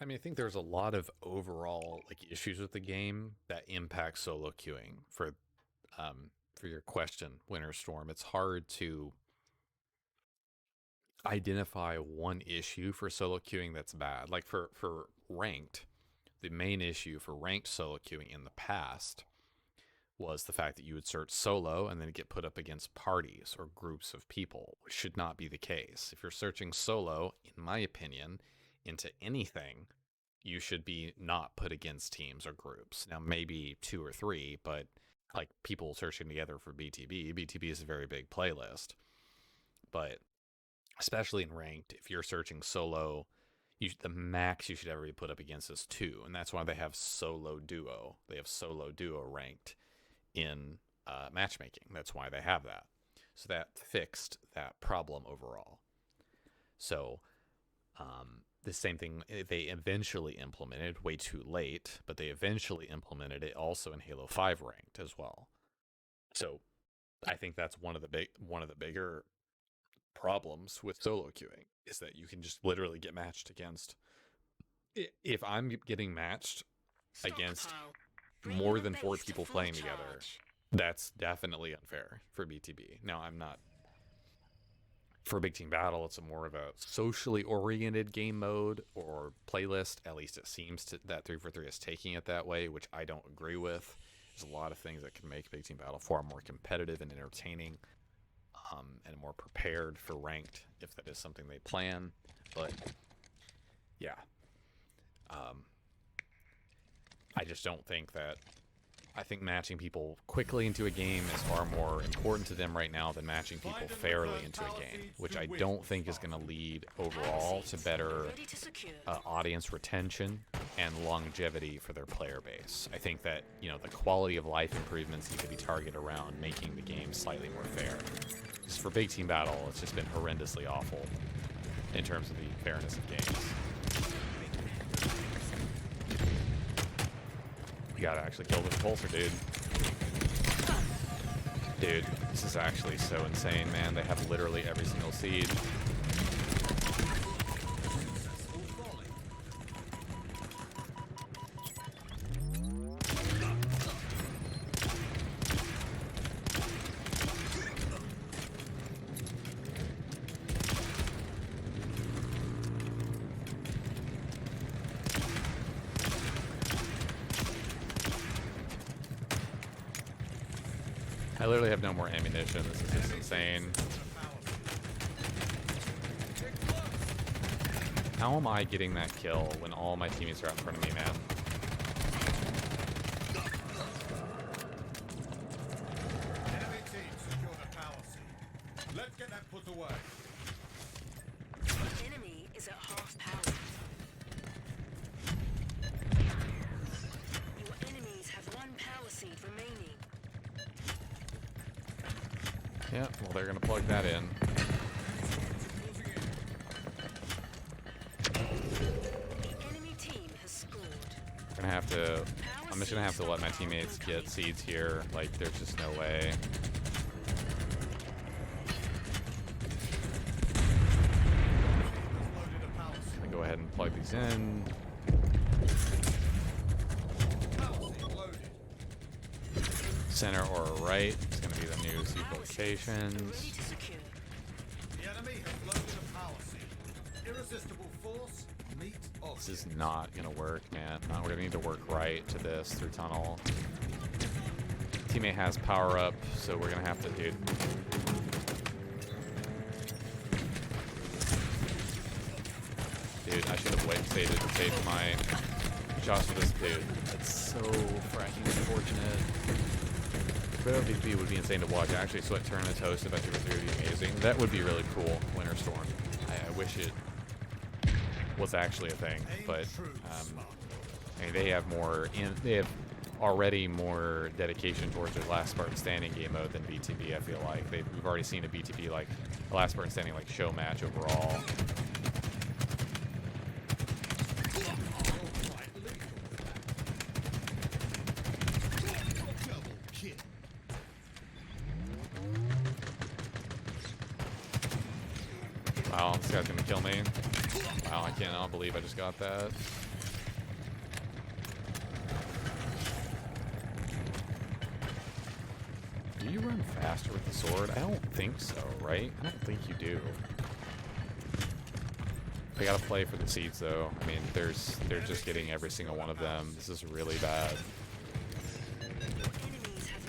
I mean, I think there's a lot of overall like issues with the game that impact solo queuing. For your question, Winter Storm, it's hard to identify one issue for solo queuing that's bad. Like for ranked, the main issue for ranked solo queuing in the past was the fact that you would search solo and then get put up against parties or groups of people, which should not be the case. If you're searching solo, in my opinion, into anything, you should be not put against teams or groups. Now, maybe 2 or 3, but like people searching together for BTB. BTB is a very big playlist, but especially in ranked, if you're searching solo, the max you should ever be put up against is 2, and that's why they have solo duo. They have solo duo ranked in matchmaking. That's why they have that. So that fixed that problem overall. So the same thing they eventually implemented, way too late, but they eventually implemented it also in Halo 5 ranked as well. So I think that's one of the bigger problems with solo queuing is that you can just literally get matched against. If I'm getting matched against more than 4 people playing together, that's definitely unfair for BTB. Now, I'm not. For Big Team Battle, it's a more of a socially oriented game mode or playlist. At least it seems that 343 is taking it that way, which I don't agree with. There's a lot of things that can make Big Team Battle far more competitive and entertaining, and more prepared for ranked if that is something they plan. But yeah, I just don't think that. I think matching people quickly into a game is far more important to them right now than matching people fairly into a game, which I don't think is going to lead overall to better audience retention and longevity for their player base. I think that, the quality of life improvements need to be targeted around making the game slightly more fair. Because for Big Team Battle, it's just been horrendously awful in terms of the fairness of games. You gotta actually kill the repulsor, dude. Dude, this is actually so insane, man. They have literally every single seed. I literally have no more ammunition. This is just insane. How am I getting that kill when all my teammates are out in front of me, man? Enemy team secure the power seed. Let's get that put away. Enemy is at half power. Your enemies have 1 power seed remaining. Yeah, well, they're gonna plug that in. Enemy team has scored. I'm just gonna have to let my teammates get seeds here. Like, there's just no way. Loaded a power seed. I'm gonna go ahead and plug these in. Power seed loaded. Center or right is gonna be the new seed Power seeds ready locations. to secure. The enemy has loaded a power seed. Irresistible force, meet object. This is not gonna work, man. We're gonna need to work right to this through tunnel. Teammate has power up, so we're gonna have to, dude. Dude, I should have saved my shots for this dude. That's so fracking unfortunate. But VP would be insane to watch. Actually, Sweat Tournaments hosted by Super 3 would be amazing. That would be really cool. Winter Storm. I wish it was actually a thing, but I mean, they have already more dedication towards their Last Spartan Standing game mode than BTB. I feel like we've already seen a BTB like a Last Spartan Standing like show match overall. Double kill. Wow, this guy's gonna kill me. Wow, I cannot believe I just got that. Do you run faster with the sword? I don't think so, right? I don't think you do. I gotta play for the seeds though. I mean, they're just getting every single one of them. This is really bad.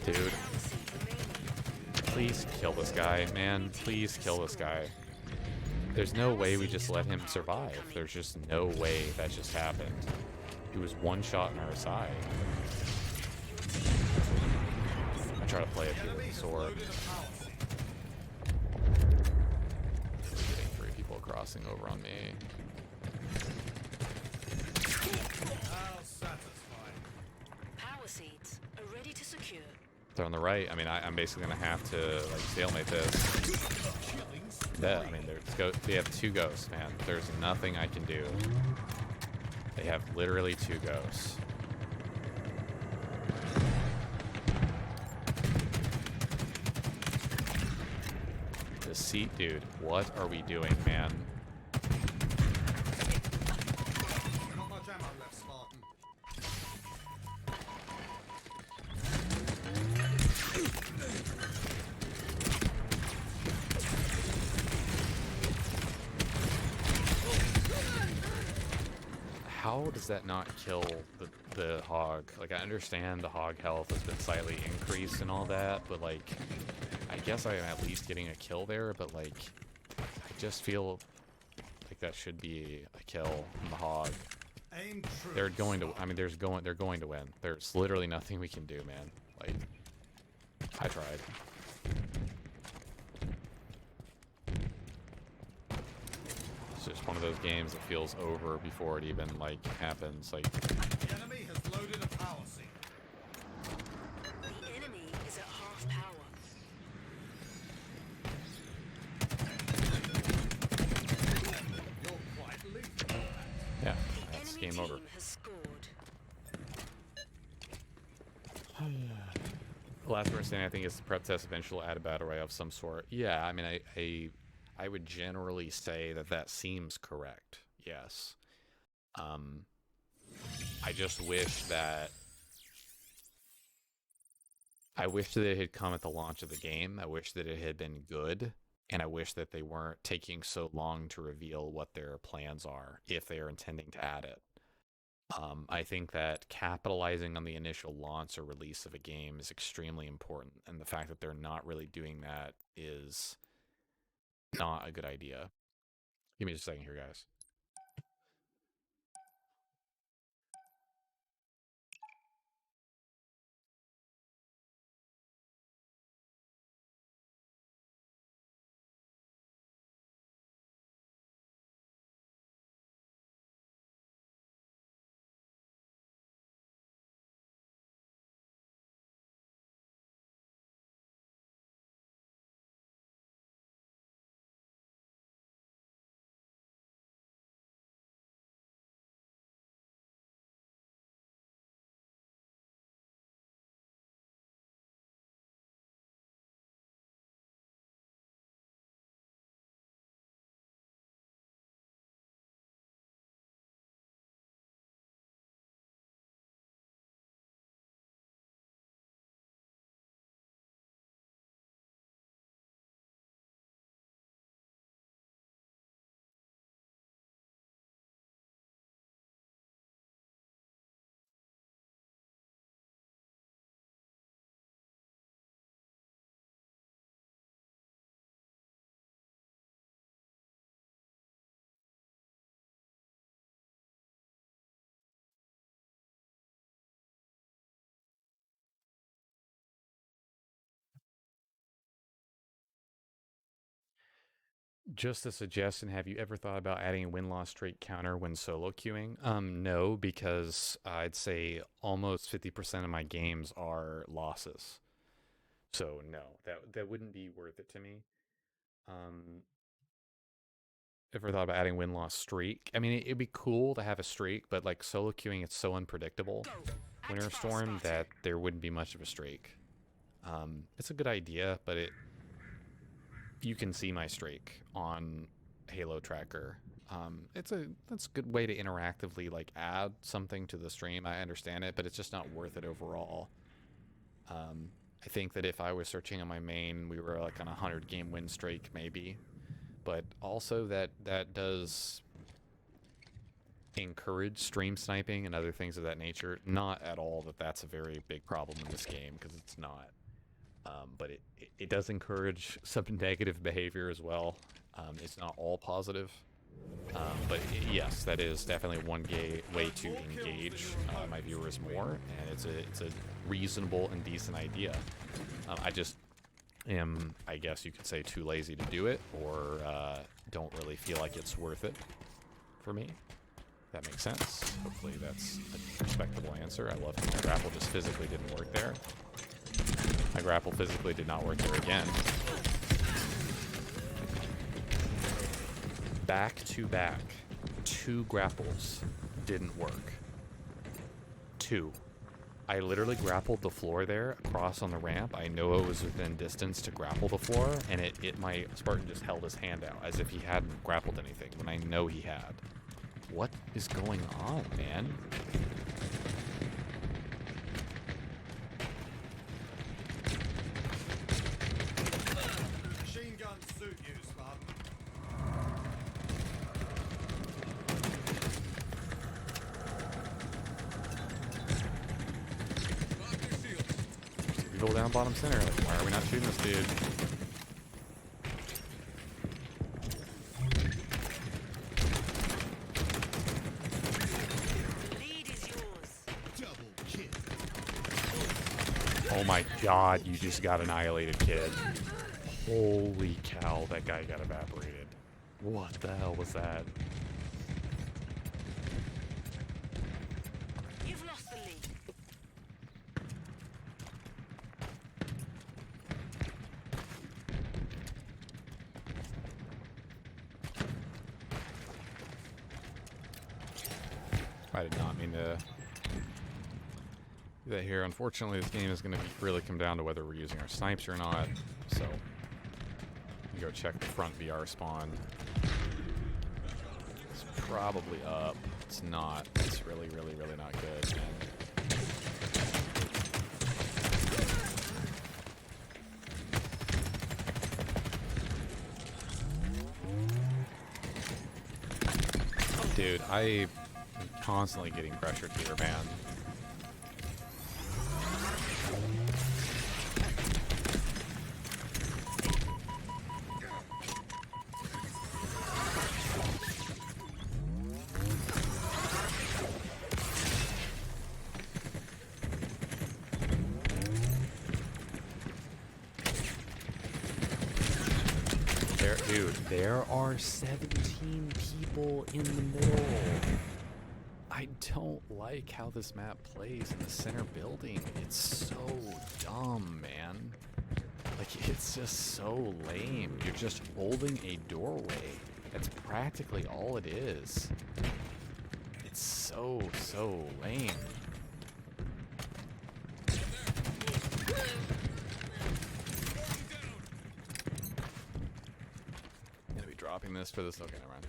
Dude. Please kill this guy, man. Please kill this guy. There's no way we just let him survive. There's just no way that just happened. He was one shot in our side. I try to play it through with the sword. Getting 3 people crossing over on me. How satisfying. Power seeds are ready to secure. They're on the right. I mean, I'm basically gonna have to like stalemate this. Yeah, I mean, they have 2 ghosts, man. There's nothing I can do. They have literally 2 ghosts. The seat, dude. What are we doing, man? Not much ammo left, Spartan. How does that not kill the hog? Like, I understand the hog health has been slightly increased and all that, but like, I guess I am at least getting a kill there, but like, I just feel like that should be a kill from the hog. Aim true. They're going to, I mean, they're going to win. There's literally nothing we can do, man. Like, I tried. It's just one of those games that feels over before it even like happens. Like, The enemy has loaded a power seed. The enemy is at half power. You're quite lethal. yeah, The that's enemy game team over. has scored. Last person I think is the prep test eventually add a battle royale of some sort. Yeah, I mean, I would generally say that seems correct. Yes. I just wish that it had come at the launch of the game. I wish that it had been good, and I wish that they weren't taking so long to reveal what their plans are if they are intending to add it. I think that capitalizing on the initial launch or release of a game is extremely important, and the fact that they're not really doing that is not a good idea. Give me just a second here, guys. Just a suggestion, have you ever thought about adding a win-loss streak counter when solo queuing? No, because I'd say almost 50% of my games are losses. So no, that wouldn't be worth it to me. Ever thought about adding win-loss streak? I mean, it'd be cool to have a streak, but like solo queuing, it's so unpredictable, Winter Storm, that there wouldn't be much of a streak. It's a good idea, but you can see my streak on Halo Tracker. That's a good way to interactively like add something to the stream. I understand it, but it's just not worth it overall. I think that if I was searching on my main, we were like on a 100-game win streak maybe, but also that does encourage stream sniping and other things of that nature. Not at all that that's a very big problem in this game, because it's not. But it does encourage some negative behavior as well. It's not all positive. But yes, that is definitely one way to engage my viewers more, and it's a reasonable and decent idea. I just am, I guess you could say, too lazy to do it, or don't really feel like it's worth it for me. That makes sense. Hopefully that's a respectable answer. I love that my grapple just physically didn't work there. My grapple physically did not work there again. Back to back, 2 grapples didn't work. 2. I literally grappled the floor there, across on the ramp. I know it was within distance to grapple the floor, and my Spartan just held his hand out as if he hadn't grappled anything, when I know he had. What is going on, man? Machine guns suit you, Spartan. Go down bottom center. Like, why are we not shooting this dude? Lead is yours. Double kill. Oh my god, you just got annihilated, kid. Holy cow, that guy got evaporated. What the hell was that? You've lost the lead. I did not mean to do that here. Unfortunately, this game is going to really come down to whether we're using our snipes or not. So, you go check the front VR spawn. It's probably up. It's not. It's really, really, really not good, man. Dude, I am constantly getting pressured here, man. Dude, there are 17 people in the middle. I don't like how this map plays in the center building. It's so dumb, man. Like, it's just so lame. You're just holding a doorway. That's practically all it is. It's so lame. Gonna be dropping this for this. Okay, never mind.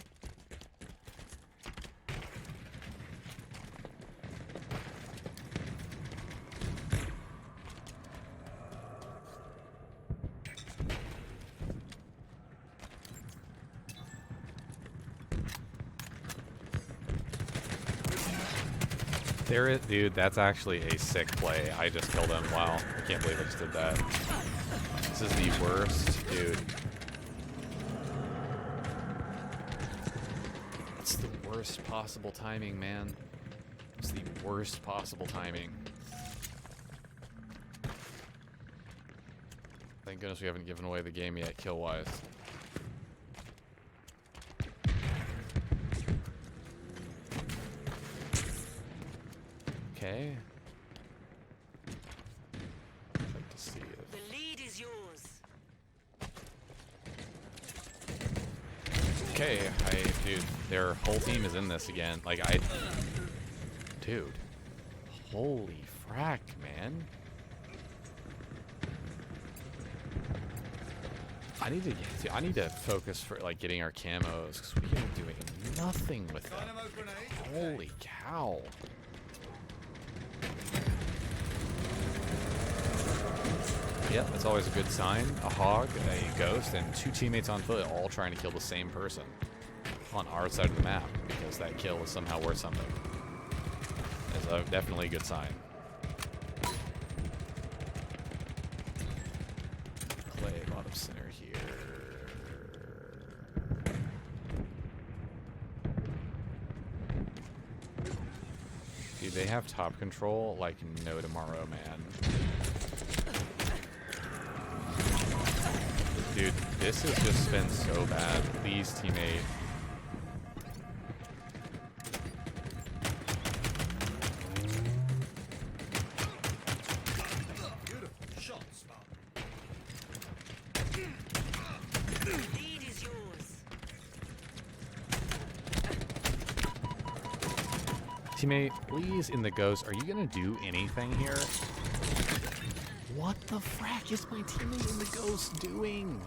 There it, dude. That's actually a sick play. I just killed him. Wow, I can't believe I just did that. This is the worst, dude. It's the worst possible timing, man. It's the worst possible timing. Thank goodness we haven't given away the game yet, kill-wise. Okay. I'd like to see if... The lead is yours. Okay, dude, their whole team is in this again. Like, dude, holy frack, man. I need to focus for like getting our camos because we are doing nothing with them. Dynamo grenade. Holy cow. Yep, that's always a good sign. A hog, a ghost, and 2 teammates on foot all trying to kill the same person on our side of the map because that kill is somehow worth something. It's definitely a good sign. Play bottom center here. Dude, they have top control like no tomorrow, man. Dude, this has just been so bad. Please, teammate. Beautiful shot, Spartan. The lead is yours. Teammate, please, in the ghost, are you gonna do anything here? What the frack is my teammate in the ghost doing?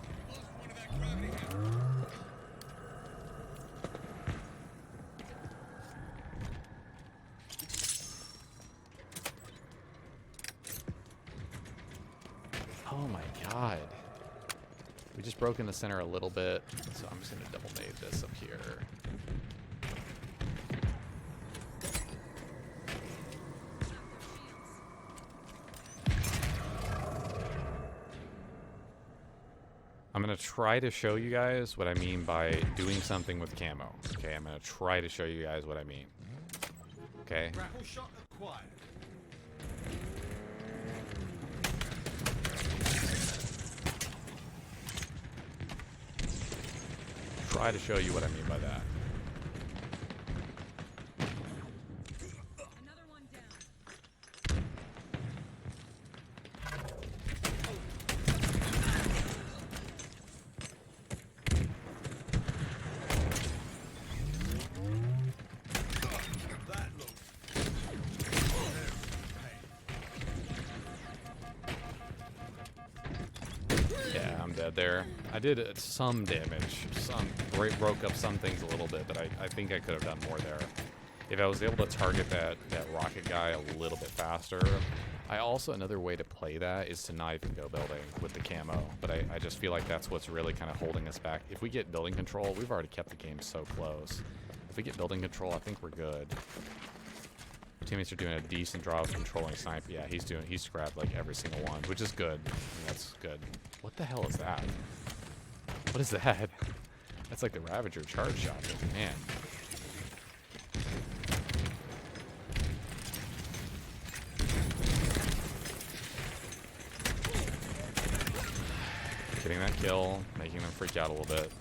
Oh my god. We just broke in the center a little bit, so I'm just gonna double nade this up here. I'm going to try to show you guys what I mean by doing something with camo. Okay, I'm going to try to show you guys what I mean. Okay? Grapple shot acquired. Try to show you what I mean by that. Another one down. That looks Yeah, I'm dead there. I did some damage. Broke up some things a little bit, but I think I could have done more there. If I was able to target that rocket guy a little bit faster. I also, another way to play that is to not even go building with the camo, but I just feel like that's what's really kind of holding us back. If we get building control, we've already kept the game so close. If we get building control, I think we're good. Teammates are doing a decent job of controlling snipe. Yeah, he's grabbed like every single one, which is good. I mean, that's good. What the hell is that? What is that? That's like the Ravager charge shot. Man. Getting that kill, making them freak out a little bit.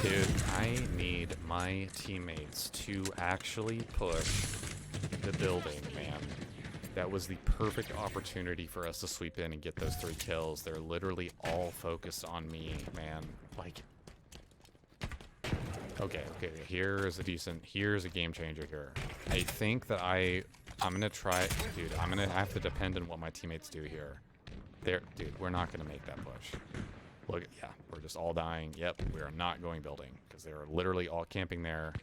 Dude, I need my teammates to actually push the building, man. That was the perfect opportunity for us to sweep in and get those 3 kills. They're literally all focused on me, man. Like, okay, here's a game changer here. I think that I'm gonna try, dude, I'm gonna have to depend on what my teammates do here. Dude, we're not gonna make that push. Look, yeah, we're just all dying. Yep, we are not going building because they are literally all camping there.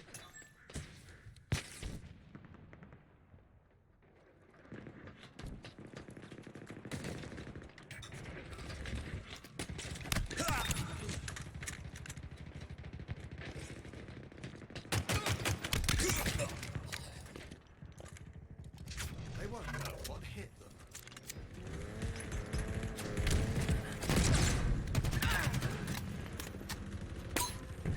They won't know what hit them.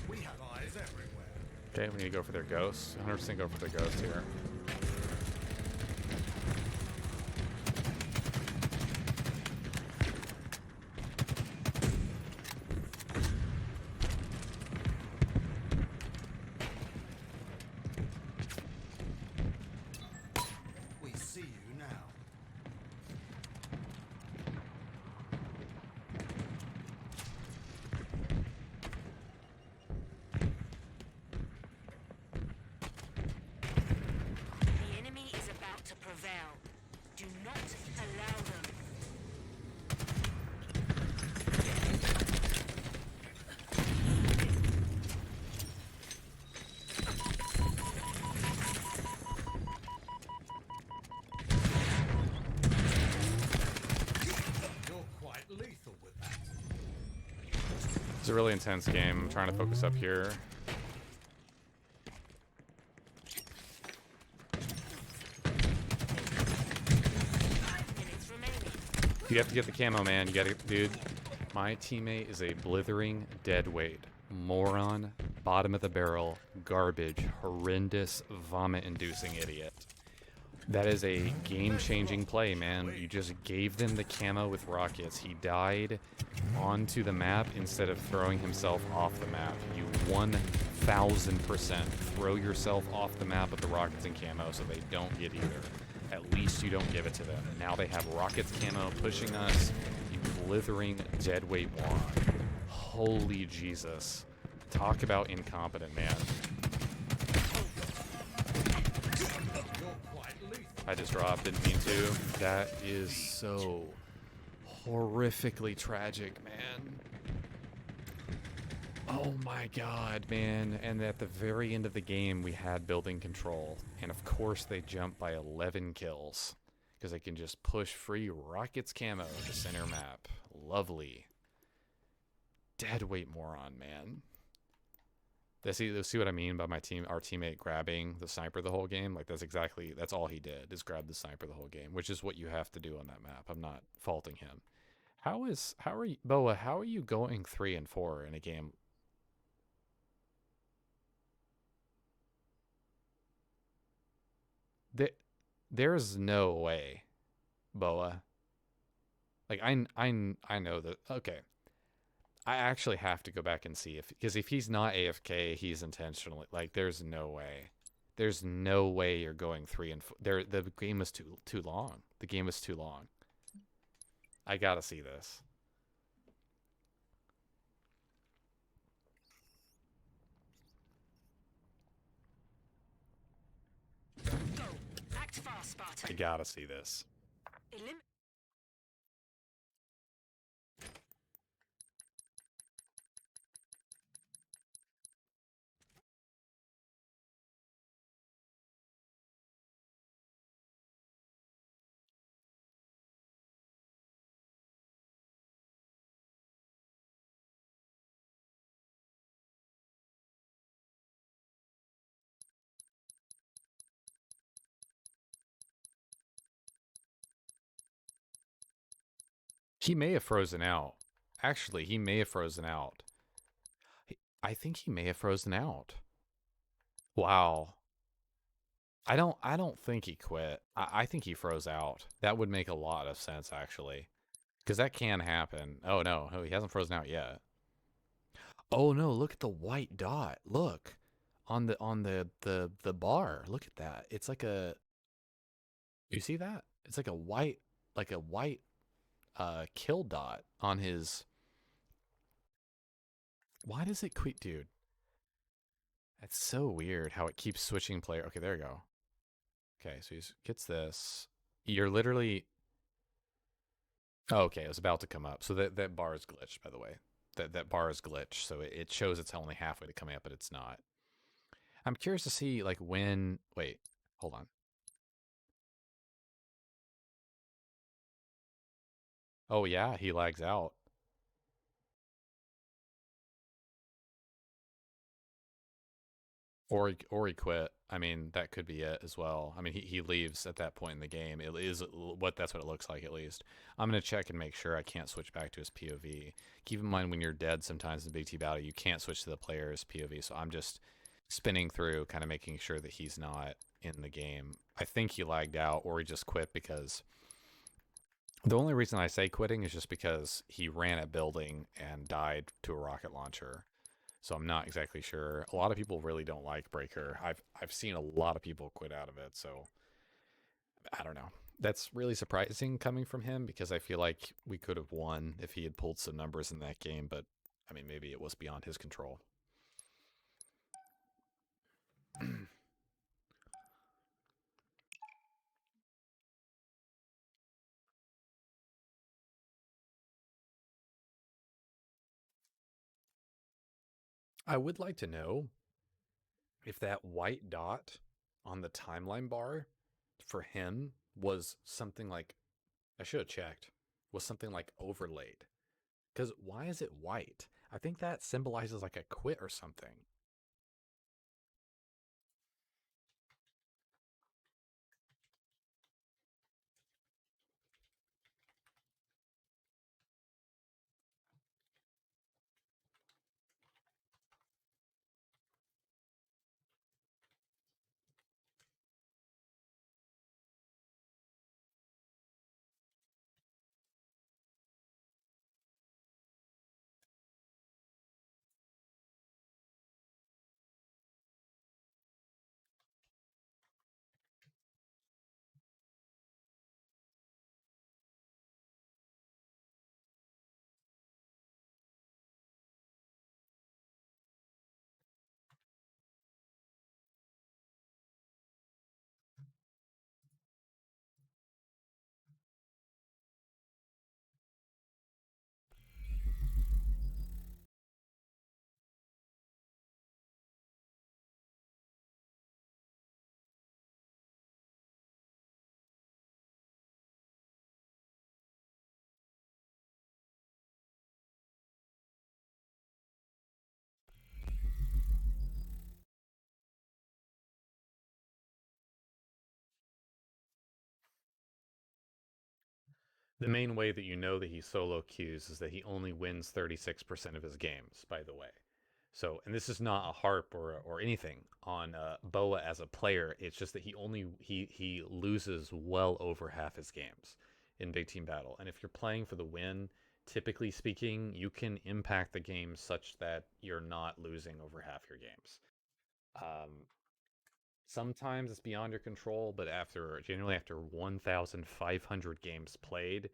We have eyes everywhere. Okay, we need to go for their ghosts. 100% go for their ghost here. prevail. Do not allow them. You're quite lethal with that. It's a really intense game. I'm trying to focus up here. Minutes remaining. You have to get the camo, man. You gotta, dude. My teammate is a blithering deadweight, moron, bottom of the barrel, garbage, horrendous, vomit-inducing idiot. That is a game-changing play, man. You just gave them the camo with rockets. He died onto the map instead of throwing himself off the map. You 1000% throw yourself off the map with the rockets and camo so they don't get either. At least you don't give it to them. Now they have rockets camo pushing us. You blithering deadweight moron. Holy Jesus. Talk about incompetent, man. You're quite lethal. I just dropped, didn't mean to. That is so horrifically tragic, man. Oh my god, man. And at the very end of the game, we had building control. And of course, they jumped by 11 kills. Because they can just push free rockets camo to center map. Lovely. Deadweight moron, man. See what I mean by our teammate grabbing the sniper the whole game? Like, that's all he did, is grab the sniper the whole game, which is what you have to do on that map. I'm not faulting him. Boa, how are you going 3 and 4 in a game? There's no way, Boa. Like, I know that. Okay. I actually have to go back and see because if he's not AFK, he's intentionally, like, there's no way. There's no way you're going 3 and 4. The game was too long. The game was too long. I gotta see this. Go. Act fast, I Spartan. gotta see this. He may have frozen out. Actually, he may have frozen out. I think he may have frozen out. Wow. I don't think he quit. I think he froze out. That would make a lot of sense, actually. Because that can happen. Oh, no. Oh, he hasn't frozen out yet. Oh, no. Look at the white dot. Look. On the bar. Look at that. It's like a... You see that? It's like a white kill dot on his... Why does it quit, dude? That's so weird how it keeps switching player. Okay, there we go. Okay, so he gets this. You're literally... Oh, okay, it was about to come up. So that bar is glitched, by the way. That bar is glitched, so it shows it's only halfway to coming up, but it's not. I'm curious to see, like, when... Wait, hold on. Oh, yeah, he lags out. Or he quit. I mean, that could be it as well. I mean, he leaves at that point in the game. That's what it looks like, at least. I'm going to check and make sure I can't switch back to his POV. Keep in mind, when you're dead sometimes in Big T Battle, you can't switch to the player's POV. So I'm just spinning through, kind of making sure that he's not in the game. I think he lagged out, or he just quit, because the only reason I say quitting is just because he ran at building and died to a rocket launcher. So I'm not exactly sure. A lot of people really don't like Breaker. I've seen a lot of people quit out of it, so I don't know. That's really surprising coming from him, because I feel like we could have won if he had pulled some numbers in that game, but I mean, maybe it was beyond his control. I would like to know if that white dot on the timeline bar for him was something like, I should have checked, was something like overlaid. Because why is it white? I think that symbolizes like a quit or something. The main way that you know that he solo queues is that he only wins 36% of his games, by the way. So, and this is not a harp or anything on Boa as a player. It's just that he loses well over half his games in big team battle. And if you're playing for the win, typically speaking, you can impact the game such that you're not losing over half your games. Um, Sometimes it's beyond your control, but generally after 1,500 games played,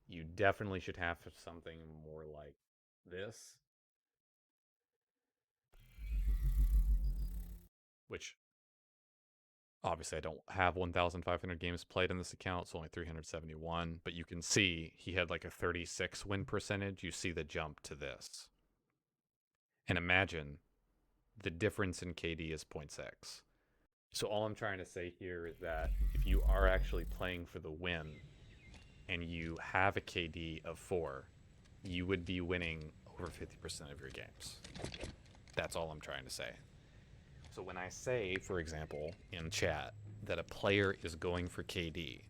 you definitely should have something more like this, which obviously I don't have 1,500 games played on this account. It's only 371, but you can see he had like a 36 win percentage. You see the jump to this. And imagine the difference in KD is 0.6. So all I'm trying to say here is that if you are actually playing for the win and you have a KD of 4, you would be winning over 50% of your games. That's all I'm trying to say. So when I say, for example, in chat, that a player is going for KD,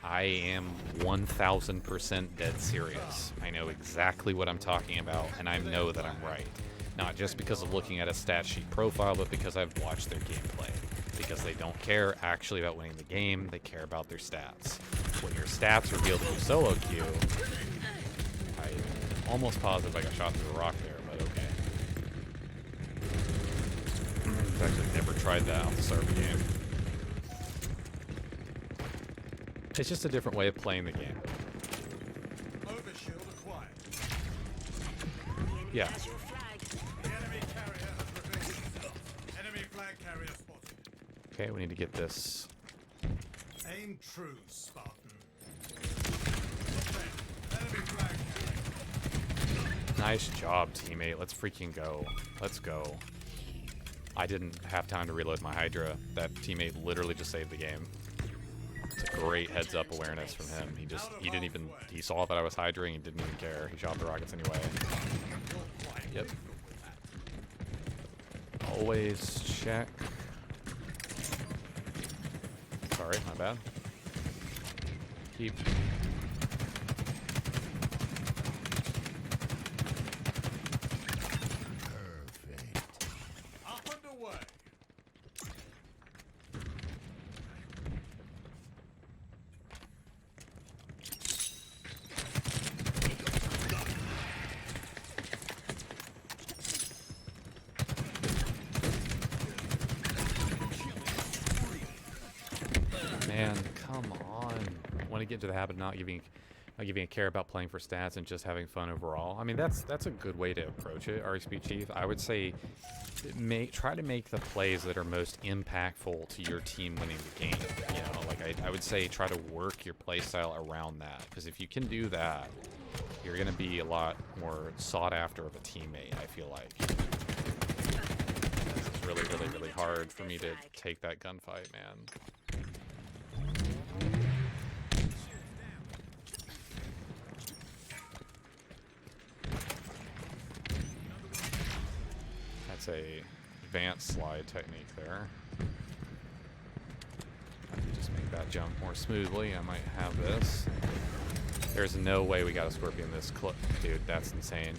I am 1,000% dead serious. I know exactly what I'm talking about, and I know that I'm right. Not just because of looking at a stat sheet profile, but because I've watched their gameplay. Because they don't care actually about winning the game, they care about their stats. When your stats reveal to you solo queue, I'm almost positive I got shot through a rock there, but okay. I've actually never tried that on the start of the game. It's just a different way of playing the game. Overshield acquired. Yeah. Has your flag. The enemy carrier has revealed itself. Enemy flag carrier spotted. Okay, we need to get this. Aim true, Spartan. Look there. Enemy flag carrier. Nice job, teammate. Let's freaking go. Let's go. I didn't have time to reload my Hydra. That teammate literally just saved the game. It's a great heads up awareness from him. He saw that I was Hydraing and didn't even care. He shot the rockets anyway. Yep. Always check. Sorry, my bad. Keep. Perfect. Up and away. Man, come on. I want to get into the habit of not giving a care about playing for stats and just having fun overall. I mean, that's a good way to approach it, RXP Chief. I would say try to make the plays that are most impactful to your team winning the game. You know, like I would say try to work your play style around that, because if you can do that, you're going to be a lot more sought after of a teammate, I feel like. really, really, really hard for me to take that gunfight, man. That's a advanced slide technique there. Just make that jump more smoothly. I might have this. There's no way we got a scorpion this clip. Dude, that's insane.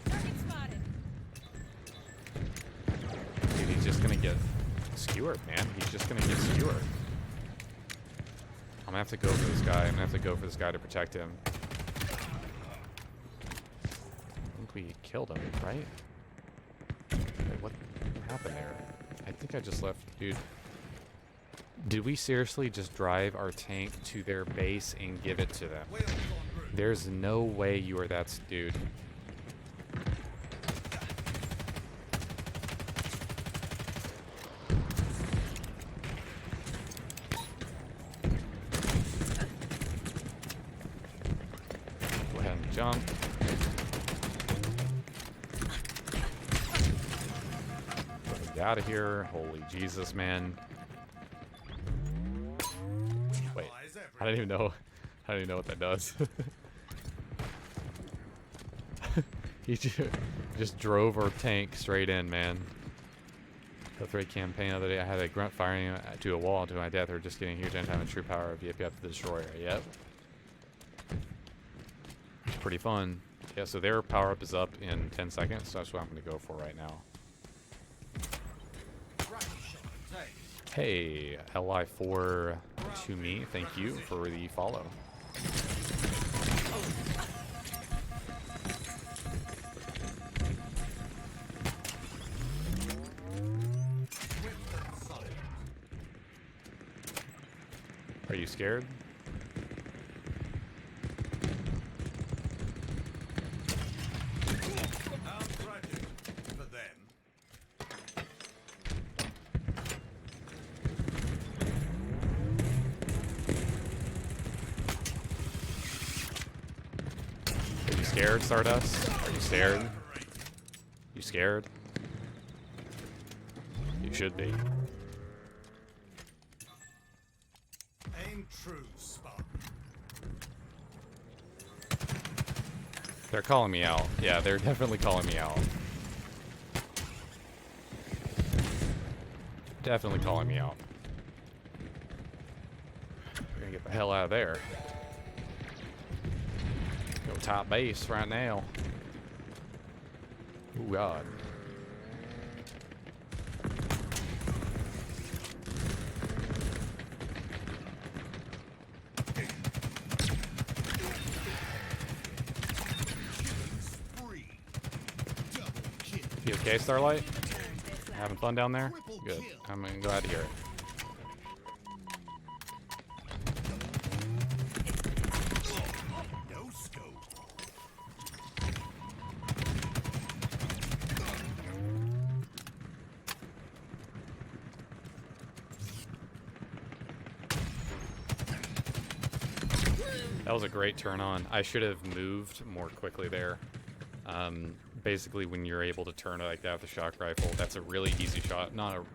Target spotted. Dude, he's just gonna get skewered, man. He's just gonna get skewered. I'm gonna have to go for this guy. I'm gonna have to go for this guy to protect him. I think we killed him, right? Wait, what happened there? I think I just left, dude. Did we seriously just drive our tank to their base and give it to them? Wheels en route. There's no way you are that dude. Go ahead and jump. Get out of here. Holy Jesus, man. Wait, Eyes I don't even know. I don't even know what that does. He just drove our tank straight in, man. The threat campaign the other day, I had a grunt firing to a wall to my death, or just getting huge anytime and true power of Yip Yip the Destroyer. Yep. It's pretty fun. Yeah, so their power up is up in 10 seconds, so that's what I'm going to go for right now. Rapid shot. Take. Hey, LI4 to me, thank you for the follow. Swift and solid. Are you scared? How tragic for them. Are you scared, Stardust? Are you scared? You scared? You should be. Aim true, Spartan. They're calling me out. Yeah, they're definitely calling me out. Definitely calling me out. We're gonna get the hell out of there. Go top base right now. Oh God. Spree. Double kill. You okay, Starlight? Having fun down there? Good. I'm glad to hear it. No scope. That was a great turn on. I should have moved more quickly there. Basically, when you're able to turn it like that with a shock rifle, that's a really easy shot. Not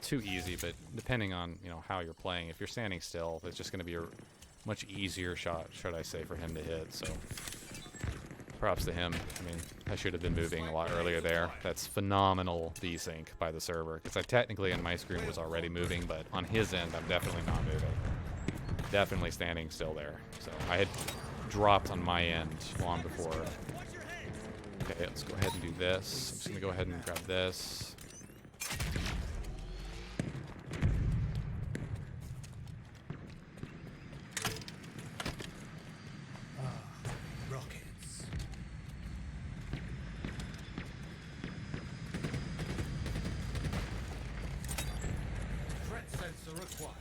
too easy, but depending on how you're playing. If you're standing still, it's just going to be a much easier shot, should I say, for him to hit. So, props to him. I mean, I should have been moving a lot earlier there. That's phenomenal desync by the server, because I technically on my screen was already moving, but on his end, I'm definitely not moving. Definitely standing still there. So I had dropped on my end long before. Okay, let's go ahead and do this. I'm just gonna go ahead and grab this. Rockets. Threat sensor required.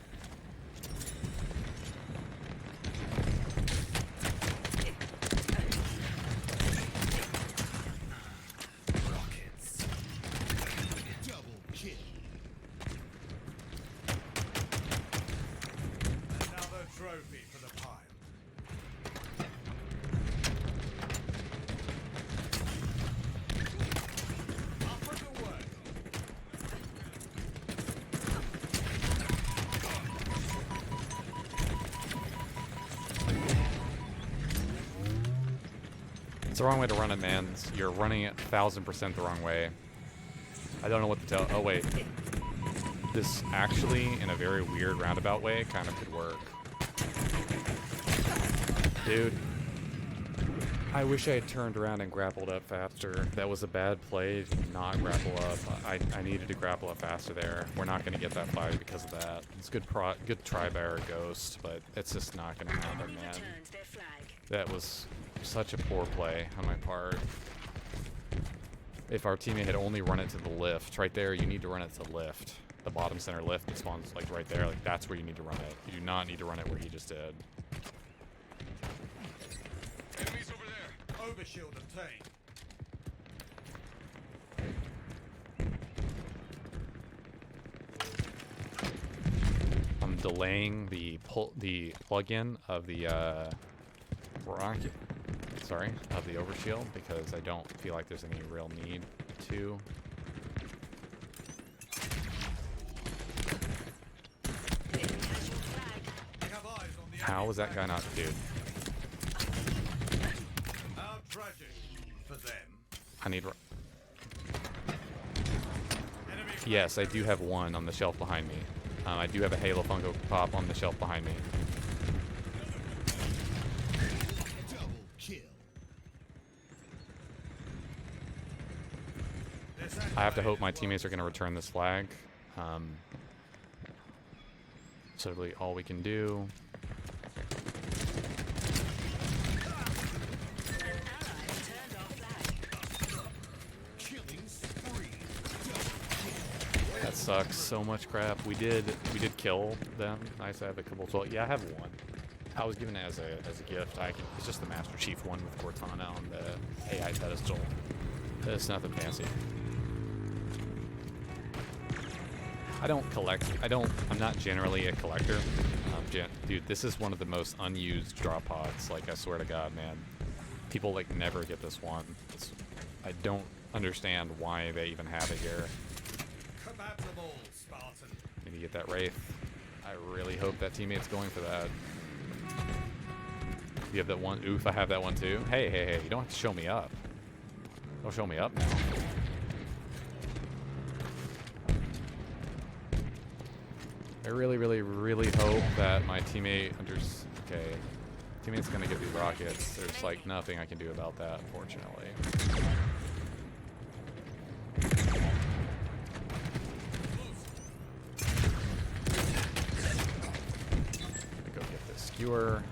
Rockets. It's the wrong way to run it, man. You're running it 1000% the wrong way. I don't know what to tell. Oh, wait. This actually, in a very weird roundabout way, kind of could work. Dude. I wish I had turned around and grappled up faster. That was a bad play to not grapple up. I needed to grapple up faster there. We're not going to get that flag because of that. It's good try by our Ghost, but it's just not going to happen, Enemy man. returns their flag. That was such a poor play on my part. If our teammate had only run it to the lift, right there, you need to run it to lift. The bottom center lift, it spawns like right there. Like that's where you need to run it. You do not need to run it where he just did. Enemies over there. Overshield obtained. I'm delaying the plug-in of the rocket. Sorry, of the overshield because I don't feel like there's any real need to. Enemy has your flag. We have eyes on the How enemy was that guy flag. not, dude? How tragic for them. I need. Enemy Yes, I do have one on the shelf behind me. I do have a Halo Funko Pop on the shelf behind me. Double kill. This I have to activated hope my well. teammates are going to return this flag. So really all we can do. An ally returned our flag. Killing spree. Double kill. That sucks. So much crap. We did kill them. Nice. I have a couple. Well, yeah, I have one. I was given it as a gift. It's just the Master Chief one with Cortana on the AI pedestal. It's nothing fancy. I don't collect. I'm not generally a collector. Dude, this is one of the most unused drop pods. Like, I swear to God, man. People, like, never get this one. I don't understand why they even have it here. Kebab them all, Spartan. Need to get that Wraith. I really hope that teammate's going for that. You have that one? Oof, I have that one too. Hey, hey, hey, you don't have to show me up. Don't show me up now. I really, really, really hope that my teammate okay. Teammate's gonna get these rockets. There's like nothing I can do about that, unfortunately. Go get this skewer.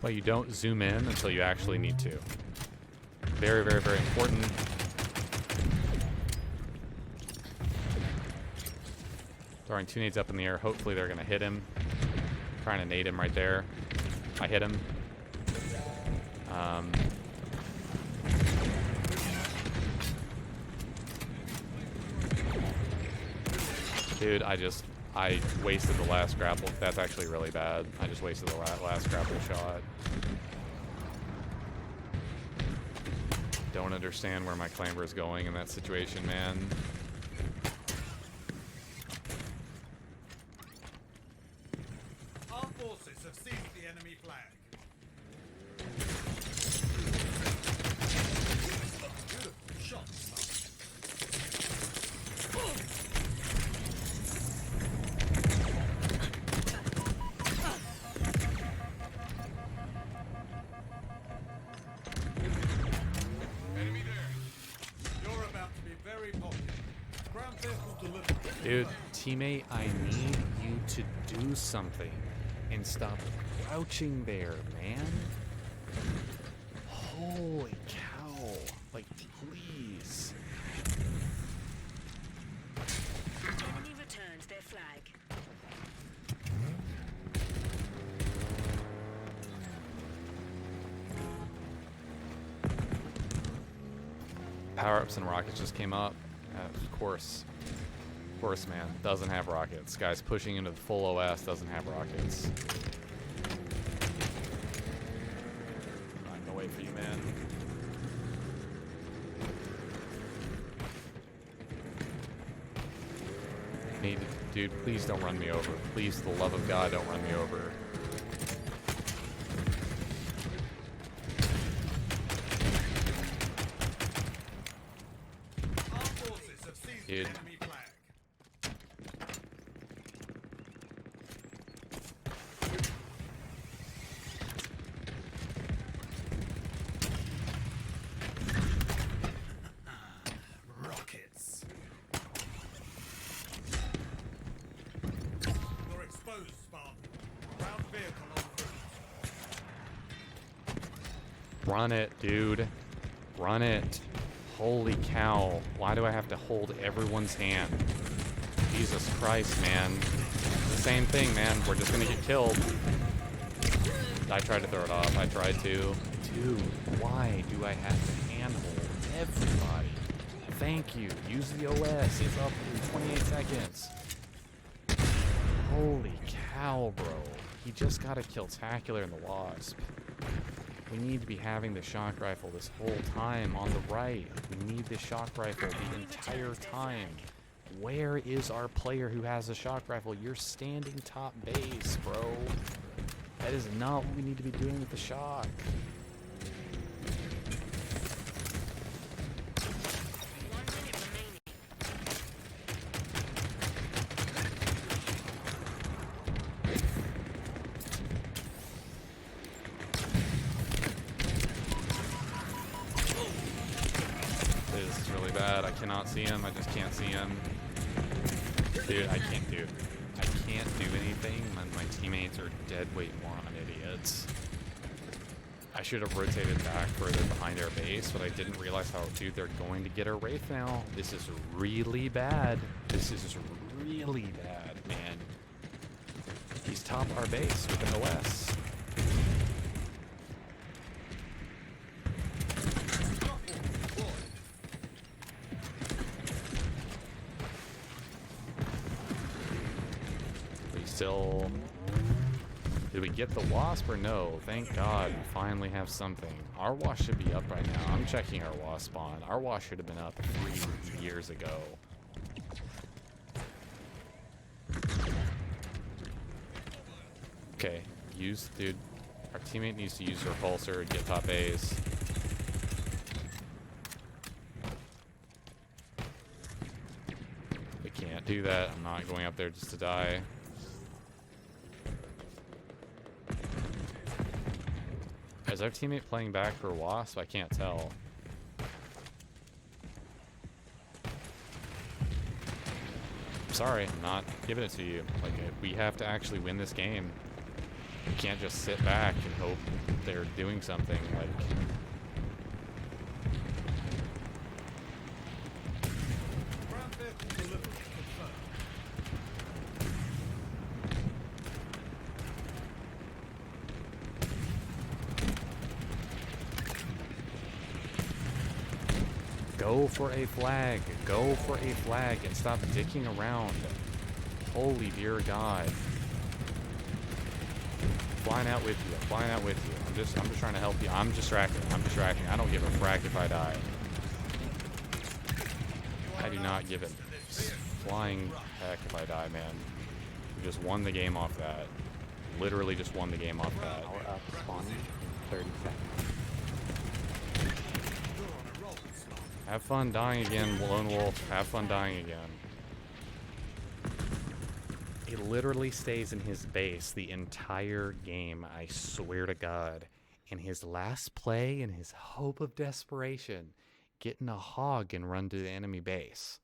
But you don't zoom in until you actually need to. Very, very, very important. Throwing two nades up in the air. Hopefully they're going to hit him. Trying to nade him right there. I hit him. Dude, I wasted the last grapple. That's actually really bad. I just wasted the last grapple shot. Don't understand where my clamber is going in that situation, man. Our forces have seized the enemy flag. Beautiful shot, Spartan. Enemy there. You're about to be very popular. Ground vehicles delivered. Dude, teammate, I need you to do something and stop crouching there, man. Holy cow. Like, please. Enemy returns their flag. Power-ups and rockets just came up. Of course. Of course, man. Doesn't have rockets. Guy's pushing into the full OS, doesn't have rockets. I'm gonna wait for you, man. Need, dude, please don't run me over. Please, for the love of God, don't run me over. Our forces have seized the Dude. enemy flag. Rockets. You're exposed, Spartan. Ground vehicle en route. Run it, dude. Run it. Holy cow. Why do I have to hold everyone's hand? Jesus Christ, man. It's the same thing, man. We're just gonna get killed. I tried to throw it off. I tried to. Dude, why do I have to handhold everybody? Thank you. Use the OS. It's up in 28 seconds. Holy cow, bro. He just got a Killtacular in the Wasp. We need to be having the shock rifle this whole time on the right. We need the shock rifle the entire time. Where is our player who has a shock rifle? You're standing top base, bro. That is not what we need to be doing with the shock. One minute remaining. This is really bad. I cannot see him. I just can't see him. Dude, I can't do anything. My teammates are dead weight moron idiots. I should have rotated back further behind our base, but I didn't realize how, dude, they're going to get our Wraith now. This is really bad. This is really bad, man. He's top our base with an OS. We still... Did we get the Wasp or no? Thank God we finally have something. Our Wasp should be up right now. I'm checking our Wasp spawn. Our Wasp should have been up 3 years ago. Okay, dude. Our teammate needs to use her repulsor and get top A's. We can't do that. I'm not going up there just to die. Is our teammate playing back for Wasp? I can't tell. I'm sorry, I'm not giving it to you. Like, we have to actually win this game. We can't just sit back and hope they're doing something. Like, Ground vehicle delivery confirmed. go for a flag. Go for a flag and stop dicking around. Holy dear God. Flying out with you. I'm flying out with you. I'm just trying to help you. I'm distracting. I don't give a frack if I die. I do not give a flying heck if I die, man. We just won the game off that. Literally just won the game off that. We're up spawning 30 seconds. You're on a roll, Spartan. Have fun dying again, Lone Wolf. Have fun dying again. He literally stays in his base the entire game, I swear to God. In his last play, in his hope of desperation, getting a hog and run to the enemy base.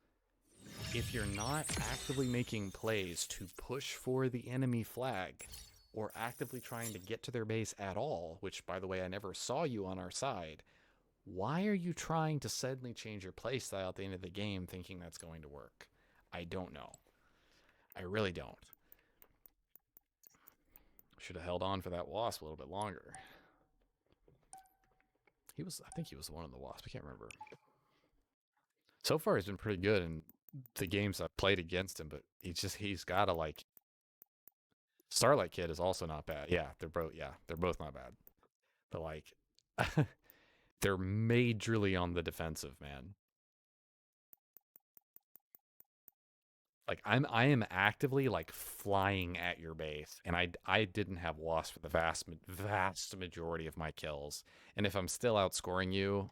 If you're not actively making plays to push for the enemy flag, or actively trying to get to their base at all, which, by the way, I never saw you on our side, why are you trying to suddenly change your playstyle at the end of the game thinking that's going to work? I don't know. I really don't. Should have held on for that Wasp a little bit longer. I think he was one of the Wasp. I can't remember. So far, he's been pretty good in the games I've played against him, but he's got to like. Starlight Kid is also not bad. Yeah, they're both not bad. But like, they're majorly on the defensive, man. Like I am actively like flying at your base, and I didn't have loss for the vast majority of my kills. And if I'm still outscoring you,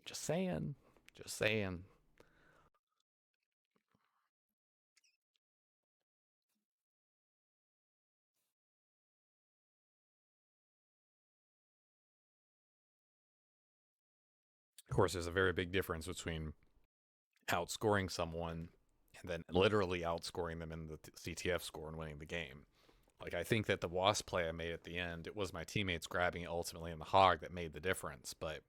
just saying. Of course, there's a very big difference between outscoring someone and then literally outscoring them in the CTF score and winning the game. Like, I think that the Wasp play I made at the end, it was my teammates grabbing it ultimately in the hog that made the difference. But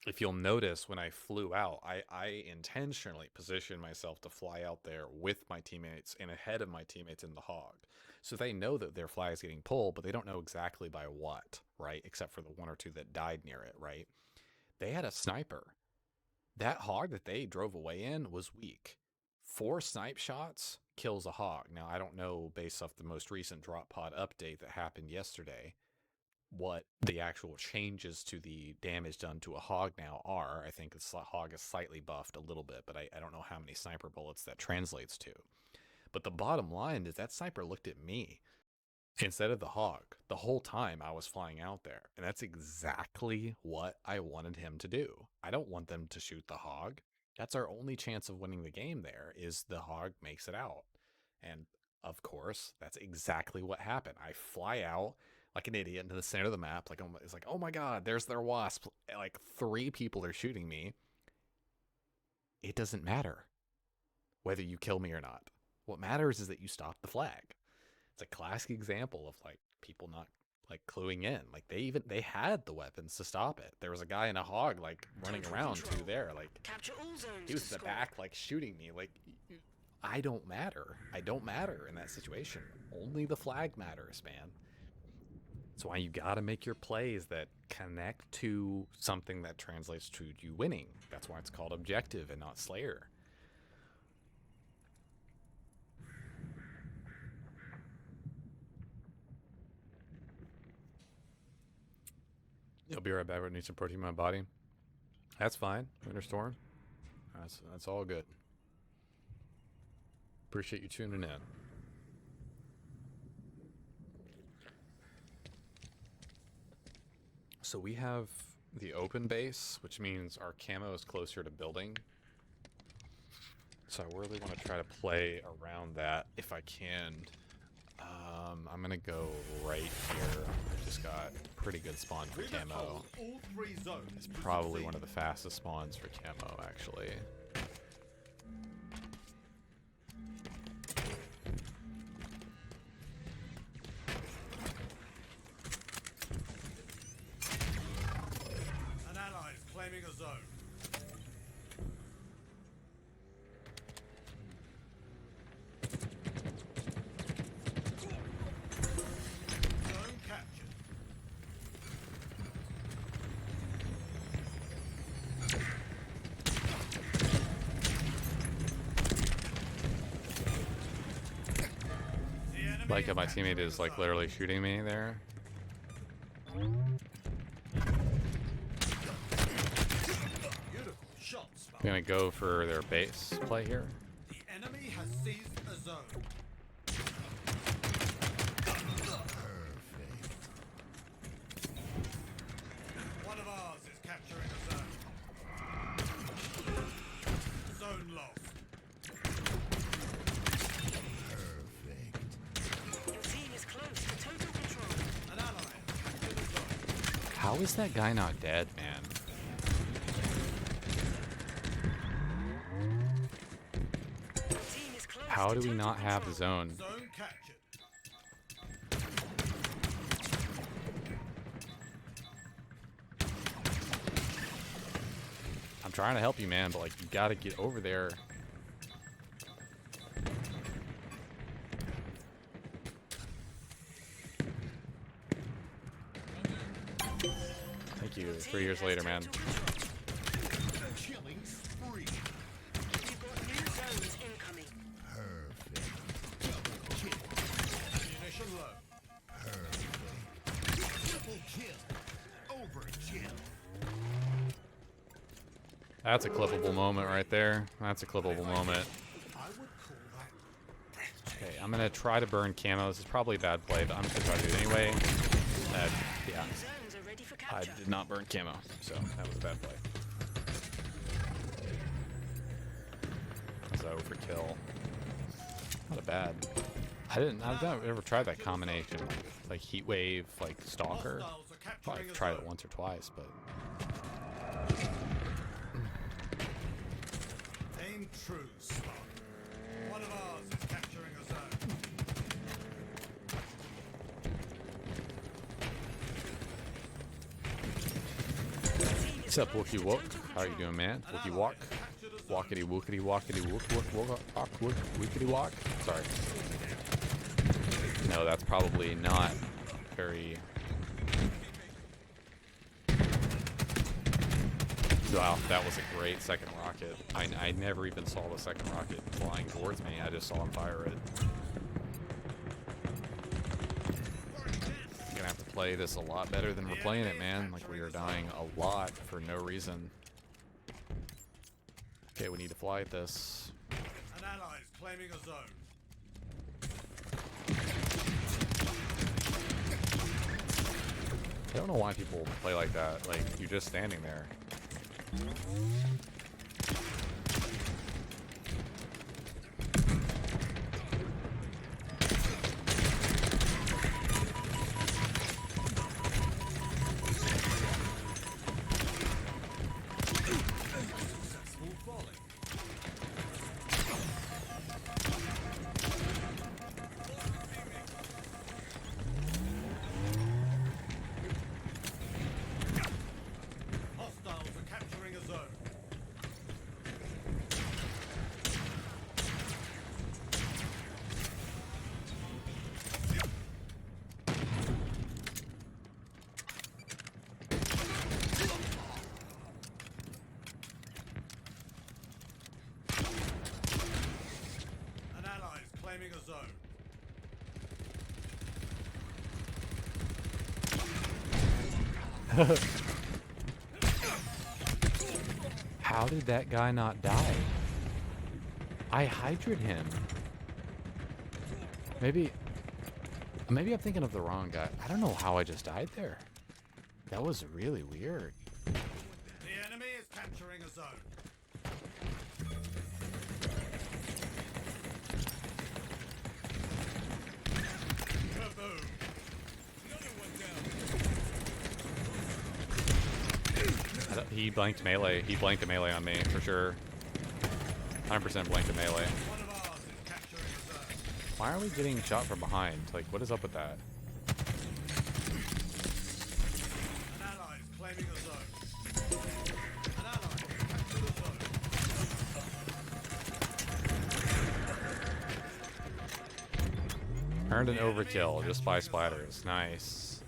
if you'll notice, when I flew out, I intentionally positioned myself to fly out there with my teammates and ahead of my teammates in the hog. So they know that their flag is getting pulled, but they don't know exactly by what, right? Except for the one or two that died near it, right? They had a sniper. That hog that they drove away in was weak. 4 snipe shots kills a hog. Now, I don't know, based off the most recent drop pod update that happened yesterday, what the actual changes to the damage done to a hog now are. I think the hog is slightly buffed a little bit, but I don't know how many sniper bullets that translates to. But the bottom line is that sniper looked at me instead of the hog the whole time I was flying out there. And that's exactly what I wanted him to do. I don't want them to shoot the hog. That's our only chance of winning the game there, is the hog makes it out. And of course, that's exactly what happened. I fly out like an idiot into the center of the map. Like, it's like, oh my God, there's their Wasp. Like 3 people are shooting me. It doesn't matter whether you kill me or not. What matters is that you stop the flag. It's a classic example of like people not like cluing in. Like they had the weapons to stop it. There was a guy in a hog like running around too there. Like Capture all zones he was to in the score. back like shooting me. Like I don't matter. I don't matter in that situation. Only the flag matters, man. That's why you gotta make your plays that connect to something that translates to you winning. That's why it's called objective and not Slayer. I'll be right back. I need some protein in my body. That's fine. Winter Storm. That's all good. Appreciate you tuning in. So we have the open base, which means our camo is closer to building. So I really want to try to play around that if I can. I'm gonna go right here. I just got pretty good spawn for We must camo. hold all 3 zones. It's to probably succeed. one of the fastest spawns for camo, actually. An ally is claiming a zone. Zone captured. The enemy Like how my is teammate capturing is the like zone. literally shooting me there. Beautiful shot, Spark. I'm gonna go for their base play here. The enemy has seized a zone. One of ours is capturing a zone. Zone lost. Your team is close to total control. An ally has captured a zone. How is that guy not dead, man? Your team is close How to do we total not have the control. zone? Zone captured. I'm trying to help you, man, but like you gotta get over there. Thank you. Your 3 team years has later, man. total control. That's a clippable moment right there. That's a clippable moment. I would call that Okay, I'm gonna try to burn camo. This is probably a bad play, but I'm just gonna try to do it anyway. Yeah, Zones are ready for I capture. did not burn camo, so that was a bad play. That was overkill. Not a bad. I've not ever tried that combination, like heat wave, like stalker. hostiles are Probably capturing a tried it zone. once or twice, but Aim true, Spartan. One of ours is capturing a zone. what's up, Wookie Wook? How you doing, man? Wookie Walk, walkity wookity walkity wook walk wookity walk. Sorry. No, that's probably not very. Wow, that was a great second rocket. I never even saw the second rocket flying towards me. I just saw him fire it. Gonna have to play this a lot better than we're playing it, man. Like, we are dying a lot for no reason. Okay, we need to fly at this. An ally is claiming a zone. I don't know why people play like that. Like, you're just standing there. Successful volley. Hostiles are capturing a zone. An ally is claiming a zone. How did that guy not die? I hydrated him. Maybe I'm thinking of the wrong guy. I don't know how I just died there. That was really weird. The enemy is capturing a zone. Kaboom! Another one down. He blanked melee. He blanked a melee on me for sure. 100% blanked a melee. One of ours is capturing a zone. Why are we getting shot from behind? Like, what is up with that? An ally is claiming a zone. An ally has captured a zone. Earned an overkill just by splatters. Nice.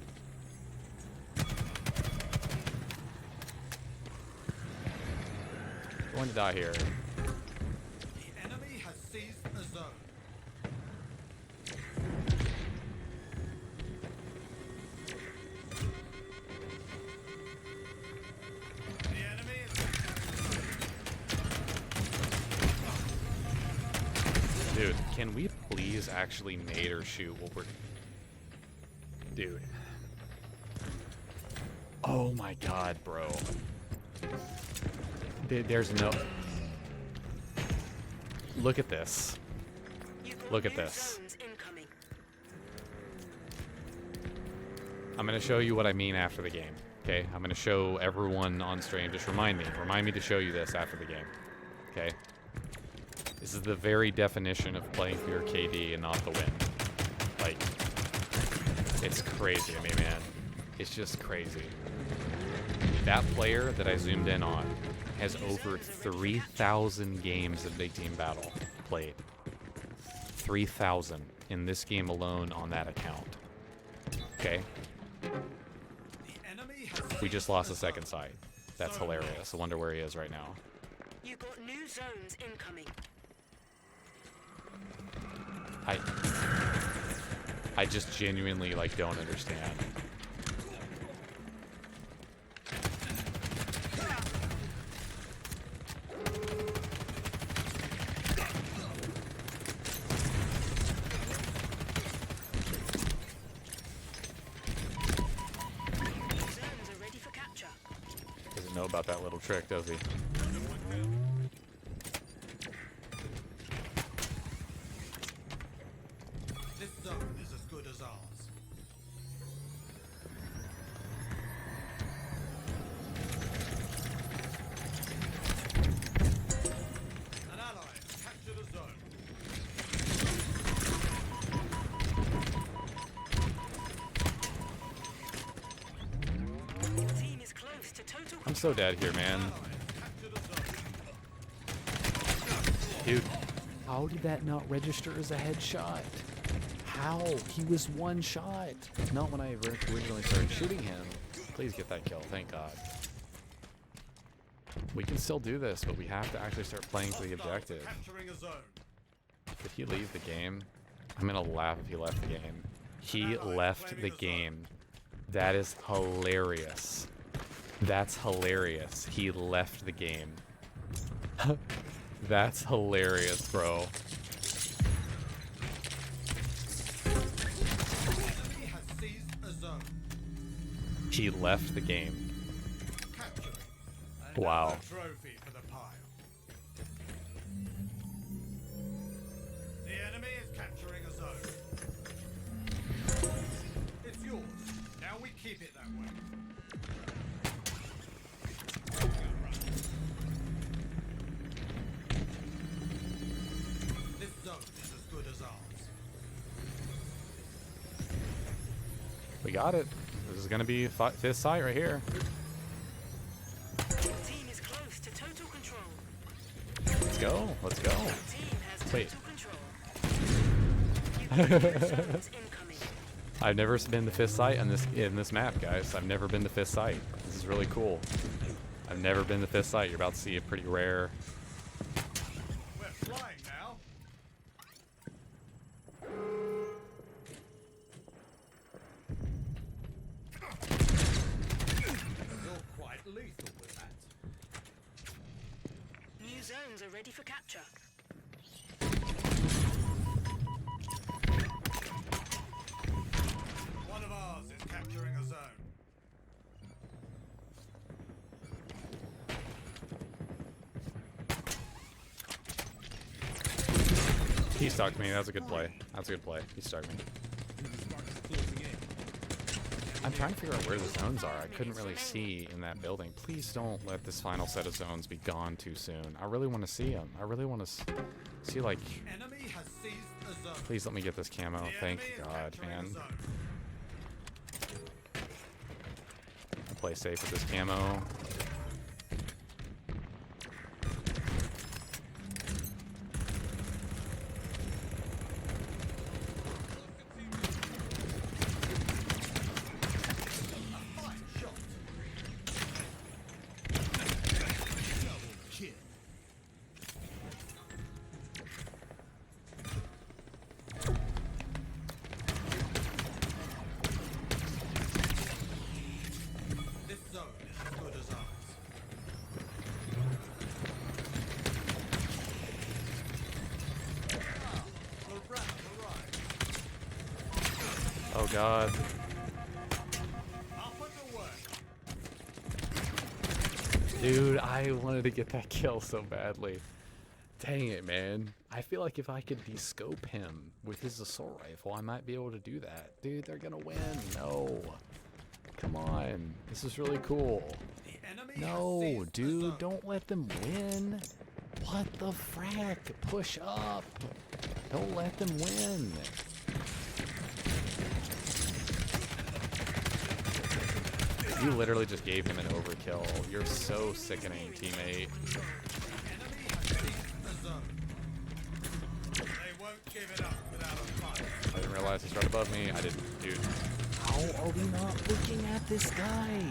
Going to die here. The enemy has seized a zone. The enemy is capturing a zone. Dude, can we please actually nade or shoot while we're... Dude. Oh my god, bro. There's no... Look at this. You've got Look at new this. zones incoming. I'm gonna show you what I mean after the game. Okay? I'm gonna show everyone on stream. Just remind me to show you this after the game. Okay? This is the very definition of playing for your KD and not the win. Like, it's crazy to me, man. It's just crazy. That player that I zoomed in on has over 3,000 games of Big Team Battle played. 3,000 in this game alone on that account. Okay? The enemy has We just seized lost a the second zone. side. That's hilarious. I wonder where he is right now. You've got new zones incoming. I just genuinely, like, don't understand. doesn't know about that little trick, does he? This zone is as good as ours. An ally has captured a zone. Your team is close to total I'm control. so dead here, man. Ally has captured a zone. Dude, How did that not register as a headshot? How? He was one shot. not when I originally started shooting him. Please get that kill, thank God. We can still do this, but we have to actually start playing for the Hostiles objective. capturing a zone. Did he leave the game? I'm gonna laugh if he left the game. He left the game. That is hilarious. That's hilarious. He left the game. That's hilarious, bro. Enemy has seized a zone. He left the game. Capturing. Wow. Another trophy for the pile. The enemy is capturing a zone. It's yours. Now we keep it that way. This zone is as good as ours. We got it. This is gonna be fifth site right here. Your team is close to total control. Let's go. Let's go. Your team has Wait. total control. You've got new zones incoming. I've never been to fifth site in this map, guys. I've never been to fifth site. This is really cool. I've never been to fifth site. You're about to see a pretty rare. We're flying now. You're quite lethal with that. New zones are ready for capture. One of ours is capturing a zone. He stuck me. That's a good play. That's a good play. He stuck me. I'm trying to figure out where the zones are. I couldn't really see in that building. Please don't let this final set of zones be gone too soon. I really want to see them. I really want to see, like... Enemy has seized a zone. Please let me get this camo. The Thank enemy is God, capturing a man. zone. I play safe with this camo. Fine shot. Double kill. This zone is as good as ours. Ah, the round arrived. Oh God. Up and away. Dude, I wanted to get that kill so badly. Dang it, man. I feel like if I could de-scope him with his assault rifle, I might be able to do that. Dude, they're gonna win. No. Come on. This is really cool. The enemy No, has seized the dude, zone. don't let them win. What the frack? Push up. Don't let them win. You literally just gave him an overkill. You're so sickening, teammate. Enemy has seized the zone. They won't give it up without a fight. I didn't realize he started above me. I didn't, dude. How are we not looking at this guy?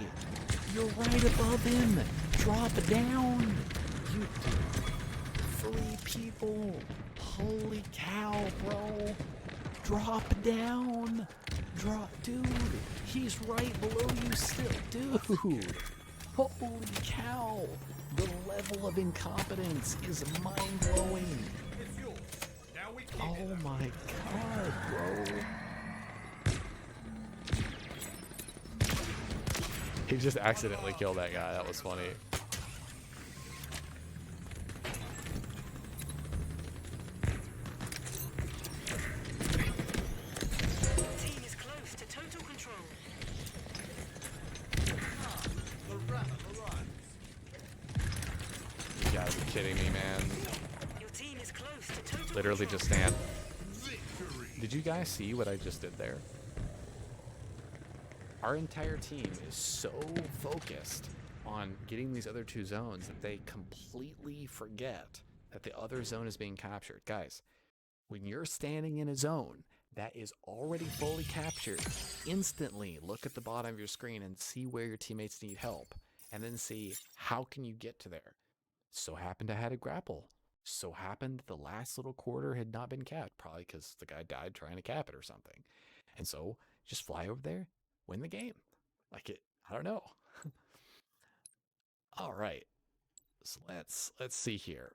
You're right above him. Drop down. You 3 people. Holy cow, bro. Drop down. Drop, dude. He's right below you still, dude. Holy cow. The level of incompetence is mind-blowing. It's yours. Now we keep Oh it. my god, bro. He just accidentally killed that guy. That was funny. Team is close to total control. The Ram arrives. You gotta be kidding me, man. Your team is close to total Literally control. just stand. Victory. Did you guys see what I just did there? Our entire team is so focused on getting these other two zones that they completely forget that the other zone is being captured. Guys, when you're standing in a zone that is already fully captured, instantly look at the bottom of your screen and see where your teammates need help, and then see how can you get to there. So happened I had a grapple. So happened the last little quarter had not been capped, probably because the guy died trying to cap it or something. And so just fly over there, win the game. Like it, I don't know. All right. So let's see here.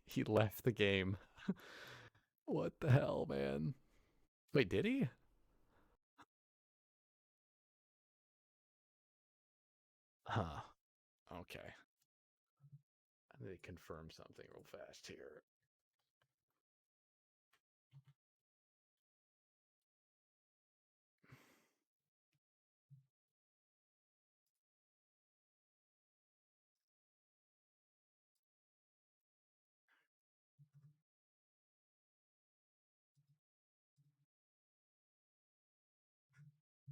He left the game. What the hell, man? Wait, did he? Huh. Okay. I need to confirm something real fast here.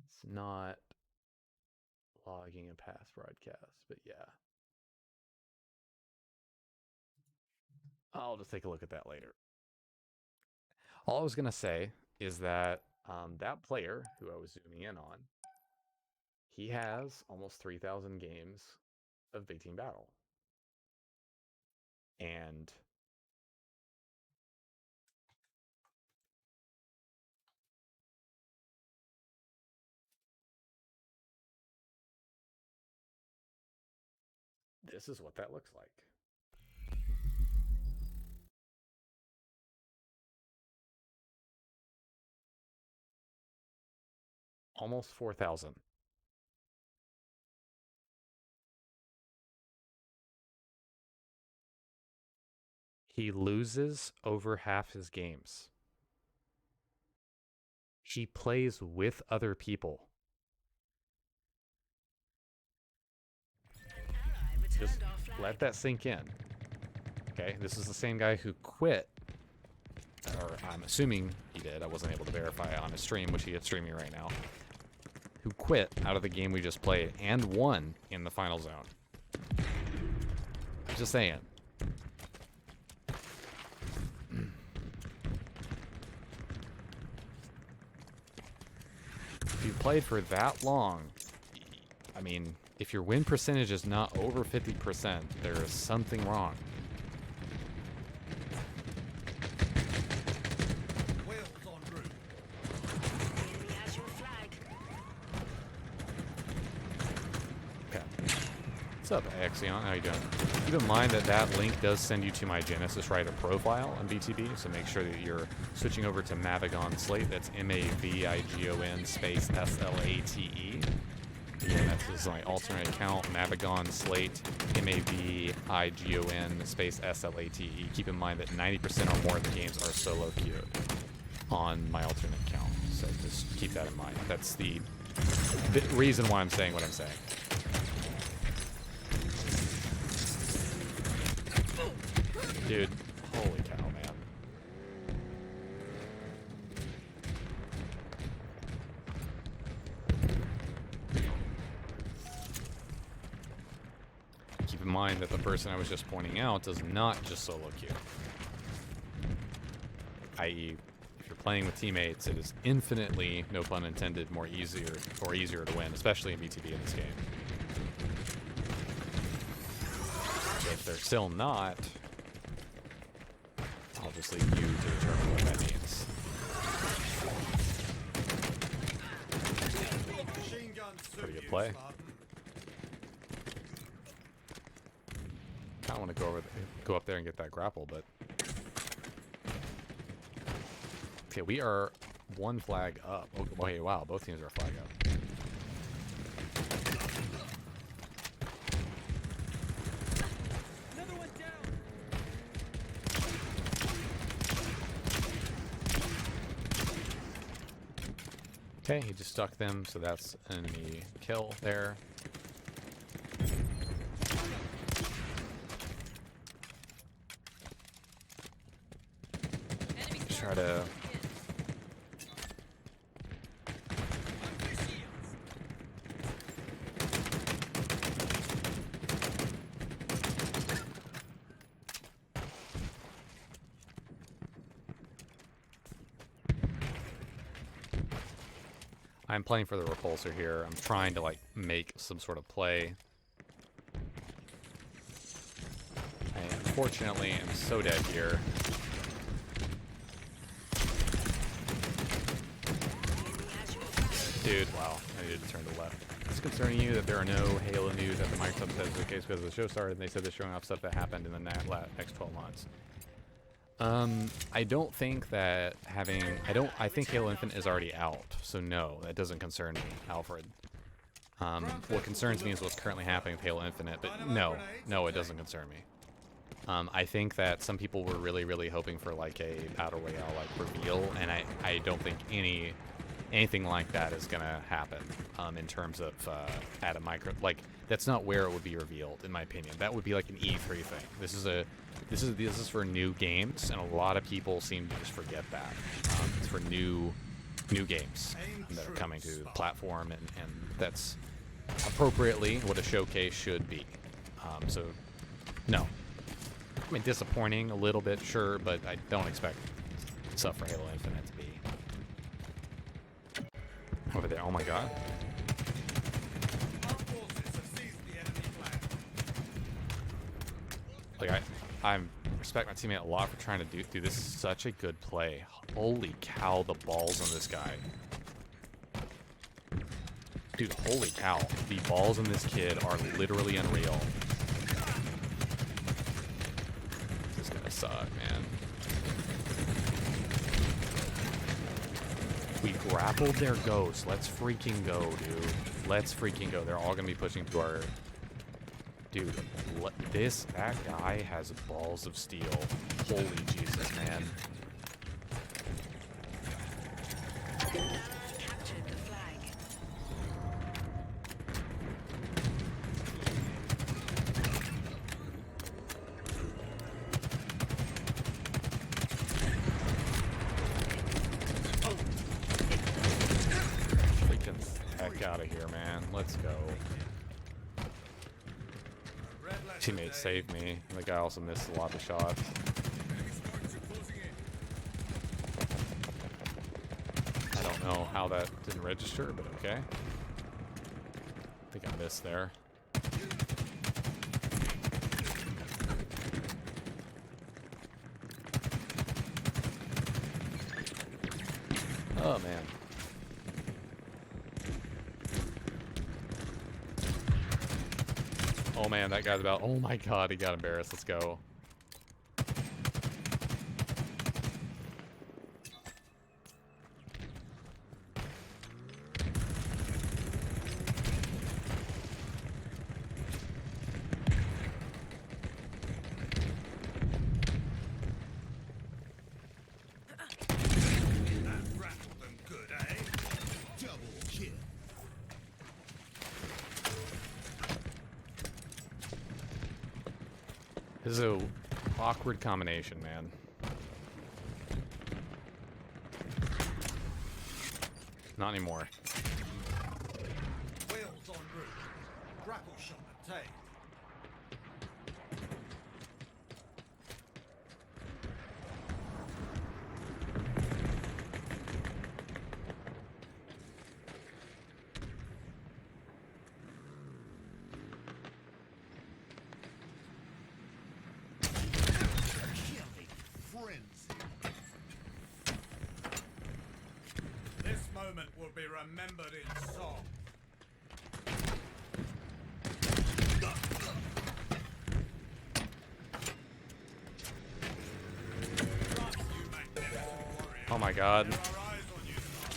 It's not logging a past broadcast, but yeah. I'll just take a look at that later. All I was going to say is that that player who I was zooming in on, he has almost 3,000 games of Big Team Battle. And this is what that looks like. Almost 4,000. He loses over half his games. He plays with other people. An ally returned Just our flag. let that sink in. Okay, this is the same guy who quit, or I'm assuming he did. I wasn't able to verify on his stream, which he is streaming right now. Who quit out of the game we just played and won in the final zone. I'm just saying. If you played for that long, I mean, if your win percentage is not over 50%, there is something wrong. Wales en route. The enemy has your flag. Okay. What's up, Axion? How you doing? Keep in mind that that link does send you to my Genesis Writer profile on BTB, so make sure that you're switching over to Mavigon Slate. That's Mavigon space SLATE. Again, that's my alternate account, Mavigon Slate, Mavigon space SLATE. Keep in mind that 90% or more of the games are solo queued on my alternate account, so just keep that in mind. That's the reason why I'm saying what I'm saying. Dude, holy cow, man. Keep in mind that the person I was just pointing out does not just solo queue. I.e., if you're playing with teammates, it is infinitely, no pun intended, more easier to win, especially in BTB in this game. If they're still not, I'll just leave you to determine what that means. Machine gun Pretty good suit you, play. Spartan. I want to go up there and get that grapple, but okay, we are one flag up. Oh, hey, wow, both teams are a flag up. Okay, he just stuck them, so that's an enemy kill there. Enemy Try to I'm playing for the repulsor here. I'm trying to like make some sort of play. I unfortunately am so dead here. Dude, wow, I needed to turn to the left. It's concerning you that there are no Halo news at the Microsoft says the case because the show started and they said they're showing off stuff that happened in the next 12 months. I don't think that I think Halo Infinite is already out, so no, that doesn't concern me, Alfred. What concerns me is what's currently happening with Halo Infinite, but no, it doesn't concern me. I think that some people were really, really hoping for like a Battle Royale like reveal, and I don't think anything like that is gonna happen in terms of at a micro, like that's not where it would be revealed in my opinion. That would be like an E3 thing. This is for new games, and a lot of people seem to just forget that. It's for new games that are coming to the platform, and that's appropriately what a showcase should be. So no, I mean disappointing a little bit, sure, but I don't expect stuff for Halo Infinite to be over there. Oh my god. Our forces have seized the enemy flag. Like I respect my teammate a lot for trying to do this is such a good play. Holy cow, the balls on this guy. Dude, holy cow. The balls on this kid are literally unreal. This is gonna suck, man. We grappled their ghost. Let's freaking go, dude. Let's freaking go. They're all gonna be pushing to our... Dude, that guy has balls of steel. Holy Jesus, man. Captured the flag. Freaking heck out of here, man. Let's go. Red letter Teammate day. saved me. The guy also missed a lot of shots. Enemy strikes are closing in. I don't know how that didn't register, but okay. I think I missed there. Oh, man. Oh, man, that guy's about... Oh, my God, he got embarrassed. Let's go. That rattled them good, eh? Double kill. This is a awkward combination, man. Not anymore. Wheels en route. Grapple shot attained. Killing frenzy. This moment will be remembered in song. Trust you, magnificent warrior. Oh my God. There are eyes on you, son.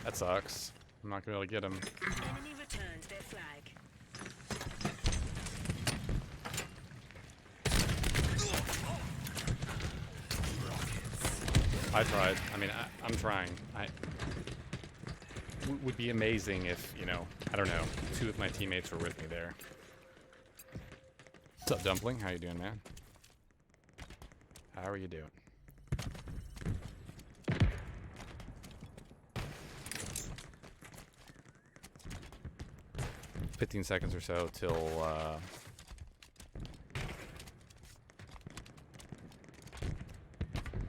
That sucks. I'm not gonna be able to get him. Enemy returned their flag. I tried. I mean, I'm trying. Would be amazing if, you know, I don't know, 2 of my teammates were with me there. What's up, Dumpling? How you doing, man? How are you doing? "15 seconds or so till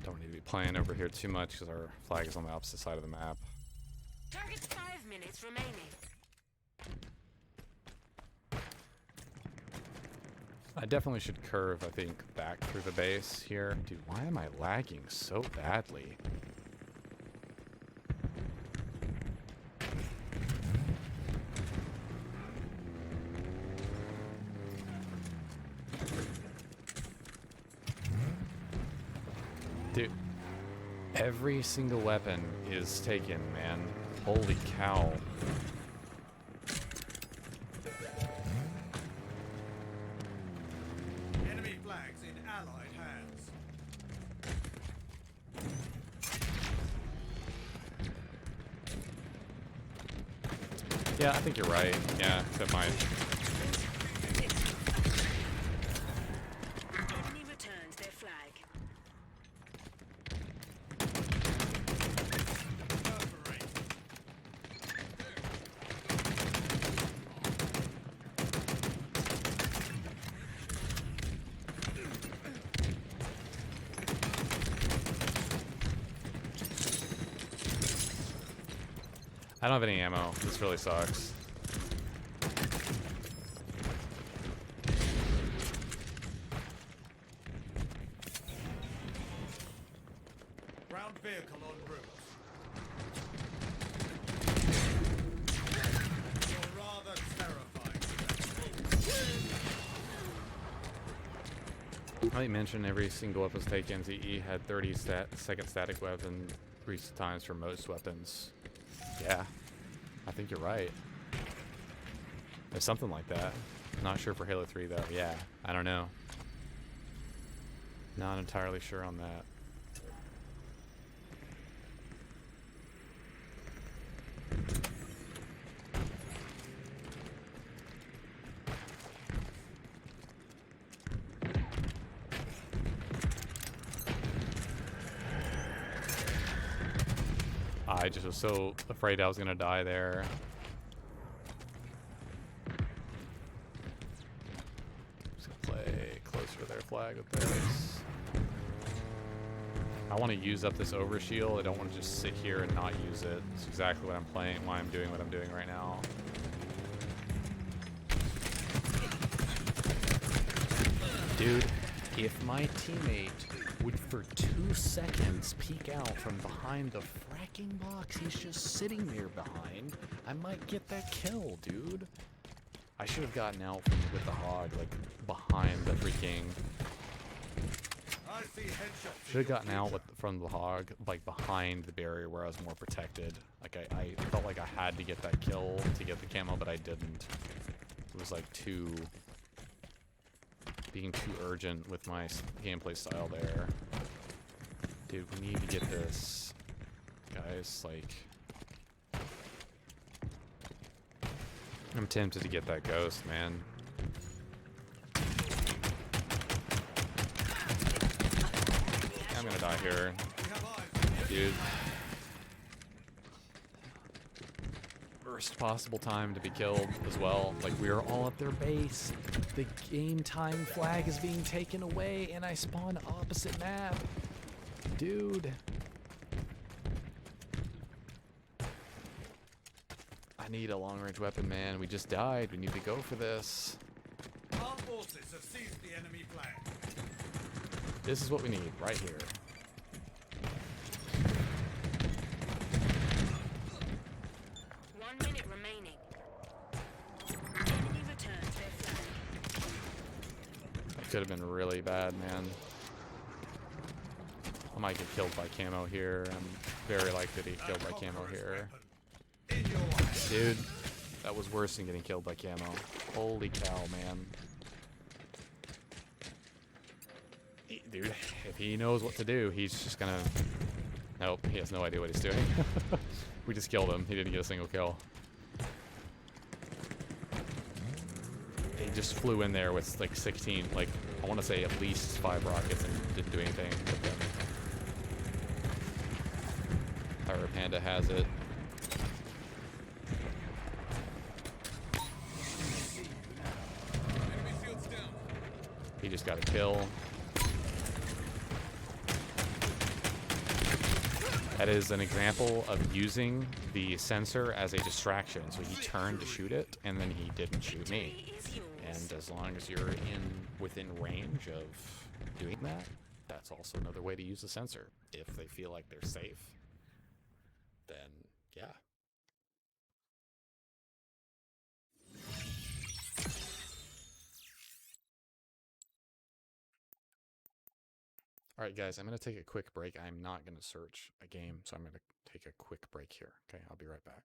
don't need to be playing over here too much because our flag is on the opposite side of the map." Target's 5 minutes remaining. I definitely should curve, I think, back through the base here. Dude, why am I lagging so badly? Dude, every single weapon is taken, man. Holy cow. Enemy flags in Allied hands. Yeah, I think you're right. Yeah, that might. Enemy returns their flag. Perforate. I don't have any ammo. This really sucks. Ground vehicle en route. You're rather terrifying. I mentioned every single weapon was taken. ZE had 30-second static weapon reset times for most weapons. Yeah, I think you're right. There's something like that. Not sure for Halo 3 though. Yeah, I don't know. Not entirely sure on that. I just was so afraid I was gonna die there. Just gonna play closer to their flag with this. I want to use up this overshield. I don't want to just sit here and not use it. It's exactly what I'm playing, why I'm doing what I'm doing right now. Dude, if my teammate would for 2 seconds peek out from behind the fracking box he's just sitting there behind, I might get that kill, dude. I should have gotten out with the hog, like, behind the freaking... I see headshots. Should have gotten out from the hog, like, behind the barrier where I was more protected. Like, I felt like I had to get that kill to get the camo, but I didn't. It was, like, being too urgent with my gameplay style there. Dude, we need to get this, guys, like... I'm tempted to get that ghost, man. I'm gonna die here, We have eyes. dude. Worst possible time to be killed as well. Like, we are all at their base. The game time flag is being taken away, and I spawn opposite map. Dude. I need a long-range weapon, man. We just died. We need to go for this. Armed forces have seized the enemy flag. This is what we need, right here. Remaining. Enemy returns their flag. That could have been really bad, man. I might get killed by camo here. I'm very likely to get killed by camo here. In your way. Dude, that was worse than getting killed by camo. Holy cow, man. Dude, if he knows what to do, he's just gonna Nope, he has no idea what he's doing. We just killed him. He didn't get a single kill. He just flew in there with like 16, like, I want to say at least 5 rockets and didn't do anything with them. Pyro Panda has it. Enemy shields down. He just got a kill. That is an example of using the sensor as a distraction. So he turned to shoot it, and then he didn't shoot me. Victory is yours. And as long as you're within range of doing that, that's also another way to use the sensor. If they feel like they're safe, then yeah. All right, guys, I'm going to take a quick break. I'm not going to search a game, so I'm going to take a quick break here. Okay, I'll be right back.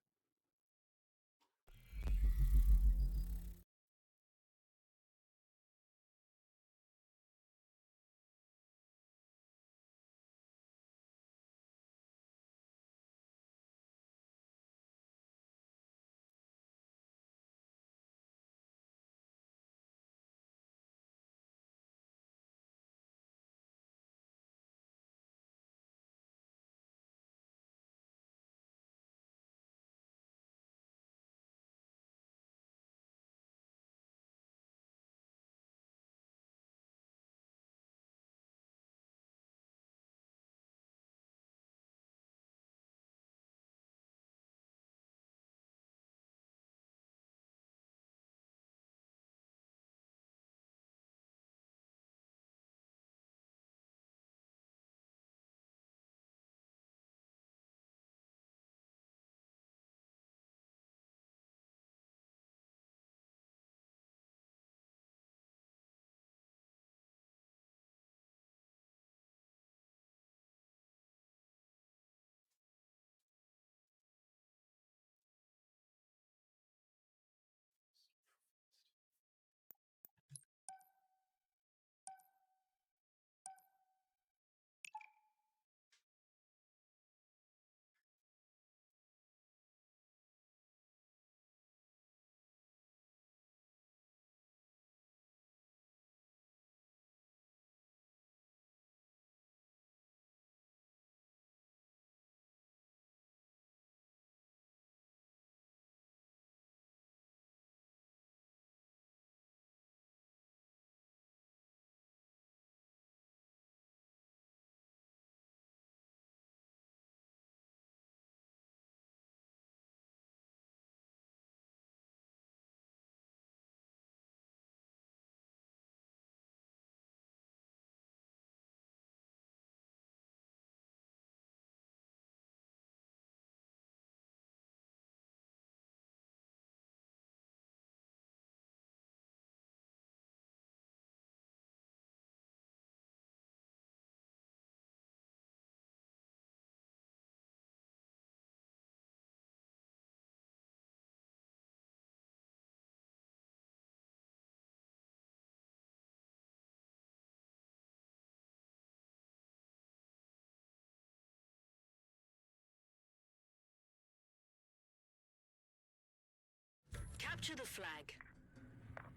Capture the flag.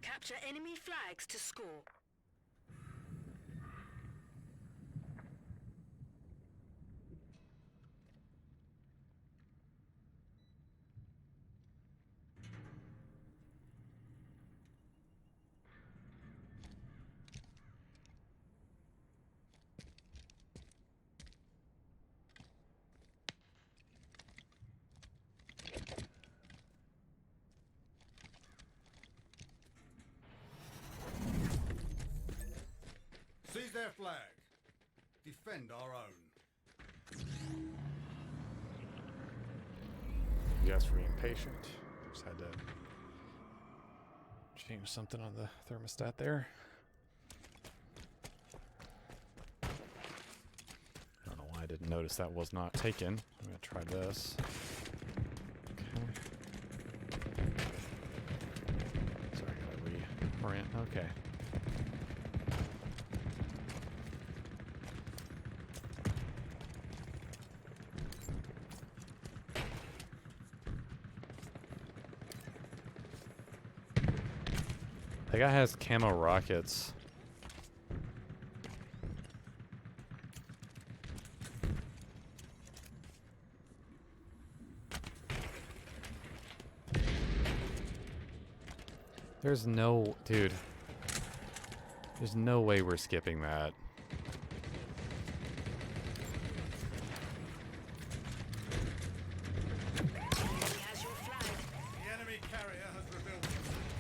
Capture enemy flags to score. Seize their flag. Defend our own. You guys for being patient. Just had to change something on the thermostat there. I don't know why I didn't notice that was not taken. I'm gonna try this. Okay. Sorry, I gotta reorient. Okay. That guy has camo rockets. There's no... Dude. There's no way we're skipping that. He has your flag. The enemy carrier has revealed themselves.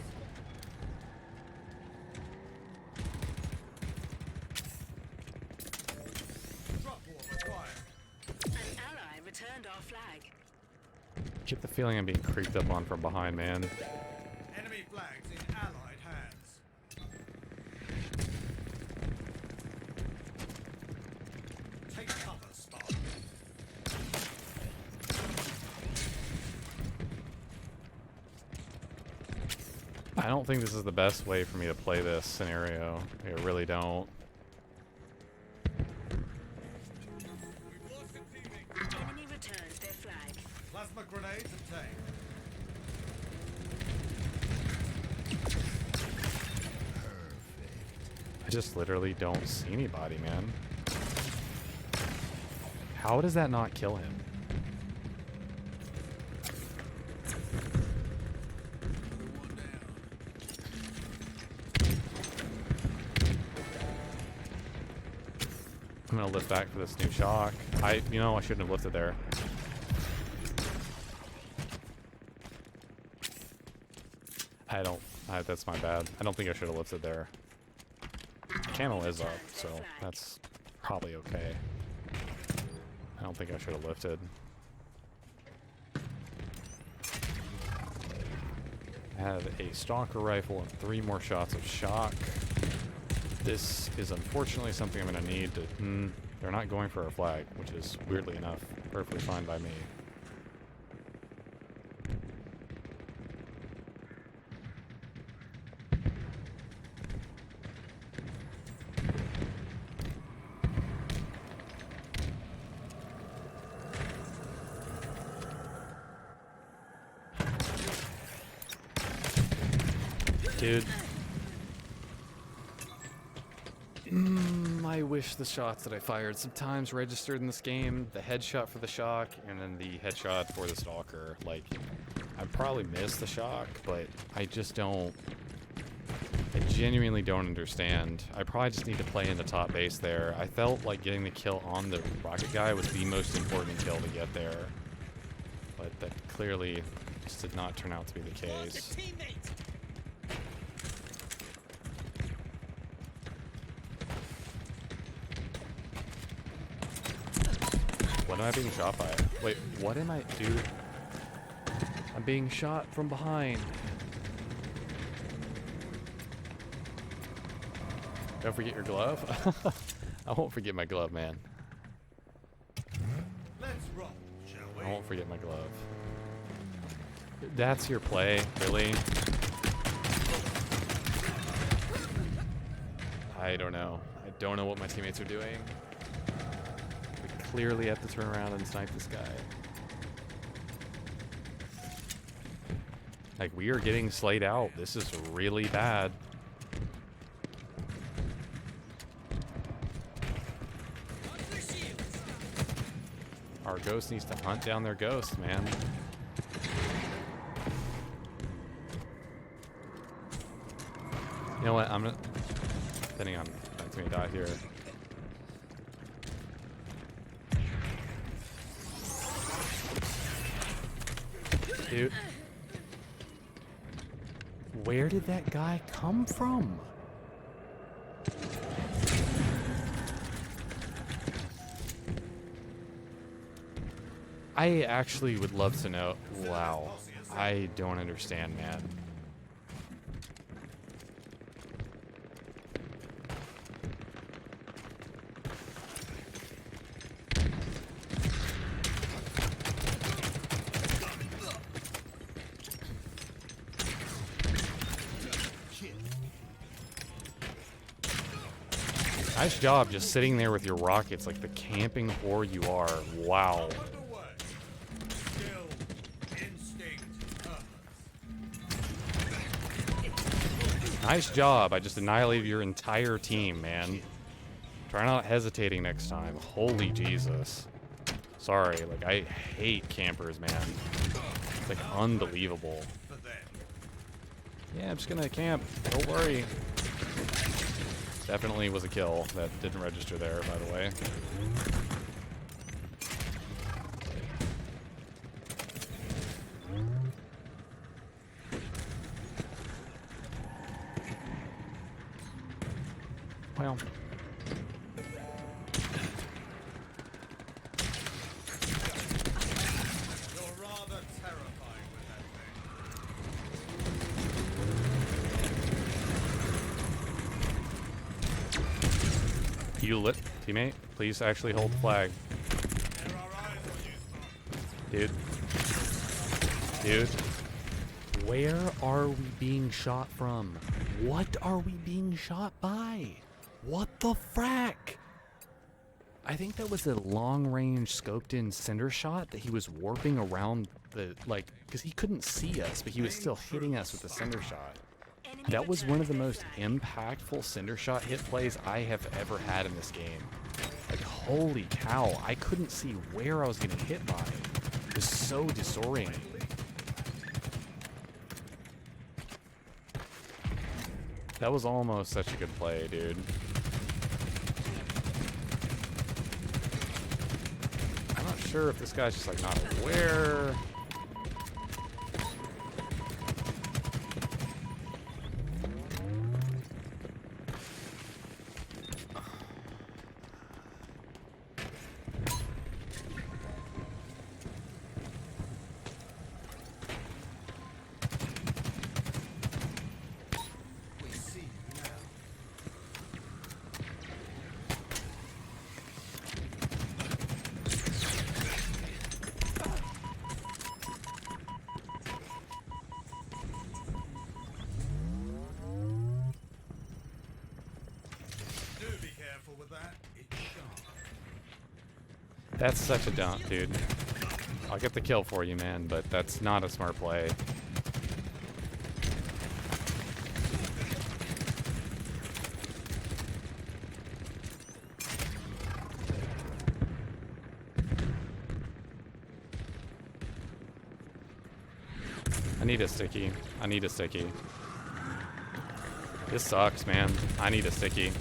Drop war acquired. An ally returned our flag. Get the feeling I'm being creeped up on from behind, man. Enemy flags in allied hands. Take cover, Spartan. I don't think this is the best way for me to play this scenario. I really don't. We've lost a teammate. Enemy returned their flag. Plasma grenades obtained. I just literally don't see anybody, man. How does that not kill him? One down. I'm gonna lift back for this new shock. You know, I shouldn't have lifted there. That's my bad. I don't think I should have lifted there. Channel is up, so that's probably okay. I don't think I should have lifted. I have a stalker rifle and 3 more shots of shock. This is unfortunately something I'm going to need to... they're not going for our flag, which is, weirdly enough, perfectly fine by me. Dude. I wish the shots that I fired sometimes registered in this game. The headshot for the shock, and then the headshot for the stalker. Like, I probably missed the shock, but I just don't... I genuinely don't understand. I probably just need to play in the top base there. I felt like getting the kill on the rocket guy was the most important kill to get there. But that clearly just did not turn out to be the case. What am I being shot by? Wait, what am I... Dude. I'm being shot from behind. Don't forget your glove. I won't forget my glove, man. Let's roll, shall we? I won't forget my glove. That's your play, really? I don't know. I don't know what my teammates are doing. We clearly have to turn around and snipe this guy. Like, we are getting slayed out. This is really bad. Our ghost needs to hunt down their ghost, man. You know what? I'm gonna... Depending on... That's gonna die here. Dude. Where did that guy come from? I actually would love to know. Wow. I don't understand, man. Nice job just sitting there with your rockets like the camping whore you are. Wow. Underway. Skill, instinct, purpose. Nice job. I just annihilated your entire team, man. Try not hesitating next time. Holy Jesus. Sorry, like, I hate campers, man. It's, like, unbelievable. For them. Yeah, I'm just gonna camp. Don't worry. Definitely was a kill. That didn't register there, by the way. Well. You're rather terrifying with that thing. You lit, teammate. Please actually hold the flag. There are eyes on you, Spartan. Dude. Where are we being shot from? What are we being shot by? What the frack? I think that was a long-range scoped-in cinder shot that he was warping around the, like, because he couldn't see us, but he was still hitting us with the cinder shot. That was one of the most impactful cinder shot hit plays I have ever had in this game. Like, holy cow, I couldn't see where I was getting hit by. It was so disorienting. That was almost such a good play, dude. I'm not sure if this guy's just, like, not aware. We see you now. Do be careful with that. It's sharp. That's such a dump, dude. I'll get the kill for you, man, but that's not a smart play. I need a sticky. I need a sticky. This sucks, man. I need a sticky.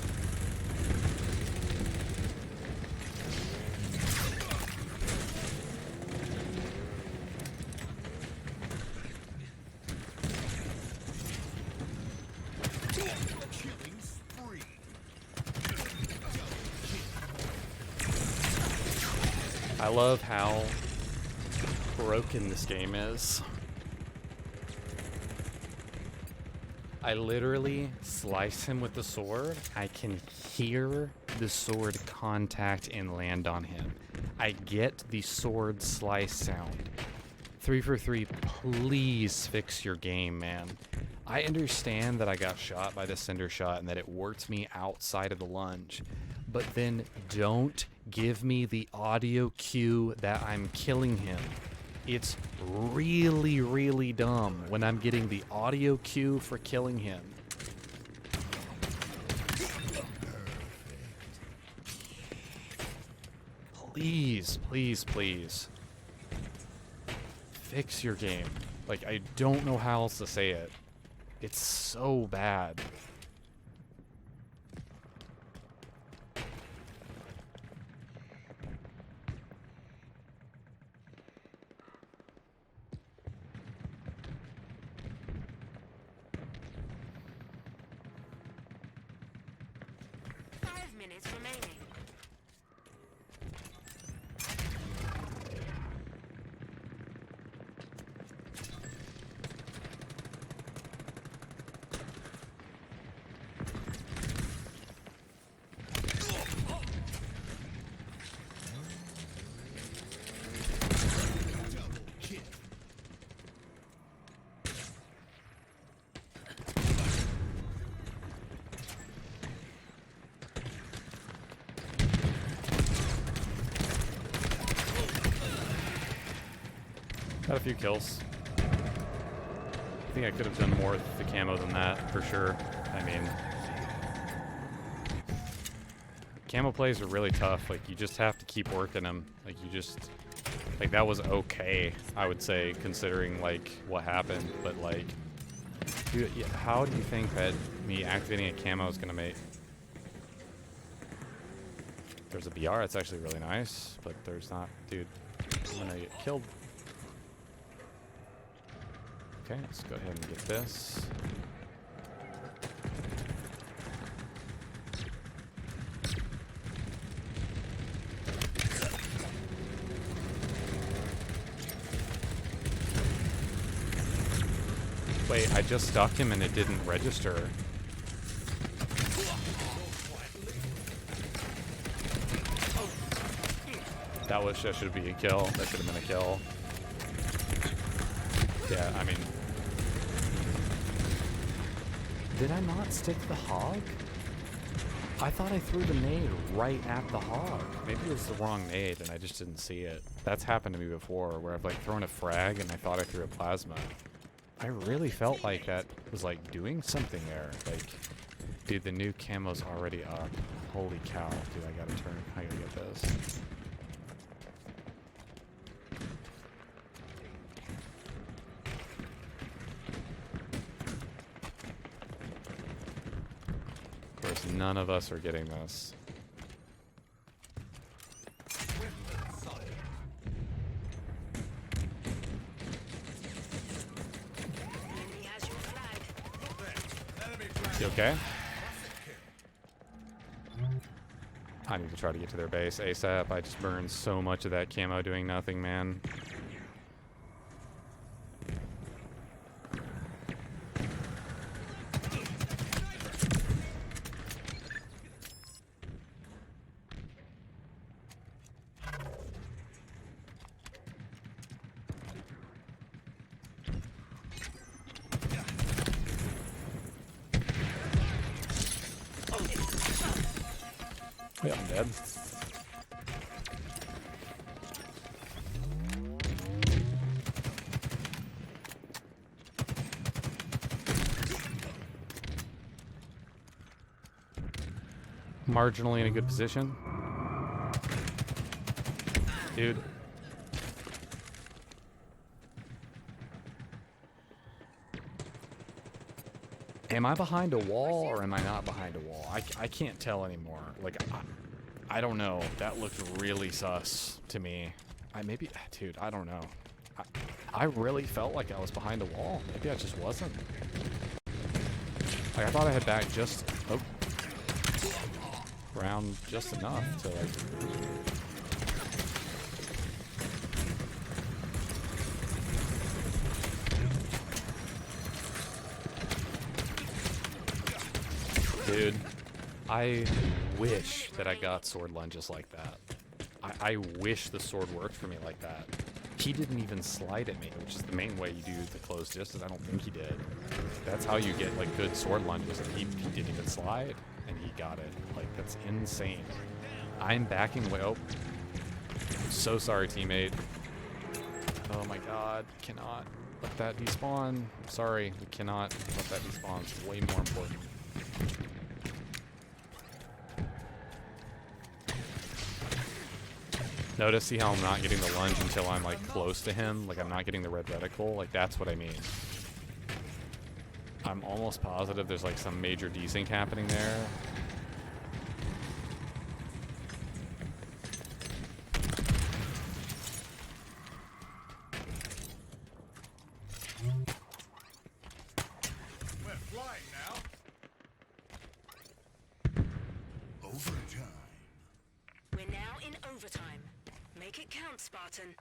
Killing spree. I love how broken this game is. I literally slice him with the sword. I can hear the sword contact and land on him. I get the sword slice sound. 3 for 3, please fix your game, man. I understand that I got shot by the cinder shot and that it worked me outside of the lunge, but then don't give me the audio cue that I'm killing him. It's really, really dumb when I'm getting the audio cue for killing him. Please, please, please. Fix your game. Like, I don't know how else to say it. It's so bad. Remaining. Got a few kills. I think I could have done more with the camo than that, for sure. I mean, camo plays are really tough. Like, you just have to keep working them. Like, you just, like, that was okay, I would say, considering, like, what happened. But, like, dude, how do you think that me activating a camo is gonna make? There's a BR, it's actually really nice, but there's not, dude, I'm gonna get killed. Okay, let's go ahead and get this. Wait, I just stuck him and it didn't register. That should be a kill. That should have been a kill. Yeah, I mean... Did I not stick the hog? I thought I threw the nade right at the hog. Maybe it was the wrong nade and I just didn't see it. That's happened to me before, where I've like thrown a frag and I thought I threw a plasma. I really felt like that was like doing something there. Like, dude, the new camo's already up. Holy cow, dude, I gotta get this. Of course, none of us are getting this. Enemy has your flag. You okay? I need to try to get to their base ASAP. I just burned so much of that camo doing nothing, man. Yeah, I'm dead. Marginally in a good position. Dude. Am I behind a wall or am I not behind a wall? I can't tell anymore. Like, I don't know. That looked really sus to me. Dude, I don't know. I really felt like I was behind a wall. Maybe I just wasn't. Like, I thought I had back just, ground just enough to, like... Dude, I wish that I got sword lunges like that. I wish the sword worked for me like that. He didn't even slide at me, which is the main way you do the close distance. I don't think he did. That's how you get like good sword lunges, and he didn't even slide, and he got it. Like, that's insane. I'm backing away. Oh, so sorry, teammate. Oh my god, cannot let that despawn. I'm sorry, we cannot let that despawn. It's way more important. Notice, see how I'm not getting the lunge until I'm like close to him? Like, I'm not getting the red reticle? Like, that's what I mean. I'm almost positive there's like some major desync happening there. We're flying now. Overtime. We're now in overtime. Make it count, Spartan.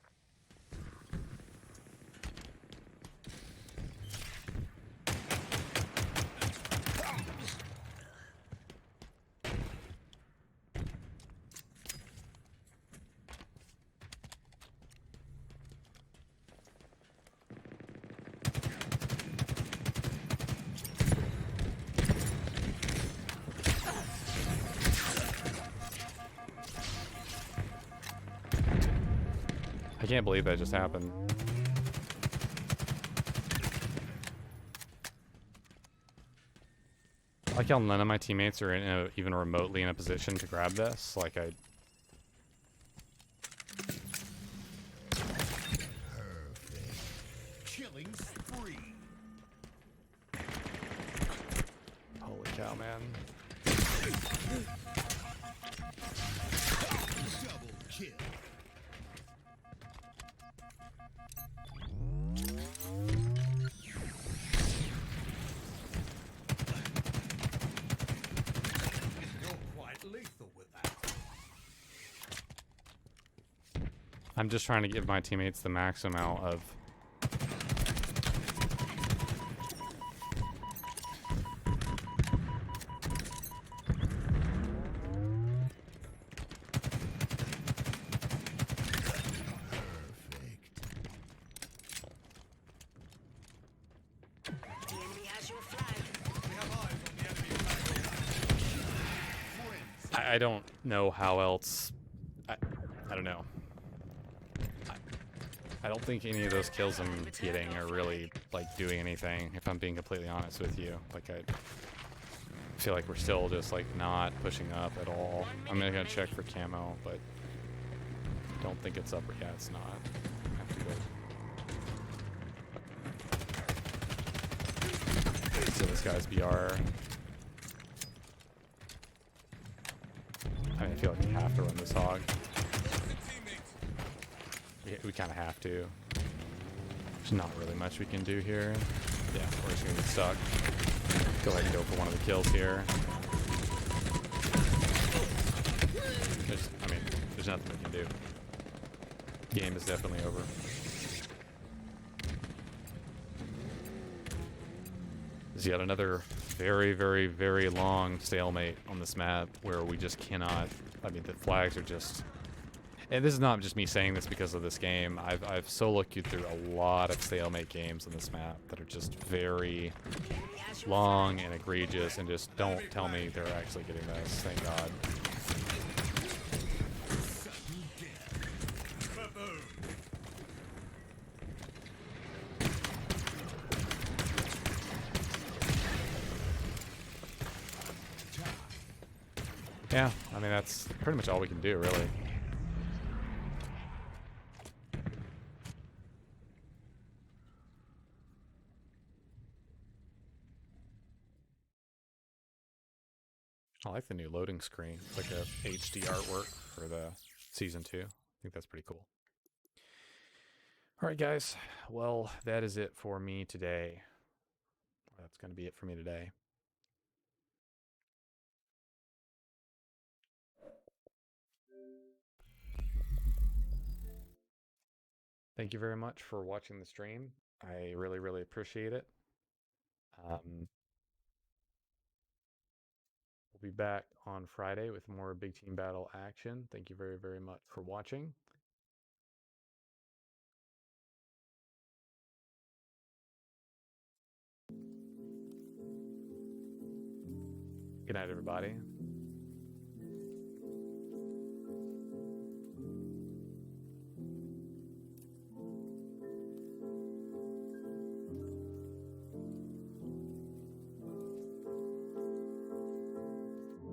I can't believe that just happened. Like how none of my teammates are even remotely in a position to grab this. Like I. Killing spree. Holy cow, man. Double kill. You're quite lethal with that. I'm just trying to give my teammates the max amount of. The enemy has your flag. We have eyes on the enemy flag. I don't know how else. I don't know. I don't think any of those kills I'm getting are really like doing anything. If I'm being completely honest with you, like I feel like we're still just like not pushing up at all. I'm gonna check for camo, but don't think it's up. Yeah, it's not. I have to go. So this guy's BR. I mean, I feel like we have to run this hog. We kind of have to. There's not really much we can do here. Yeah, we're just gonna get stuck. Go ahead and go for one of the kills here. There's nothing we can do. Game is definitely over. There's yet another very, very, very long stalemate on this map where we just cannot. I mean, the flags are just. And this is not just me saying this because of this game. I've solo queued through a lot of stalemate games on this map that are just very long and egregious, and just don't tell me they're actually getting this. Thank God. Yeah, I mean that's pretty much all we can do, really. I like the new loading screen. It's like a HD artwork for the season 2. I think that's pretty cool. All right, guys. Well, that is it for me today. That's going to be it for me today. Thank you very much for watching the stream. I really, really appreciate it. We'll be back on Friday with more Big Team Battle action. Thank you very, very much for watching. Good night, everybody.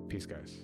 Peace, guys.